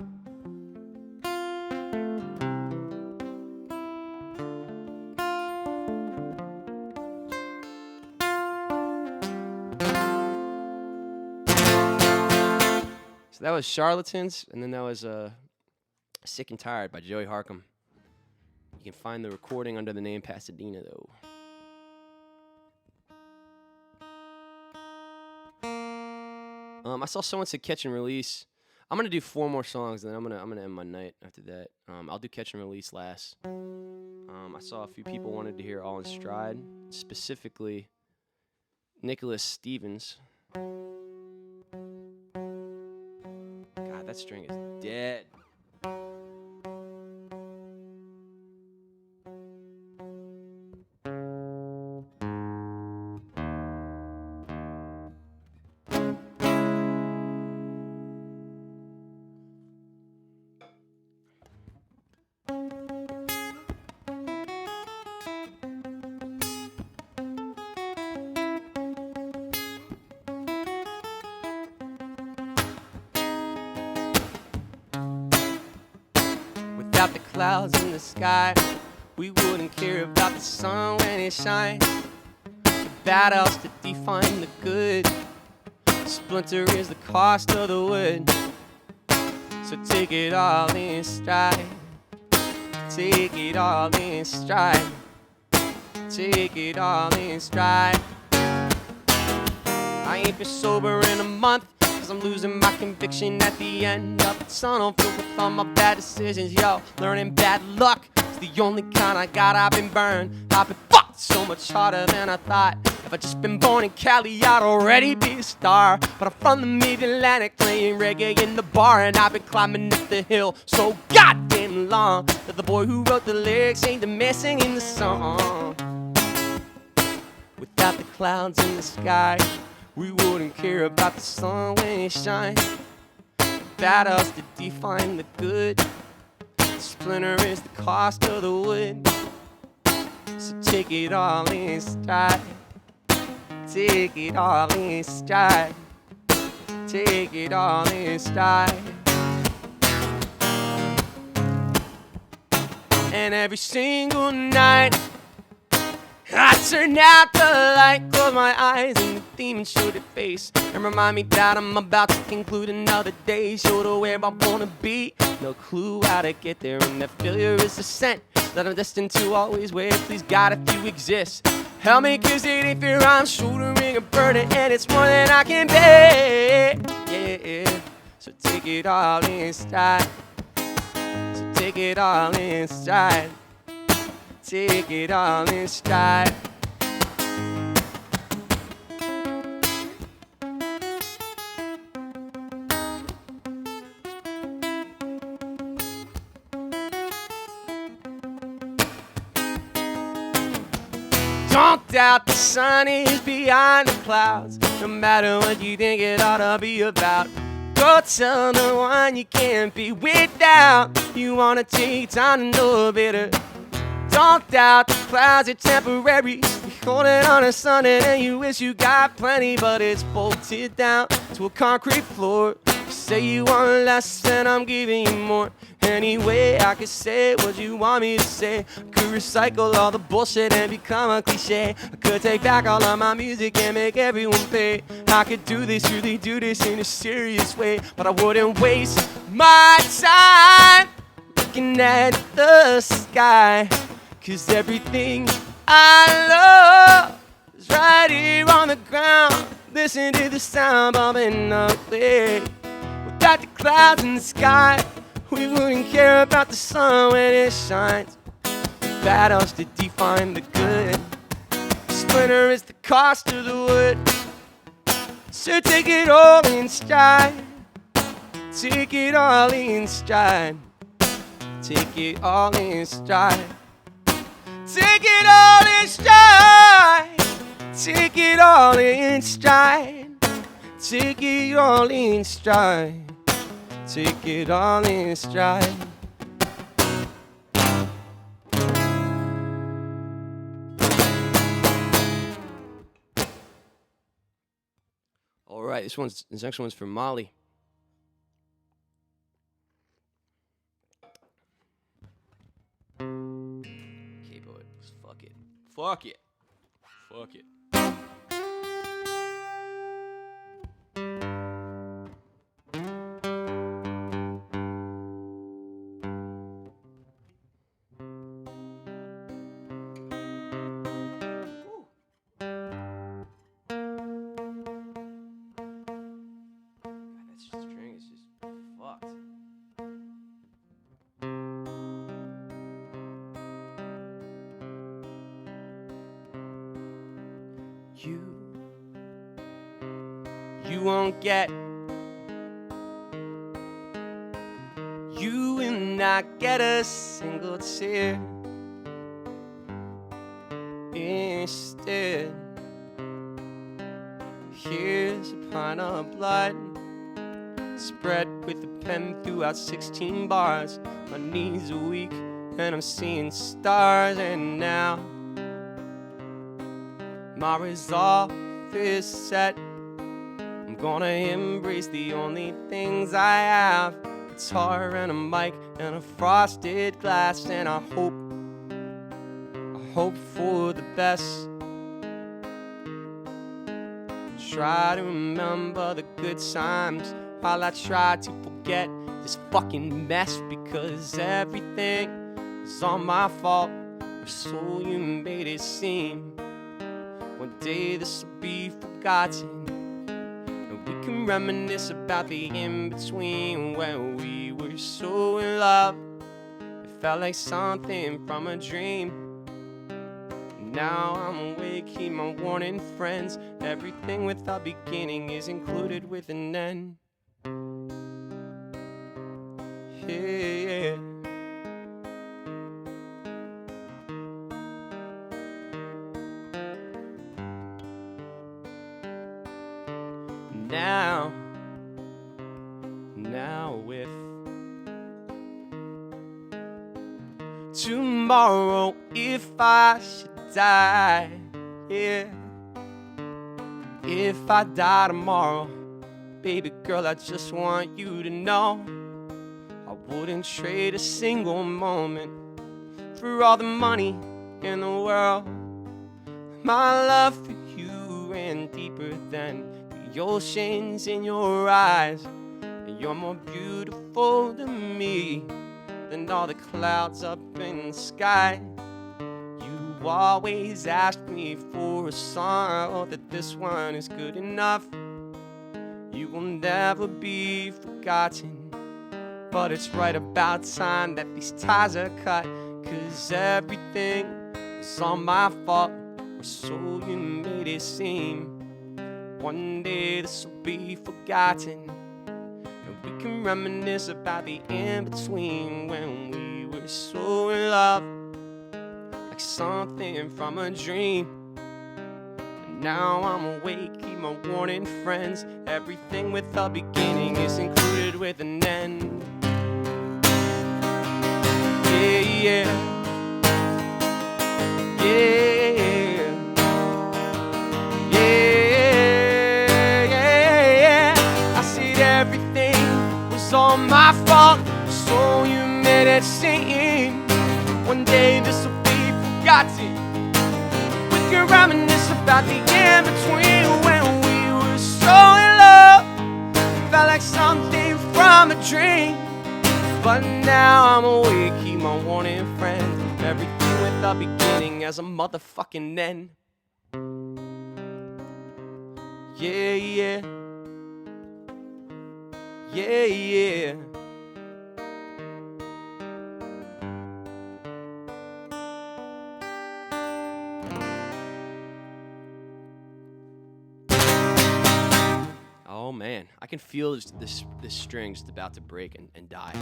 So that was Charlatans, and then that was Sick and Tired by Joey Harcum. You can find the recording under the name Pasadena, though. I saw someone say Catch and Release. I'm gonna do 4 more songs, and then I'm gonna end my night after that. I'll do Catch and Release last. I saw a few people wanted to hear All in Stride, specifically Nicholas Stevens. God, that string is dead. Without the clouds in the sky, we wouldn't care about the sun when it shines. The battles to define the good. Splinter is the cost of the wood. So take it all in stride. Take it all in stride. Take it all in stride. I ain't been sober in a month, 'cause I'm losing my conviction at the end of the tunnel, filled with all my bad decisions. Yo, learning bad luck is the only kind I got. I've been burned, I've been fucked so much harder than I thought. If I'd just been born in Cali, I'd already be a star. But I'm from the mid-Atlantic, playing reggae in the bar, and I've been climbing up the hill so goddamn long that the boy who wrote the lyrics ain't the man singing the song. Without the clouds in the sky, we wouldn't care about the sun when it shines. Battles to define the good. Splinter is the cost of the wood. So take it all in stride. Take it all in stride. Take it all in stride. And every single night I turn out the light, close my eyes, and the demon showed its face and remind me that I'm about to conclude another day. Show to where I wanna be, no clue how to get there, and that failure is a scent that I'm destined to always wear. Please God, if you exist, help me, 'cause it ain't fair. I'm shouldering a burden, and it's more than I can bear. Yeah, so take it all in stride. So take it all in stride. Take it all in stride. Don't doubt the sun is behind the clouds. No matter what you think it ought to be about, go tell the one you can't be without. You wanna take time to know better. Don't doubt the clouds are temporary. You're holding on to something and you wish you got plenty, but it's bolted down to a concrete floor. say you want less and I'm giving you more. Anyway, I could say what you want me to say. I could recycle all the bullshit and become a cliche. I could take back all of my music and make everyone pay. I could do this, really do this in a serious way. But I wouldn't waste my time looking at the sky. 'Cause everything I love is right here on the ground. Listen to the sound bumping ugly. Without the clouds in the sky, we wouldn't care about the sun when it shines. The battles to define the good. Splinter is the cost of the wood. So take it all in stride. Take it all in stride. Take it all in stride. Take it all in stride. Take it all in stride. Take it all in stride. Take it all in stride. All right, this next one's for Molly. Capo it. Fuck it. Fuck it. Fuck it. That string is just fucked. You won't get. You will not get a single tear. Instead, here's a pint of blood spread with a pen throughout 16 bars. My knees are weak and I'm seeing stars. And now my resolve is set. I'm gonna embrace the only things I have: guitar and a mic and a frosted glass. And I hope for the best. Try to remember the good times while I try to forget this fucking mess. Because everything is all my fault, or so you made it seem. One day this will be forgotten, and we can reminisce about the in-between when we were so in love. It felt like something from a dream. Now I'm awake, keep my warning friends. Everything with a beginning is included with an end. Yeah. Now if tomorrow, if I should die, yeah, if I die tomorrow, baby girl, I just want you to know I wouldn't trade a single moment for all the money in the world. My love for you ran deeper than the oceans in your eyes. And you're more beautiful to me than all the clouds up in the sky. You always ask me for a song, oh, that this one is good enough. You will never be forgotten, but it's right about time that these ties are cut. 'Cause everything was all my fault, or so you made it seem. One day this will be forgotten, and we can reminisce about the in-between when we were so in love, like something from a dream. And now I'm awake, keep my warning friends. Everything with a beginning is included with an end. Yeah, yeah. Yeah, yeah, yeah, yeah. I said everything it seem one day this will be forgotten. We can reminisce about the in-between when we were so in love. Felt like something from a dream. But now I'm awake, keep my warning friend. Everything with a beginning as a motherfucking end. Yeah, yeah. Yeah, yeah. Oh man, I can feel this string just about to break and die.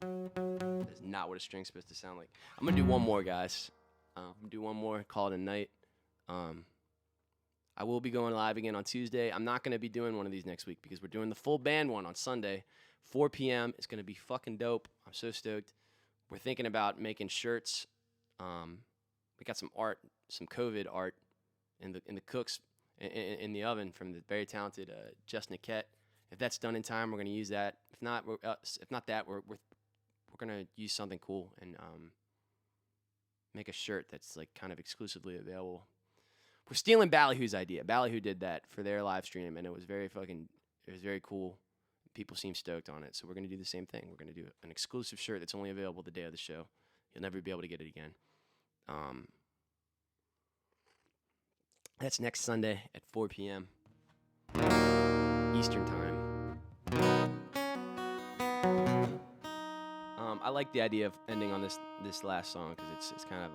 That's not what a string's supposed to sound like. I'm gonna do one more, guys. I'm gonna do one more, call it a night. I will be going live again on Tuesday. I'm not gonna be doing one of these next week because we're doing the full band one on Sunday, 4 p.m. It's gonna be fucking dope. I'm so stoked. We're thinking about making shirts. We got some art, some COVID art in the cooks in the oven from the very talented Jess Niquette. If that's done in time, we're gonna use that. If not, we're gonna use something cool and make a shirt that's like kind of exclusively available. We're stealing Ballyhoo's idea. Ballyhoo did that for their live stream, and it was very cool. People seem stoked on it, so we're gonna do the same thing. We're gonna do an exclusive shirt that's only available the day of the show. You'll never be able to get it again. That's next Sunday at 4 p.m. Eastern time. I like the idea of ending on this last song because it's kind of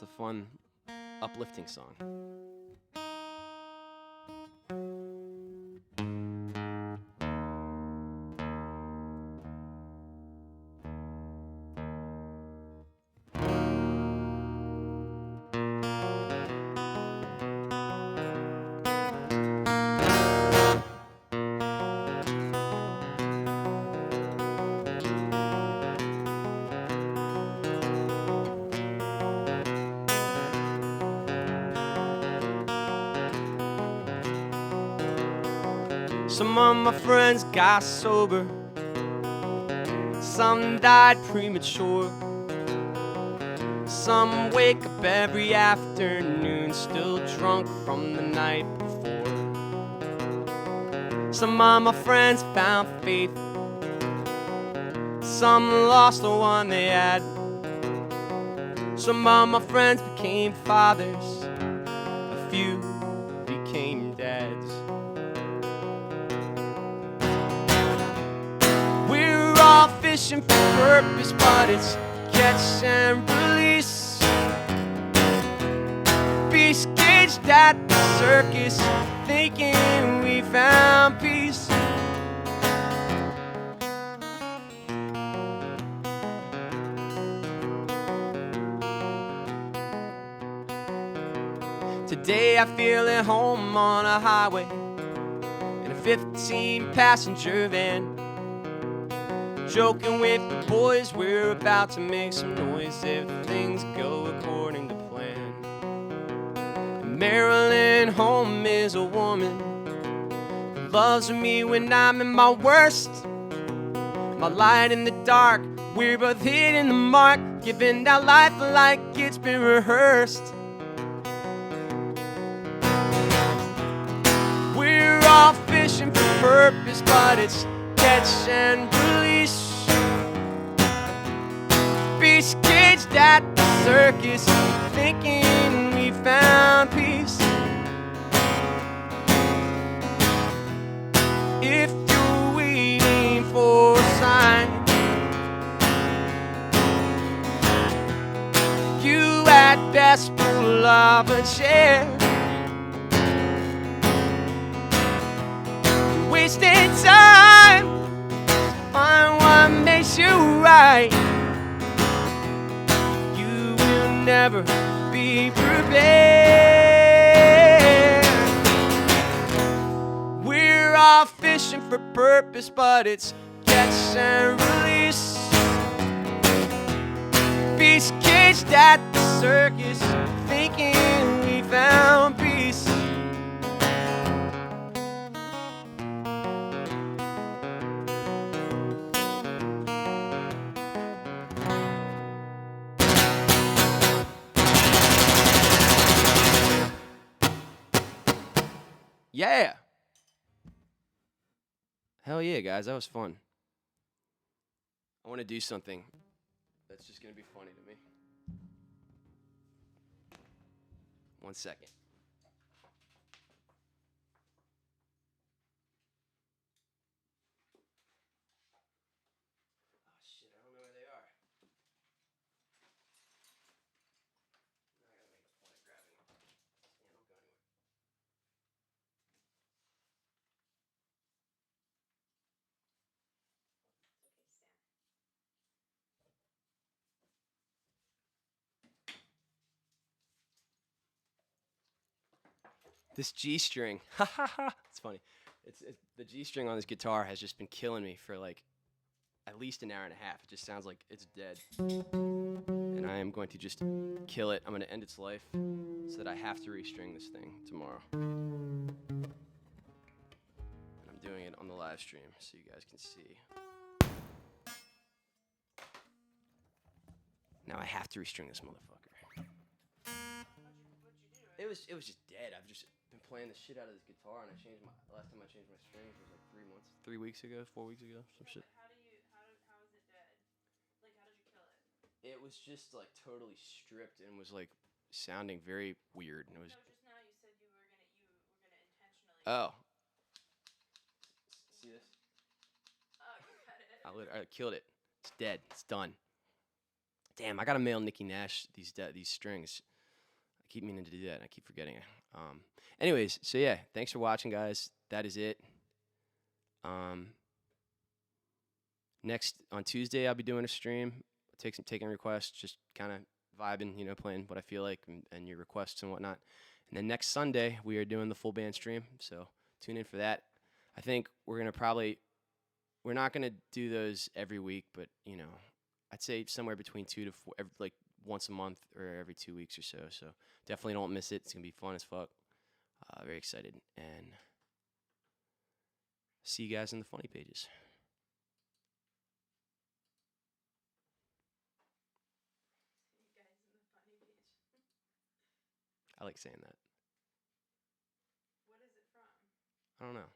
a fun, uplifting song. Some of my friends got sober, some died premature, some wake up every afternoon still drunk from the night before. Some of my friends found faith, some lost the one they had. Some of my friends became fathers, a few became dads. Fishing for purpose, but it's catch and release. Beast caged at the circus, thinking we found peace. Today I feel at home on a highway in a 15-passenger van. Joking with the boys, we're about to make some noise if things go according to plan. And Marilyn home is a woman who loves me when I'm in my worst. My light in the dark, we're both hitting the mark, giving our life like it's been rehearsed. We're all fishing for purpose, but it's catch and release. Beast caged at the circus, thinking we found peace. If you're waiting for a sign, you at best pull up a chair. You're wasting time, find what makes you right. You will never be prepared. We're all fishing for purpose, but it's catch and release. Beast caged at the circus, thinking we found peace. Yeah. Hell yeah, guys. That was fun. I want to do something that's just going to be funny to me. 1 second. Oh, shit. I don't know where they are. Now I got to make a point of grabbing them. Yeah, don't go anywhere. It's okay, Sam. This G string. Ha ha ha. It's funny. It's the G string on this guitar has just been killing me for like at least an hour and a half. It just sounds like it's dead. And I am going to just kill it. I'm going to end its life so that I have to restring this thing tomorrow. And I'm doing it on the live stream so you guys can see. Now I have to restring this motherfucker. What'd you do to it? It was just dead. I've just been playing the shit out of this guitar, and I changed my last time I changed my strings was like 3 weeks ago, 4 weeks ago, some Yeah, shit. but how is it dead? Like, how did you kill it? It was just like totally stripped and was like sounding very weird. And it was No, just now you said you were gonna intentionally. oh, see this? Oh, you cut it. I killed it. It's dead. It's done. Damn, I gotta mail Nicki Nash these strings. I keep meaning to do that, and I keep forgetting it. Anyways, so yeah, thanks for watching, guys. That is it. Next on Tuesday, I'll be doing a stream, taking requests, just kind of vibing, you know, playing what I feel like and your requests and whatnot. And then next Sunday, we are doing the full band stream, so tune in for that. I think we're not gonna do those every week, but you know, I'd say somewhere between 2 to 4, like once a month or every 2 weeks or so. So definitely don't miss it. It's gonna be fun as fuck. Very excited, and see you guys in the funny pages. You guys in the funny page. I like saying that. What is it from? I don't know.